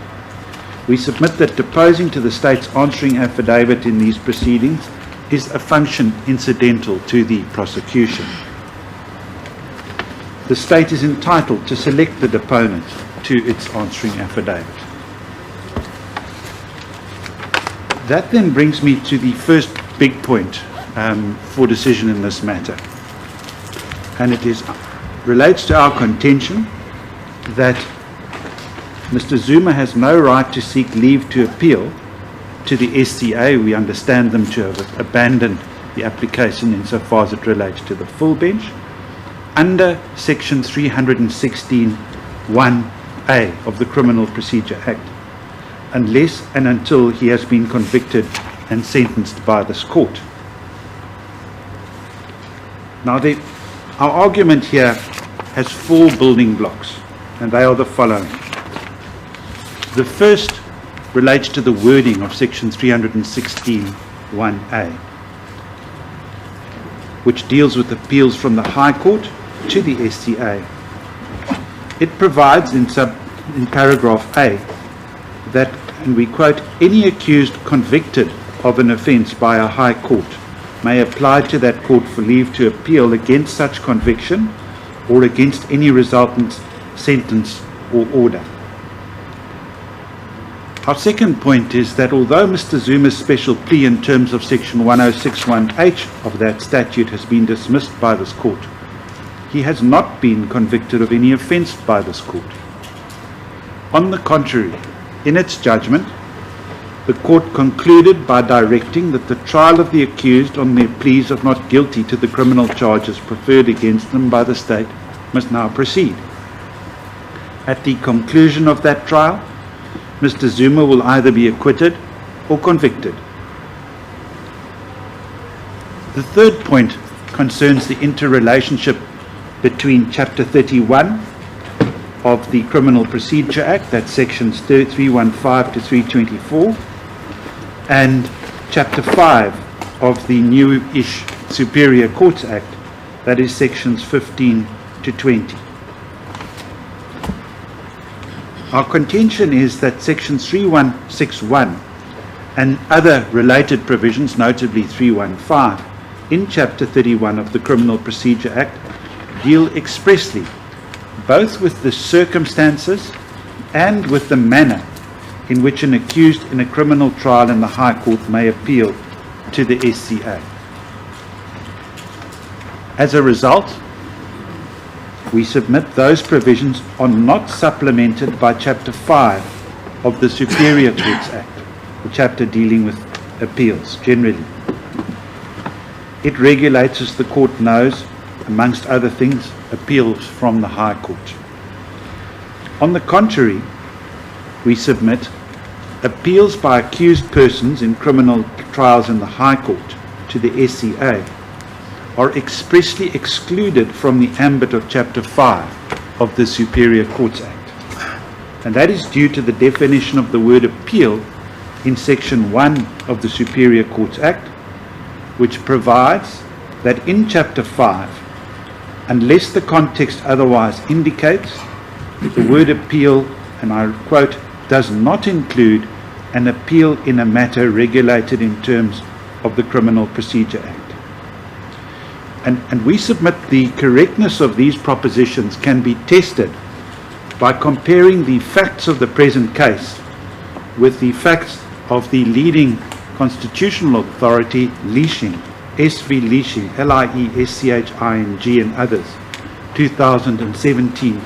We submit that deposing to the state's answering affidavit in these proceedings is a function incidental to the prosecution. The state is entitled to select the deponent to its answering affidavit. That then brings me to the first big point for decision in this matter, and it relates to our contention that Mr. Zuma has no right to seek leave to appeal to the SCA. We understand them to have abandoned the application insofar as it relates to the full bench, under Section 316(1)(a) of the Criminal Procedure Act, unless and until he has been convicted and sentenced by this court. Now, our argument here has four building blocks, and they are the following. The first relates to the wording of Section 316(1)(a), which deals with appeals from the High Court to the SCA. It provides in paragraph A that, and we quote, any accused convicted of an offence by a High Court may apply to that court for leave to appeal against such conviction or against any resultant sentence or order. Our second point is that although Mr. Zuma's special plea in terms of Section 1061H of that statute has been dismissed by this court, he has not been convicted of any offence by this court. On the contrary, in its judgment, the court concluded by directing that the trial of the accused on their pleas of not guilty to the criminal charges preferred against them by the state must now proceed. At the conclusion of that trial, Mr. Zuma will either be acquitted or convicted. The third point concerns the interrelationship between Chapter 31 of the Criminal Procedure Act, that's Sections 315 to 324, and Chapter 5 of the new-ish Superior Courts Act, that is Sections 15 to 20. Our contention is that Section 3161 and other related provisions, notably 315, in Chapter 31 of the Criminal Procedure Act, deal expressly both with the circumstances and with the manner in which an accused in a criminal trial in the High Court may appeal to the SCA. As a result, we submit those provisions are not supplemented by Chapter 5 of the Superior Courts Act, the chapter dealing with appeals generally. It regulates, as the court knows, amongst other things, appeals from the High Court. On the contrary, we submit appeals by accused persons in criminal trials in the High Court to the SCA are expressly excluded from the ambit of Chapter 5 of the Superior Courts Act. And that is due to the definition of the word appeal in Section 1 of the Superior Courts Act, which provides that in Chapter 5, unless the context otherwise indicates, the word appeal, and I quote, does not include an appeal in a matter regulated in terms of the Criminal Procedure Act. And we submit the correctness of these propositions can be tested by comparing the facts of the present case with the facts of the leading constitutional authority, Leashing, SV Leashing, Liesching and others, 2017,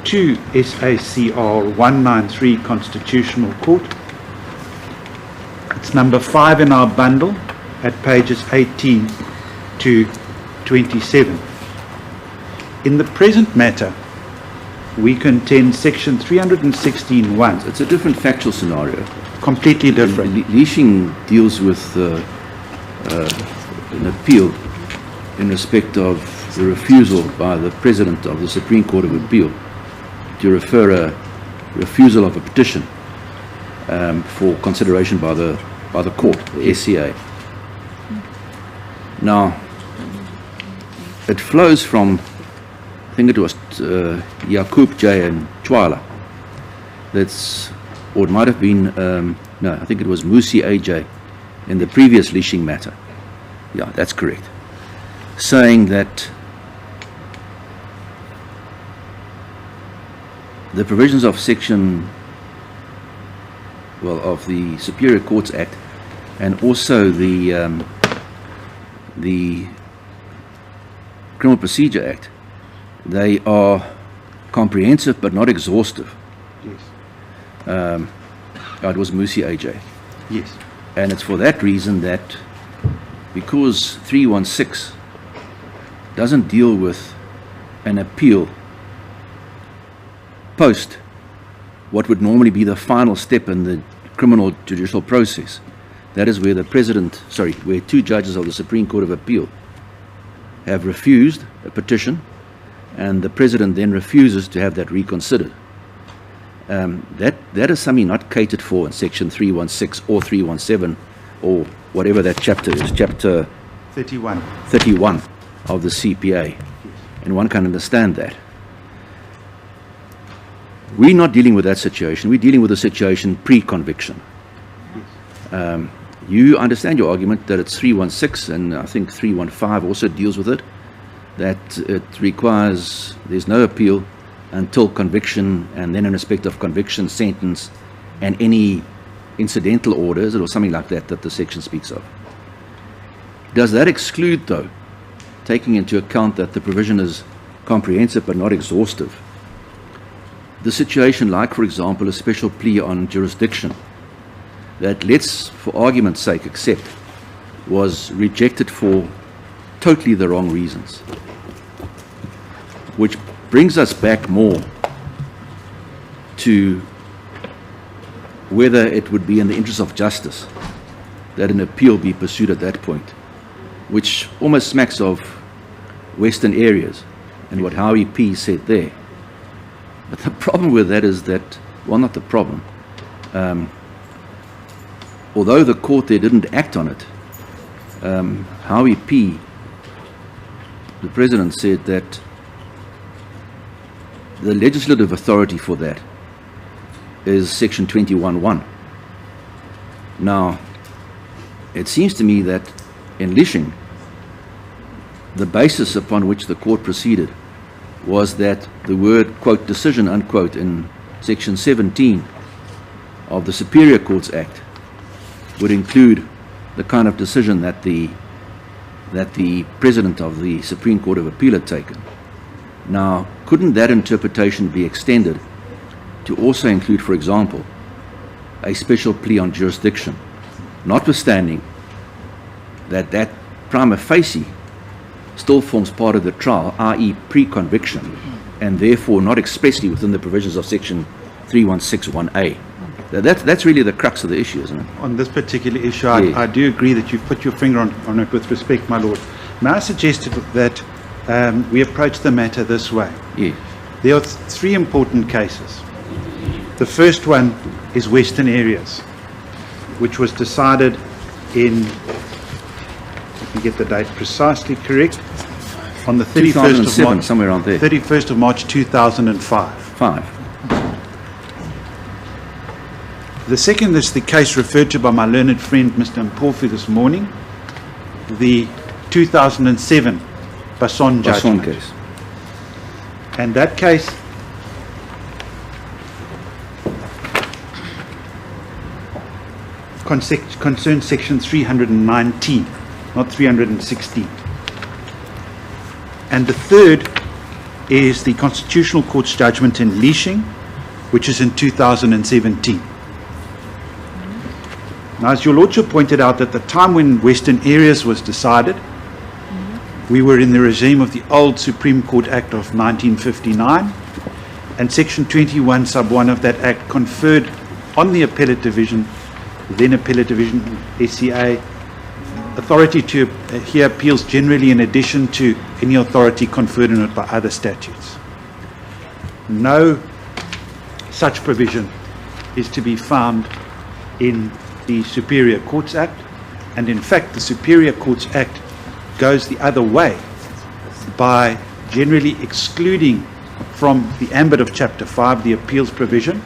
2 SACR 193 Constitutional Court. It's number 5 in our bundle at pages 18 to 27. In the present matter, we contend Section 316(1). It's a different factual scenario. Completely different. Leashing deals with an appeal in respect of the refusal by the President of the Supreme Court of Appeal to refer a refusal of a petition for consideration by the court, the SCA. Now, it flows from, I think it was Jacob J. and Chwala. Or it might have been, no, I think it was Musi AJ in the previous Leashing matter. Yeah, that's correct. Saying that the provisions of of the Superior Courts Act and also the Criminal Procedure Act, they are comprehensive but not exhaustive. Yes. It was Musi AJ. Yes. And it's for that reason that because 316 doesn't deal with an appeal post what would normally be the final step in the criminal judicial process. That is where where 2 judges of the Supreme Court of Appeal have refused a petition and the President then refuses to have that reconsidered. That is something not catered for in Section 316 or 317 or whatever that chapter is, Chapter 31 of the CPA. And one can understand that. We're not dealing with that situation. We're dealing with a situation pre-conviction. You understand your argument that it's 316, and I think 315 also deals with it, that it requires, there's no appeal until conviction, and then in respect of conviction, sentence, and any incidental orders, or something like that, that the section speaks of. Does that exclude, though, taking into account that the provision is comprehensive but not exhaustive, the situation like, for example, a special plea on jurisdiction that, let's for argument's sake accept, was rejected for totally the wrong reasons, which brings us back more to whether it would be in the interest of justice that an appeal be pursued at that point, which almost smacks of Western areas and what Howie P. said there. But the problem with that is that, well, not the problem, although the court there didn't act on it, Howie P., the President, said that the legislative authority for that is Section 21(1). Now, it seems to me that in Leashing, the basis upon which the court proceeded was that the word, quote, decision, unquote, in Section 17 of the Superior Courts Act would include the kind of decision that the President of the Supreme Court of Appeal had taken. Now, couldn't that interpretation be extended to also include, for example, a special plea on jurisdiction, notwithstanding that prima facie still forms part of the trial, i.e. pre-conviction, and therefore not expressly within the provisions of Section 3161A. That's really the crux of the issue, isn't it? On this particular issue, Yeah. I do agree that you've put your finger on it with respect, my Lord. May I suggest that we approach the matter this way? Yes. There are three important cases. The first one is Western Areas, which was decided in, let me get the date precisely correct, on the 31st of 2007, March, somewhere around there. 31st of March 2005. 5. The second is the case referred to by my learned friend Mr. Mpofu this morning, the 2007 Basson Basson judgment. case. And that case concerns section 319, not 316. And the third is the Constitutional Court's judgment in Leashing, which is in 2017. Now, as your Lordship pointed out, at the time when Western Areas was decided, we were in the regime of the old Supreme Court Act of 1959, and Section 21, Sub 1 of that Act conferred on the Appellate Division, then Appellate Division, SCA, authority to hear appeals generally in addition to any authority conferred on it by other statutes. No such provision is to be found in the Superior Courts Act, and in fact the Superior Courts Act goes the other way by generally excluding from the ambit of Chapter 5 the appeals provision,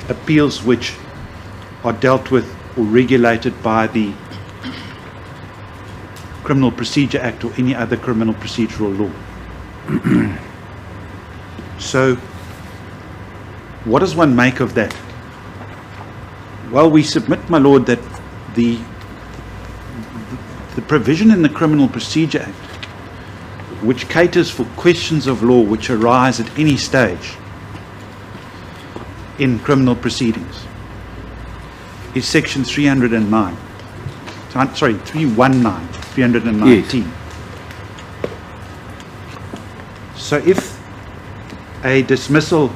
appeals which are dealt with or regulated by the Criminal Procedure Act or any other criminal procedural law. So, what does one make of that? Well, we submit, my Lord, that the provision in the Criminal Procedure Act which caters for questions of law which arise at any stage in criminal proceedings is Section 309. Sorry, 319, 319. Yes. So if a dismissal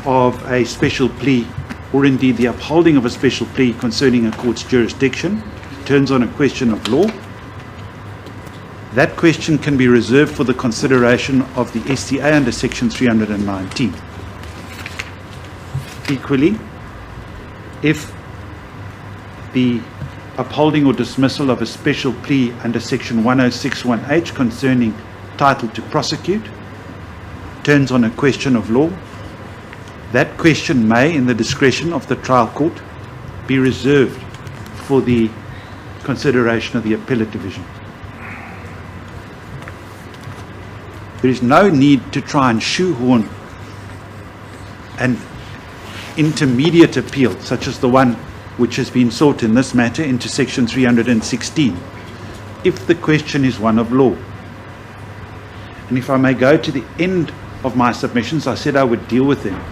of a special plea, or indeed the upholding of a special plea concerning a court's jurisdiction, turns on a question of law, that question can be reserved for the consideration of the SCA under Section 319. Equally, if the upholding or dismissal of a special plea under Section 1061H concerning title to prosecute turns on a question of law, that question may, in the discretion of the trial court, be reserved for the consideration of the Appellate Division. There is no need to try and shoehorn an intermediate appeal, such as the one which has been sought in this matter, into Section 316, if the question is one of law. And if I may go to the end of my submissions, I said I would deal with them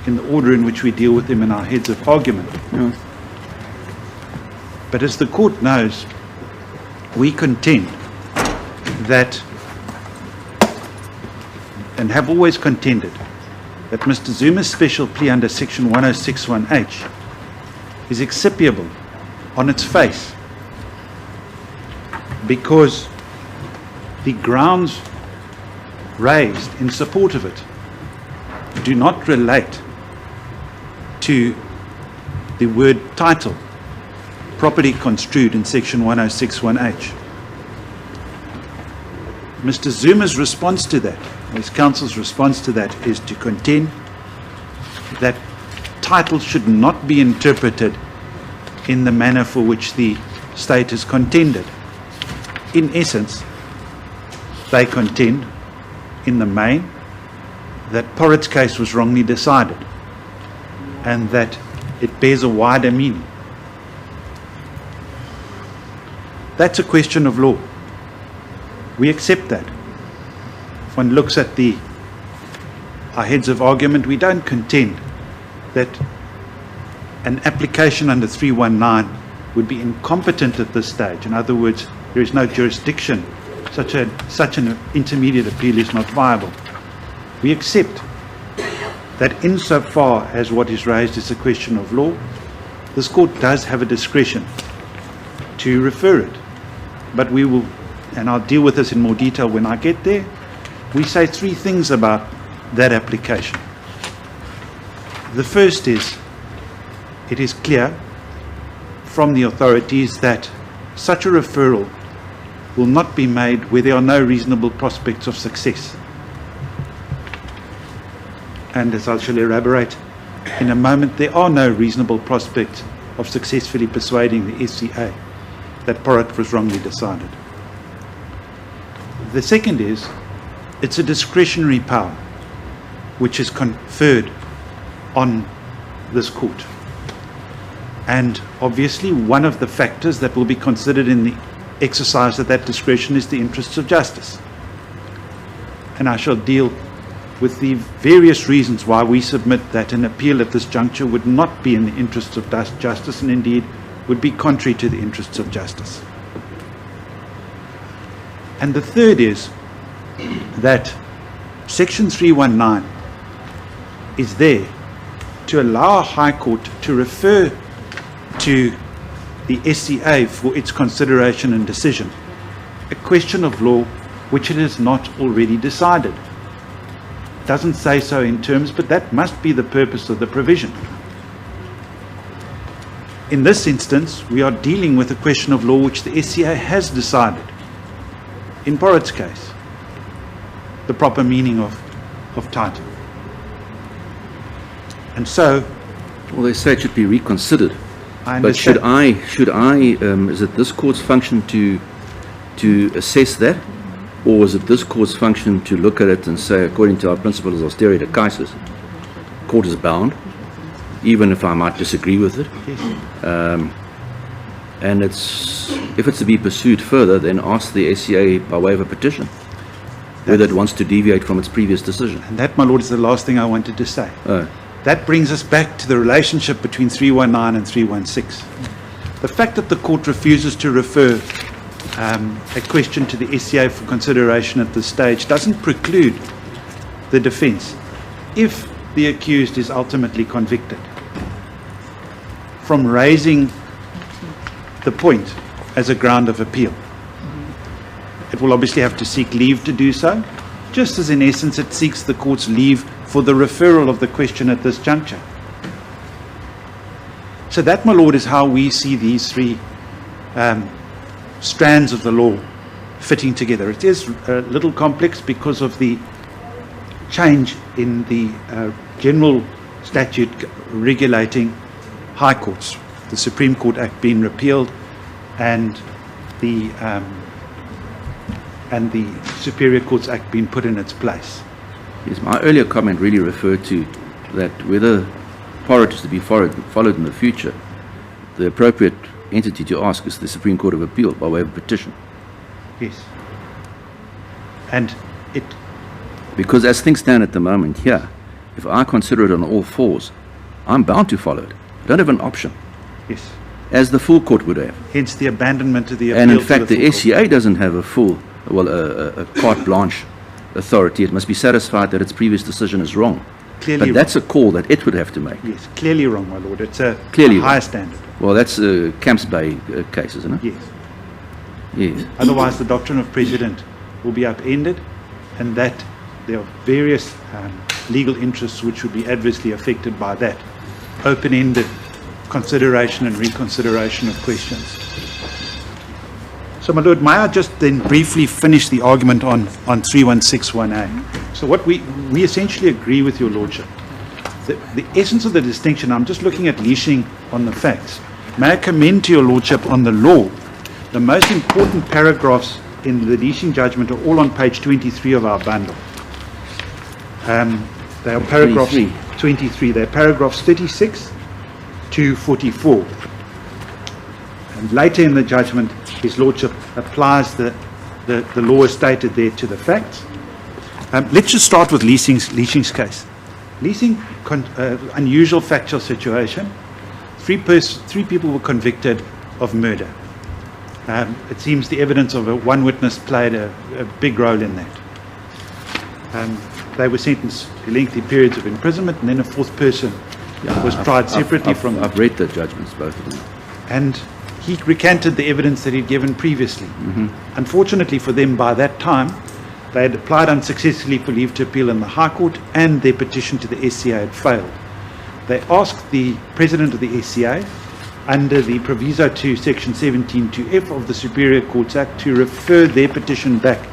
in the order in which we deal with them in our heads of argument. Yeah. But as the court knows, we contend that, and have always contended, that Mr. Zuma's special plea under Section 1061H is acceptable on its face because the grounds raised in support of it do not relate to the word title properly construed in Section 1061H. Mr. Zuma's response to that, his counsel's response to that, is to contend that title should not be interpreted in the manner for which the state has contended. In essence, they contend, in the main, that Porritt's case was wrongly decided and that it bears a wider meaning. That's a question of law. We accept that. If one looks at our heads of argument, we don't contend that an application under 319 would be incompetent at this stage. In other words, there is no jurisdiction. Such an intermediate appeal is not viable. We accept that insofar as what is raised is a question of law, this court does have a discretion to refer it. But we will and I'll deal with this in more detail when I get there, we say three things about that application. The first is, it is clear from the authorities that such a referral will not be made where there are no reasonable prospects of success. And as I shall elaborate in a moment, there are no reasonable prospects of successfully persuading the SCA that Porritt was wrongly decided. The second is, it's a discretionary power which is conferred on this court. And obviously one of the factors that will be considered in the exercise of that discretion is the interests of justice. And I shall deal with the various reasons why we submit that an appeal at this juncture would not be in the interests of justice, and indeed would be contrary to the interests of justice. And the third is that Section 319 is there to allow a High Court to refer to the SCA for its consideration and decision a question of law which it has not already decided. It doesn't say so in terms, but that must be the purpose of the provision. In this instance, we are dealing with a question of law which the SCA has decided. In Porritt's case, the proper meaning of title. And so, Well, they say it should be reconsidered. I But understand. should I, is it this court's function to assess that? Or is it this court's function to look at it and say, according to our principles of stare decisis, court is bound, even if I might disagree with it? Yes. And if it's to be pursued further, then ask the SCA by way of a petition whether it wants to deviate from its previous decision. And that, my lord, is the last thing I wanted to say. Oh. That brings us back to the relationship between 319 and 316. The fact that the court refuses to refer a question to the SCA for consideration at this stage doesn't preclude the defence, if the accused is ultimately convicted, from raising the point as a ground of appeal. It will obviously have to seek leave to do so, just as in essence it seeks the court's leave for the referral of the question at this juncture. So that, my lord, is how we see these three strands of the law fitting together. It is a little complex because of the change in the general statute regulating high courts, the Supreme Court Act being repealed and the Superior Courts Act being put in its place. Yes, my earlier comment really referred to that whether Porritt is to be followed in the future, the appropriate entity to ask is the Supreme Court of Appeal by way of petition. Yes. And it, Because as things stand at the moment here, if I consider it on all fours, I'm bound to follow it. I don't have an option, yes, as the full court would have. hence the abandonment of the appeal. And in to fact, the the full court. SCA doesn't have a carte blanche authority. It must be satisfied that its previous decision is wrong. Clearly But that's a call that it would have to make. Yes, clearly wrong, my lord. It's a Clearly higher wrong. standard. Well, that's Camps Bay case, isn't it? Yes. Yes. Otherwise, the doctrine of precedent will be upended, and that there are various legal interests which would be adversely affected by that open-ended consideration and reconsideration of questions. So, my lord, may I just then briefly finish the argument on 3161A? So what we essentially agree with your lordship. The essence of the distinction, I'm just looking at leashing on the facts. May I commend to your lordship on the law, the most important paragraphs in the leashing judgment are all on page 23 of our bundle. They are paragraphs 23. They're paragraphs 36 to 44. And later in the judgment, his lordship applies the law as stated there to the facts. Let's just start with Leasing's case. Leasing, unusual factual situation. Three people were convicted of murder. It seems the evidence of one witness played a big role in that. They were sentenced to lengthy periods of imprisonment, and then a fourth person was tried separately from. I've read the judgments, both of them. And he recanted the evidence that he'd given previously. Unfortunately for them, by that time, they had applied unsuccessfully for leave to appeal in the High Court, and their petition to the SCA had failed. They asked the President of the SCA, under the proviso to Section 17(2)(f) of the Superior Courts Act, to refer their petition back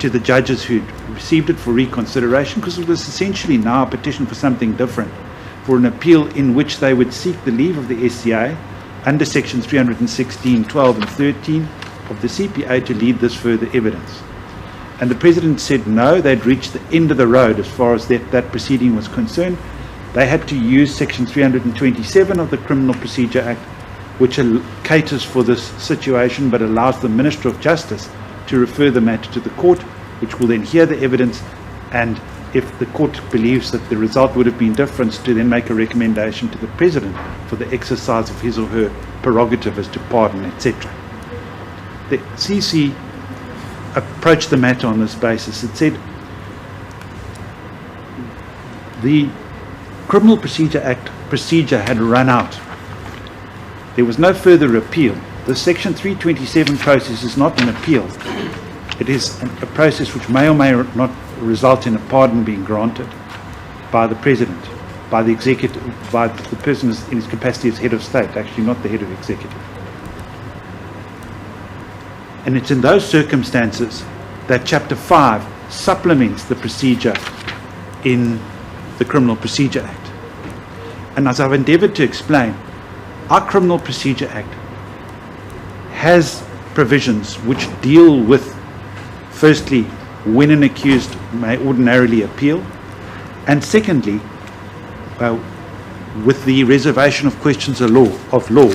to the judges who'd received it for reconsideration, because it was essentially now a petition for something different, for an appeal in which they would seek the leave of the SCA under Sections 316, 12 and 13 of the CPA to lead this further evidence. And the President said no, they'd reached the end of the road as far as that proceeding was concerned. They had to use Section 327 of the Criminal Procedure Act, which caters for this situation but allows the Minister of Justice to refer the matter to the court, which will then hear the evidence, and if the court believes that the result would have been different, to then make a recommendation to the President for the exercise of his or her prerogative as to pardon, etc. The CC approached the matter on this basis. It said the Criminal Procedure Act procedure had run out. There was no further appeal. The Section 327 process is not an appeal. It is a process which may or may not result in a pardon being granted by the President, by the executive, by the person in his capacity as head of state, actually not the head of executive. And it's in those circumstances that Chapter 5 supplements the procedure in the Criminal Procedure Act. And as I've endeavoured to explain, our Criminal Procedure Act has provisions which deal with, firstly, when an accused may ordinarily appeal, and secondly, with the reservation of questions of law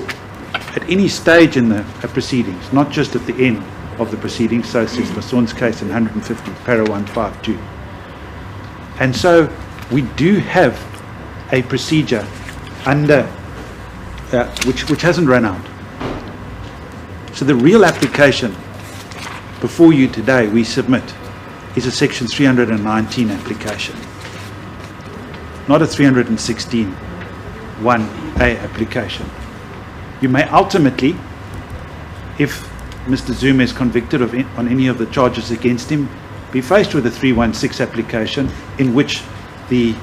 at any stage in the proceedings, not just at the end of the proceedings, so says Lasson's case in 150, para 152. And so we do have a procedure under which hasn't run out. So the real application before you today we submit is a Section 319 application, not a 316 1A application. You may ultimately, if Mr. Zuma is convicted on any of the charges against him, be faced with a 316 application in which the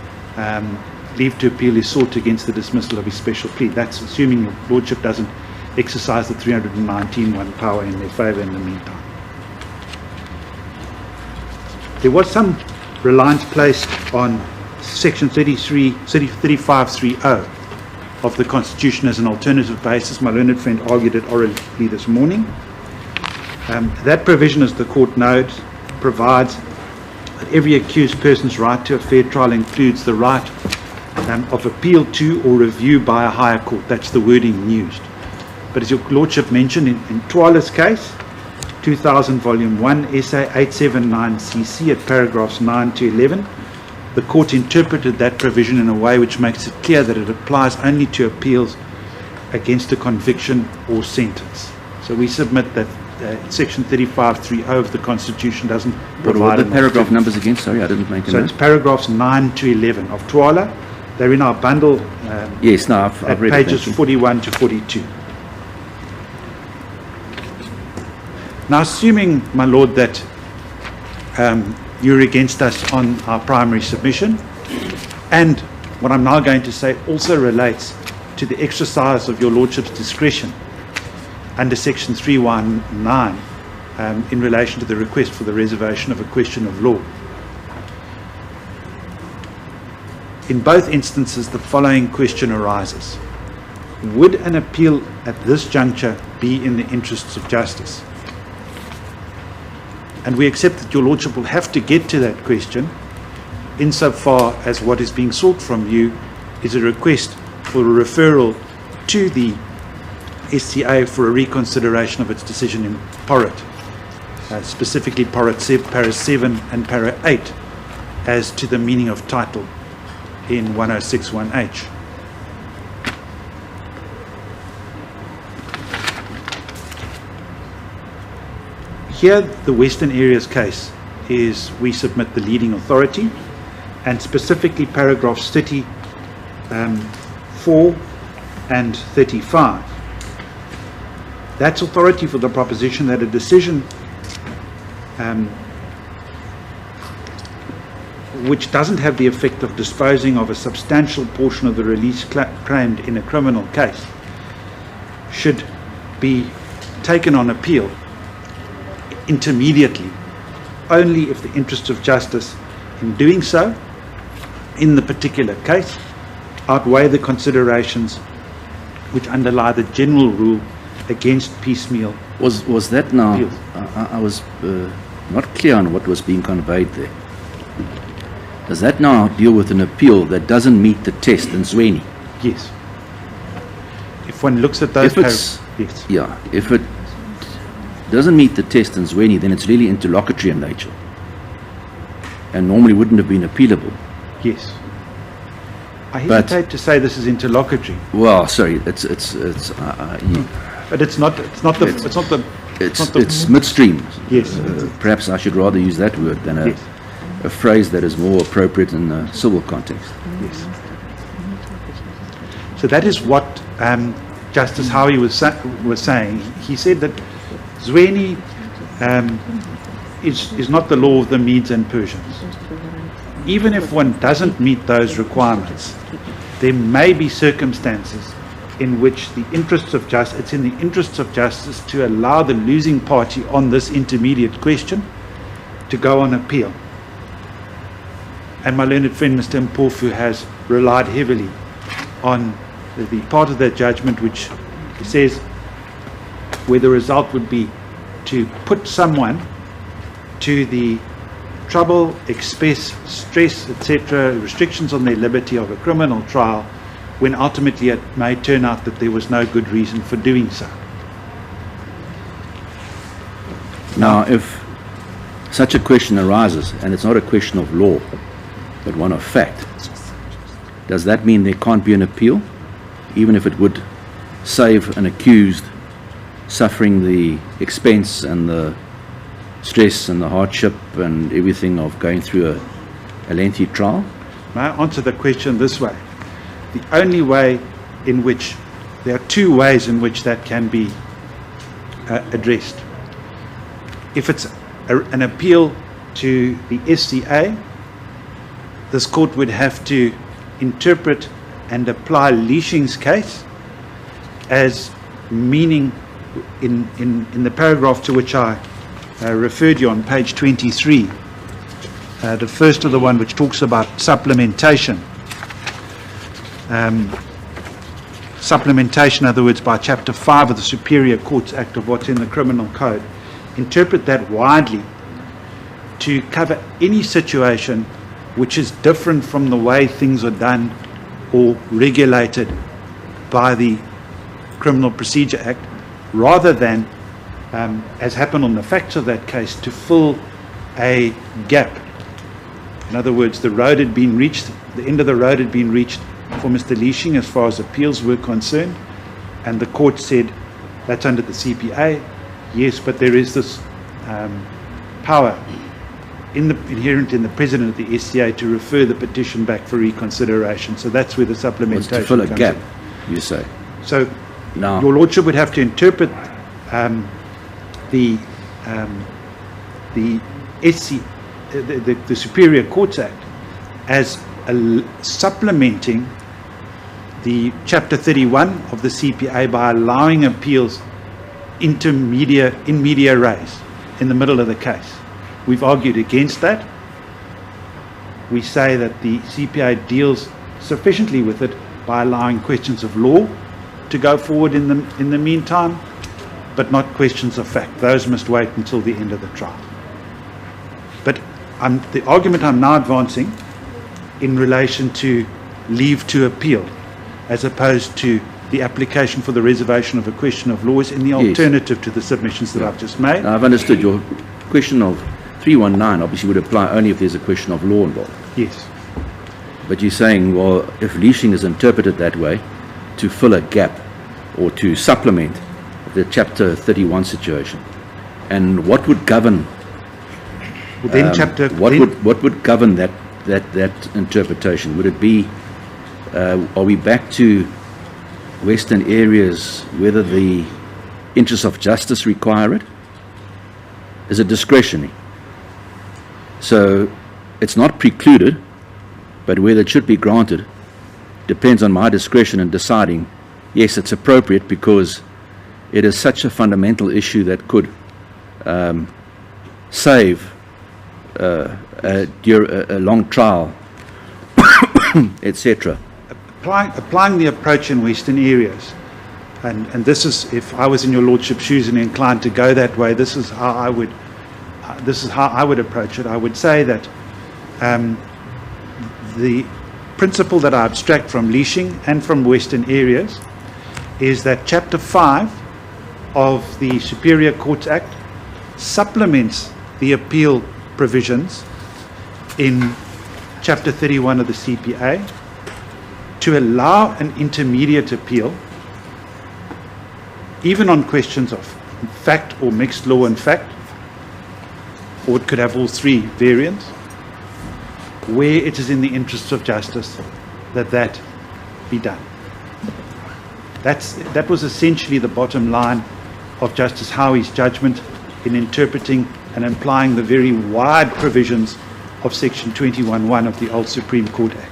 leave to appeal is sought against the dismissal of his special plea. That's assuming your Lordship doesn't exercise the 319(1) power in their favour in the meantime. There was some reliance placed on Section 3530 of the Constitution as an alternative basis. My learned friend argued it orally this morning. That provision, as the court notes, provides that every accused person's right to a fair trial includes the right of appeal to or review by a higher court. That's the wording used. But as your Lordship mentioned, in Tuala's case, 2000 Volume 1, SA 879CC at paragraphs 9 to 11, the court interpreted that provision in a way which makes it clear that it applies only to appeals against a conviction or sentence. So we submit that Section 3530 of the Constitution doesn't provide. What are the paragraph numbers again? Sorry, I didn't make a So note. it's paragraphs 9 to 11 of Tuala. They're in our bundle Yes, no, I've at read pages it. 41 to 42. Now, assuming, my Lord, that you're against us on our primary submission, and what I'm now going to say also relates to the exercise of your Lordship's discretion under Section 319 in relation to the request for the reservation of a question of law. In both instances, the following question arises. Would an appeal at this juncture be in the interests of justice? And we accept that your Lordship will have to get to that question insofar as what is being sought from you is a request for a referral to the SCA for a reconsideration of its decision in Porrit, specifically Para 7 and Para 8, as to the meaning of title in 1061H. Here, the Western Areas case is, we submit the leading authority, and specifically paragraphs 34 and 35 That's authority for the proposition that a decision which doesn't have the effect of disposing of a substantial portion of the release claimed in a criminal case should be taken on appeal intermediately, only if the interests of justice in doing so in the particular case outweigh the considerations which underlie the general rule against piecemeal. Was that now? Appeals. I was not clear on what was being conveyed there. Does that now deal with an appeal that doesn't meet the test in Zwini? Yes. If one looks at those If it's, yes. yeah, if it doesn't meet the test in Zwini, then it's really interlocutory in nature, and normally wouldn't have been appealable. Yes. I But- hesitate to say this is interlocutory, Well, sorry, it's but it's not the midstream. Yes. Perhaps I should rather use that word than Yes. a phrase that is more appropriate in a civil context. Yes. So that is what Justice Howie was saying. He said that Zwini is not the law of the Medes and Persians. Even if one doesn't meet those requirements, there may be circumstances in which it's in the interests of justice to allow the losing party on this intermediate question to go on appeal. And my learned friend, Mr. Mpofu, has relied heavily on the part of that judgment which says where the result would be to put someone to the trouble, expense, stress, etc., restrictions on their liberty of a criminal trial, when ultimately it may turn out that there was no good reason for doing so. Now, if such a question arises, and it's not a question of law, but one of fact, does that mean there can't be an appeal, even if it would save an accused suffering the expense and the stress and the hardship and everything of going through a lengthy trial? May I answer the question this way? The only way in which, there are two ways in which that can be addressed. If it's an appeal to the SCA, this court would have to interpret and apply Leashing's case as meaning in the paragraph to which I referred you on page 23, the first of the one which talks about supplementation. Supplementation, in other words, by Chapter 5 of the Superior Courts Act of what's in the Criminal Code. Interpret that widely to cover any situation which is different from the way things are done or regulated by the Criminal Procedure Act, rather than, as happened on the facts of that case, to fill a gap. In other words, the road had been reached, the end of the road had been reached for Mr. Leashing as far as appeals were concerned, and the court said that's under the CPA. Yes, but there is this power inherent in the President of the SCA to refer the petition back for reconsideration. So that's where the supplementation Was to fill a comes gap, in. you say? So Now, your Lordship would have to interpret the Superior Courts Act as supplementing the Chapter 31 of the CPA by allowing appeals in media res, in the middle of the case. We've argued against that. We say that the CPA deals sufficiently with it by allowing questions of law to go forward in the meantime, but not questions of fact. Those must wait until the end of the trial. But the argument I'm now advancing in relation to leave to appeal, as opposed to the application for the reservation of a question of law, is in the Yes. alternative to the submissions that I've just made. I've understood your question of 319 obviously would apply only if there's a question of law involved. Yes. But you're saying, well, if leashing is interpreted that way, to fill a gap or to supplement the Chapter 31 situation, and what would govern? Well, then What would govern that interpretation? Would it be? Are we back to Western areas, whether the interests of justice require it? Is it discretionary? So it's not precluded, but whether it should be granted depends on my discretion in deciding, yes, it's appropriate because it is such a fundamental issue that could save a long trial, etc. Applying the approach in Western areas, and this is, if I was in your Lordship's shoes and inclined to go that way, this is how I would approach it. I would say that the principle that I abstract from leashing and from Western areas is that Chapter 5 of the Superior Courts Act supplements the appeal provisions in Chapter 31 of the CPA to allow an intermediate appeal, even on questions of fact or mixed law and fact, or it could have all three variants, where it is in the interests of justice that be done. That was essentially the bottom line of Justice Howie's judgment in interpreting and applying the very wide provisions of Section 21(1) of the old Supreme Court Act.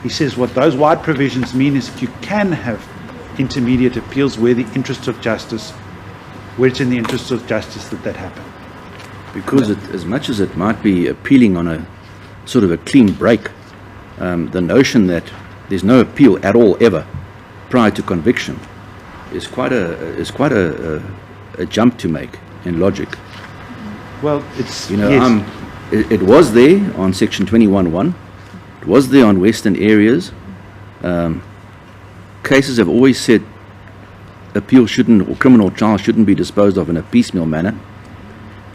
He says what those wide provisions mean is that you can have intermediate appeals where the interest of justice, where it's in the interest of justice that happen. Because as much as it might be appealing on a sort of a clean break, the notion that there's no appeal at all ever prior to conviction is quite a jump to make in logic. Well, it's, yes. It was there on Section 21(1). It was there on Western areas. Cases have always said appeal shouldn't, or criminal trials shouldn't be disposed of in a piecemeal manner.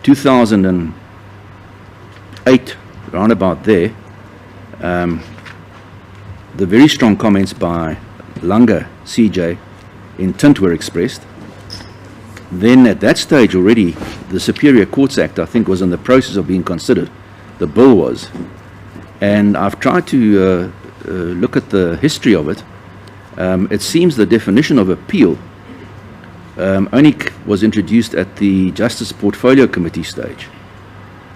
2008, around about there, the very strong comments by Langa CJ in Tint were expressed. Then at that stage already, the Superior Courts Act, I think, was in the process of being considered. The bill was. And I've tried to look at the history of it. It seems the definition of appeal only was introduced at the Justice Portfolio Committee stage.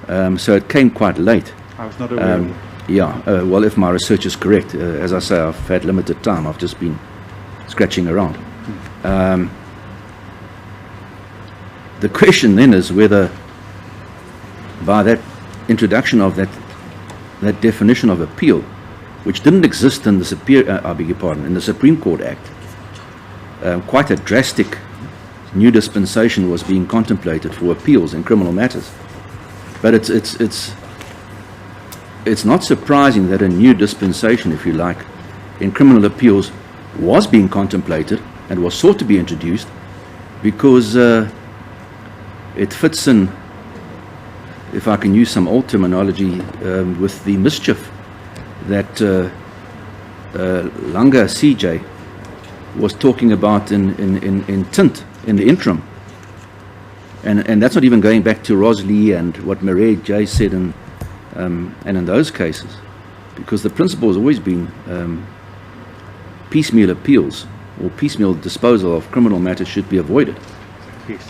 So it came quite late. I was not aware of it. Yeah, well, if my research is correct, as I say, I've had limited time. I've just been scratching around. The question then is whether by that introduction of that definition of appeal, which didn't exist in the in the Supreme Court Act, quite a drastic new dispensation was being contemplated for appeals in criminal matters. But it's not surprising that a new dispensation, if you like, in criminal appeals was being contemplated and was sought to be introduced, because it fits in, if I can use some old terminology, with the mischief that Langa CJ was talking about in Tint, in the interim. And that's not even going back to Rosalie and what Mairead J said and in those cases, because the principle has always been piecemeal appeals or piecemeal disposal of criminal matters should be avoided. Yes.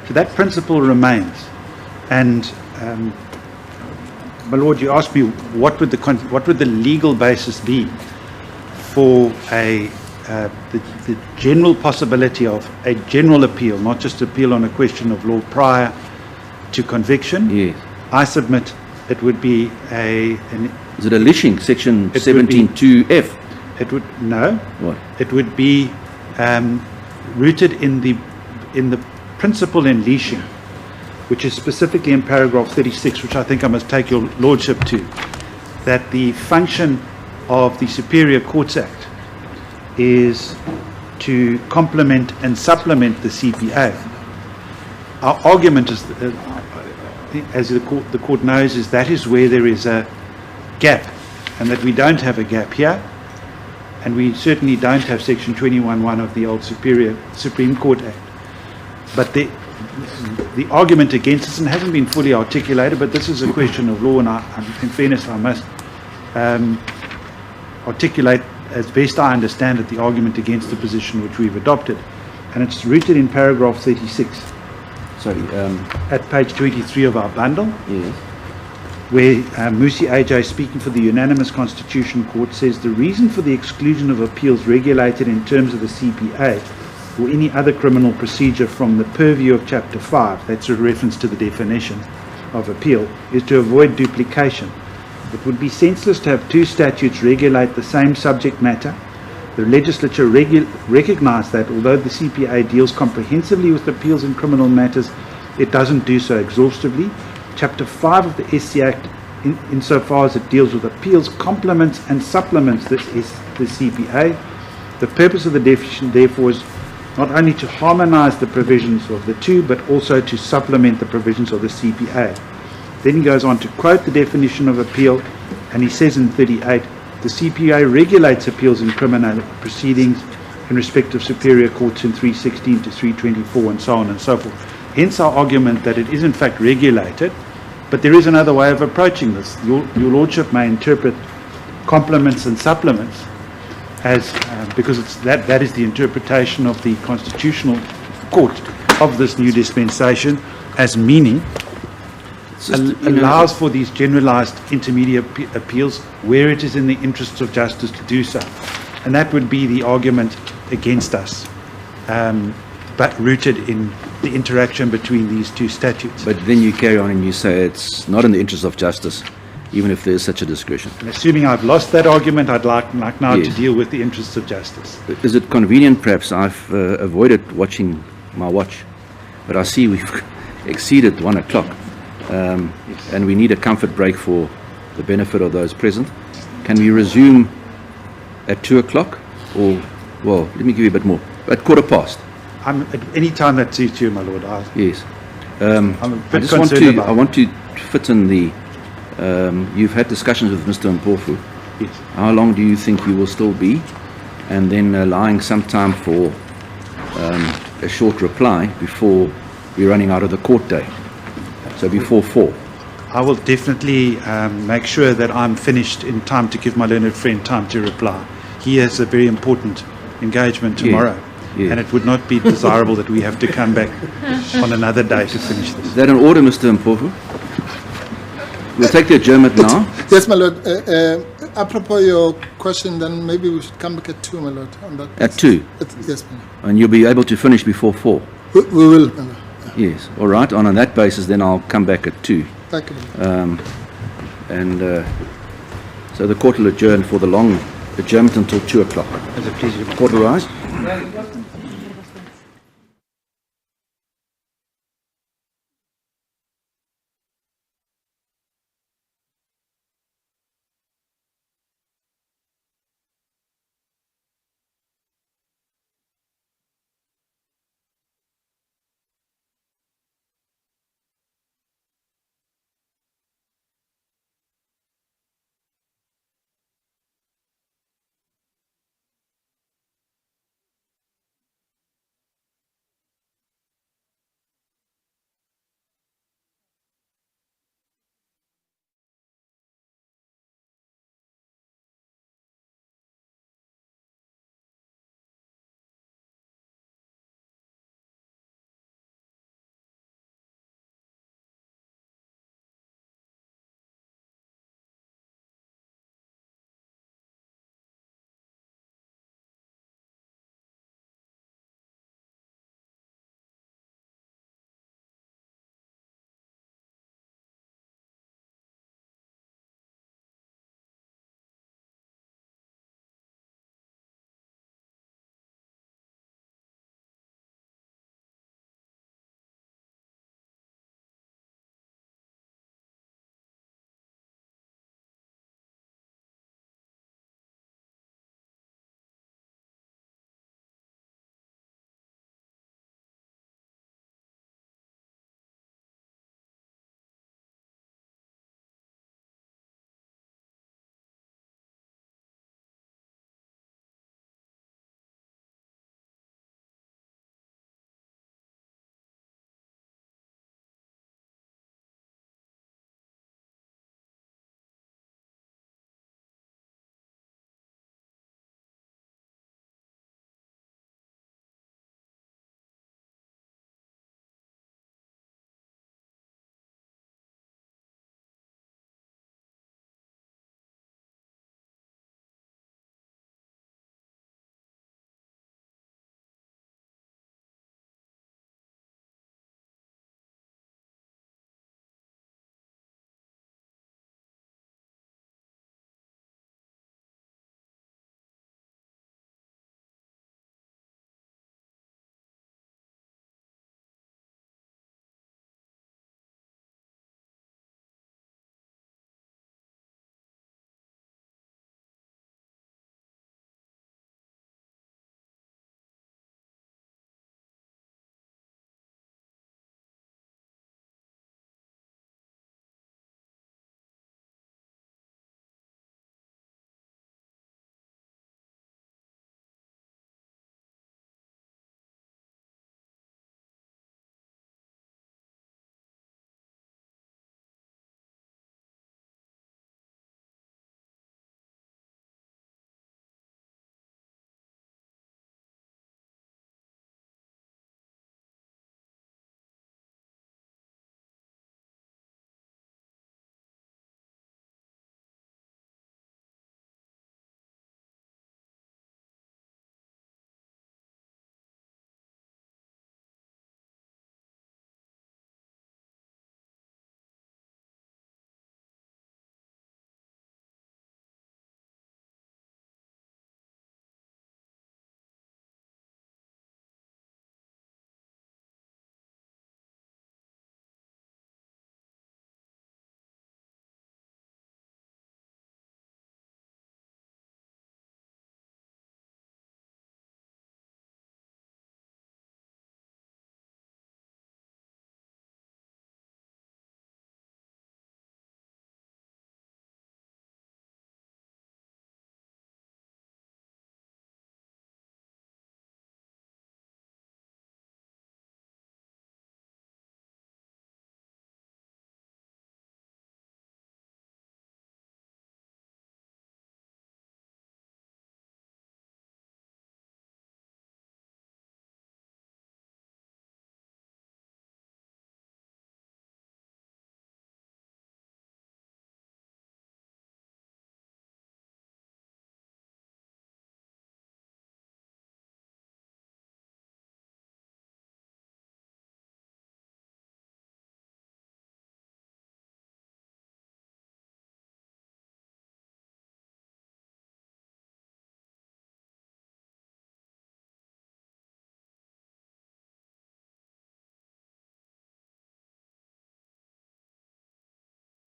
So that principle remains. And my Lord, you asked me what would the legal basis be for the general possibility of a general appeal, not just appeal on a question of law prior to conviction. Yes. I submit it would be Is it a leashing, Section 17(2)(f)? It would no. What? It would be rooted in the principle in leashing, which is specifically in paragraph 36, which I think I must take your Lordship to, that the function of the Superior Courts Act is to complement and supplement the CPA. Our argument is, as the court knows, is that is where there is a gap, and that we don't have a gap here, and we certainly don't have Section 21(1) of the old Supreme Court Act. But the argument against this, and it hasn't been fully articulated, but this is a question of law, and in fairness I must articulate as best I understand it the argument against the position which we've adopted, and it's rooted in paragraph 36 Sorry, at page 23 of our bundle, yes. where Musi AJ, speaking for the unanimous Constitution Court, says the reason for the exclusion of appeals regulated in terms of the CPA or any other criminal procedure from the purview of Chapter 5, that's a reference to the definition of appeal, is to avoid duplication. It would be senseless to have two statutes regulate the same subject matter. The legislature recognized that although the CPA deals comprehensively with appeals in criminal matters, it doesn't do so exhaustively. Chapter 5 of the SC Act, insofar as it deals with appeals, complements and supplements the CPA. The purpose of the definition, therefore, is not only to harmonize the provisions of the two, but also to supplement the provisions of the CPA. Then he goes on to quote the definition of appeal, and he says in 38, the CPA regulates appeals in criminal proceedings in respect of superior courts in 316 to 324 and so on and so forth. Hence our argument that it is in fact regulated, but there is another way of approaching this. Your Lordship may interpret complements and supplements as, because that is the interpretation of the Constitutional Court of this new dispensation, as meaning allows for these generalized intermediate appeals where it is in the interests of justice to do so. And that would be the argument against us, but rooted in the interaction between these two statutes. But then you carry on and you say it's not in the interest of justice, even if there is such a discretion. And assuming I've lost that argument, I'd like now Yes. to deal with the interests of justice. Is it convenient, perhaps? I've avoided watching my watch, but I see we've exceeded 1 o'clock, and we need a comfort break for the benefit of those present. Can we resume at 2 o'clock? Or, well, let me give you a bit more. At 15:15. I'm at any time that suits you, my lord. Yes. I'm a I bit just want concerned to, about I want to fit in the, you've had discussions with Mr. Mpofu. Yes. How long do you think you will still be? And then allowing some time for a short reply before we're running out of the court day. So before 4. I will definitely make sure that I'm finished in time to give my learned friend time to reply. He has a very important engagement tomorrow, yes. and it would not be desirable that we have to come back on another day to finish this. Is that an order, Mr. Mpofu? We'll take the adjournment now. Yes, my lord. Apropos your question, then maybe we should come back at 2, my lord. On that At basis. 2. Yes, my lord. And you'll be able to finish before 4. We will, my lord. Yes. All right. On that basis, then I'll come back at 2. Thank you, my lord. And so the court will adjourn for the long adjournment until 2 o'clock. As a pleasure. Court will rise.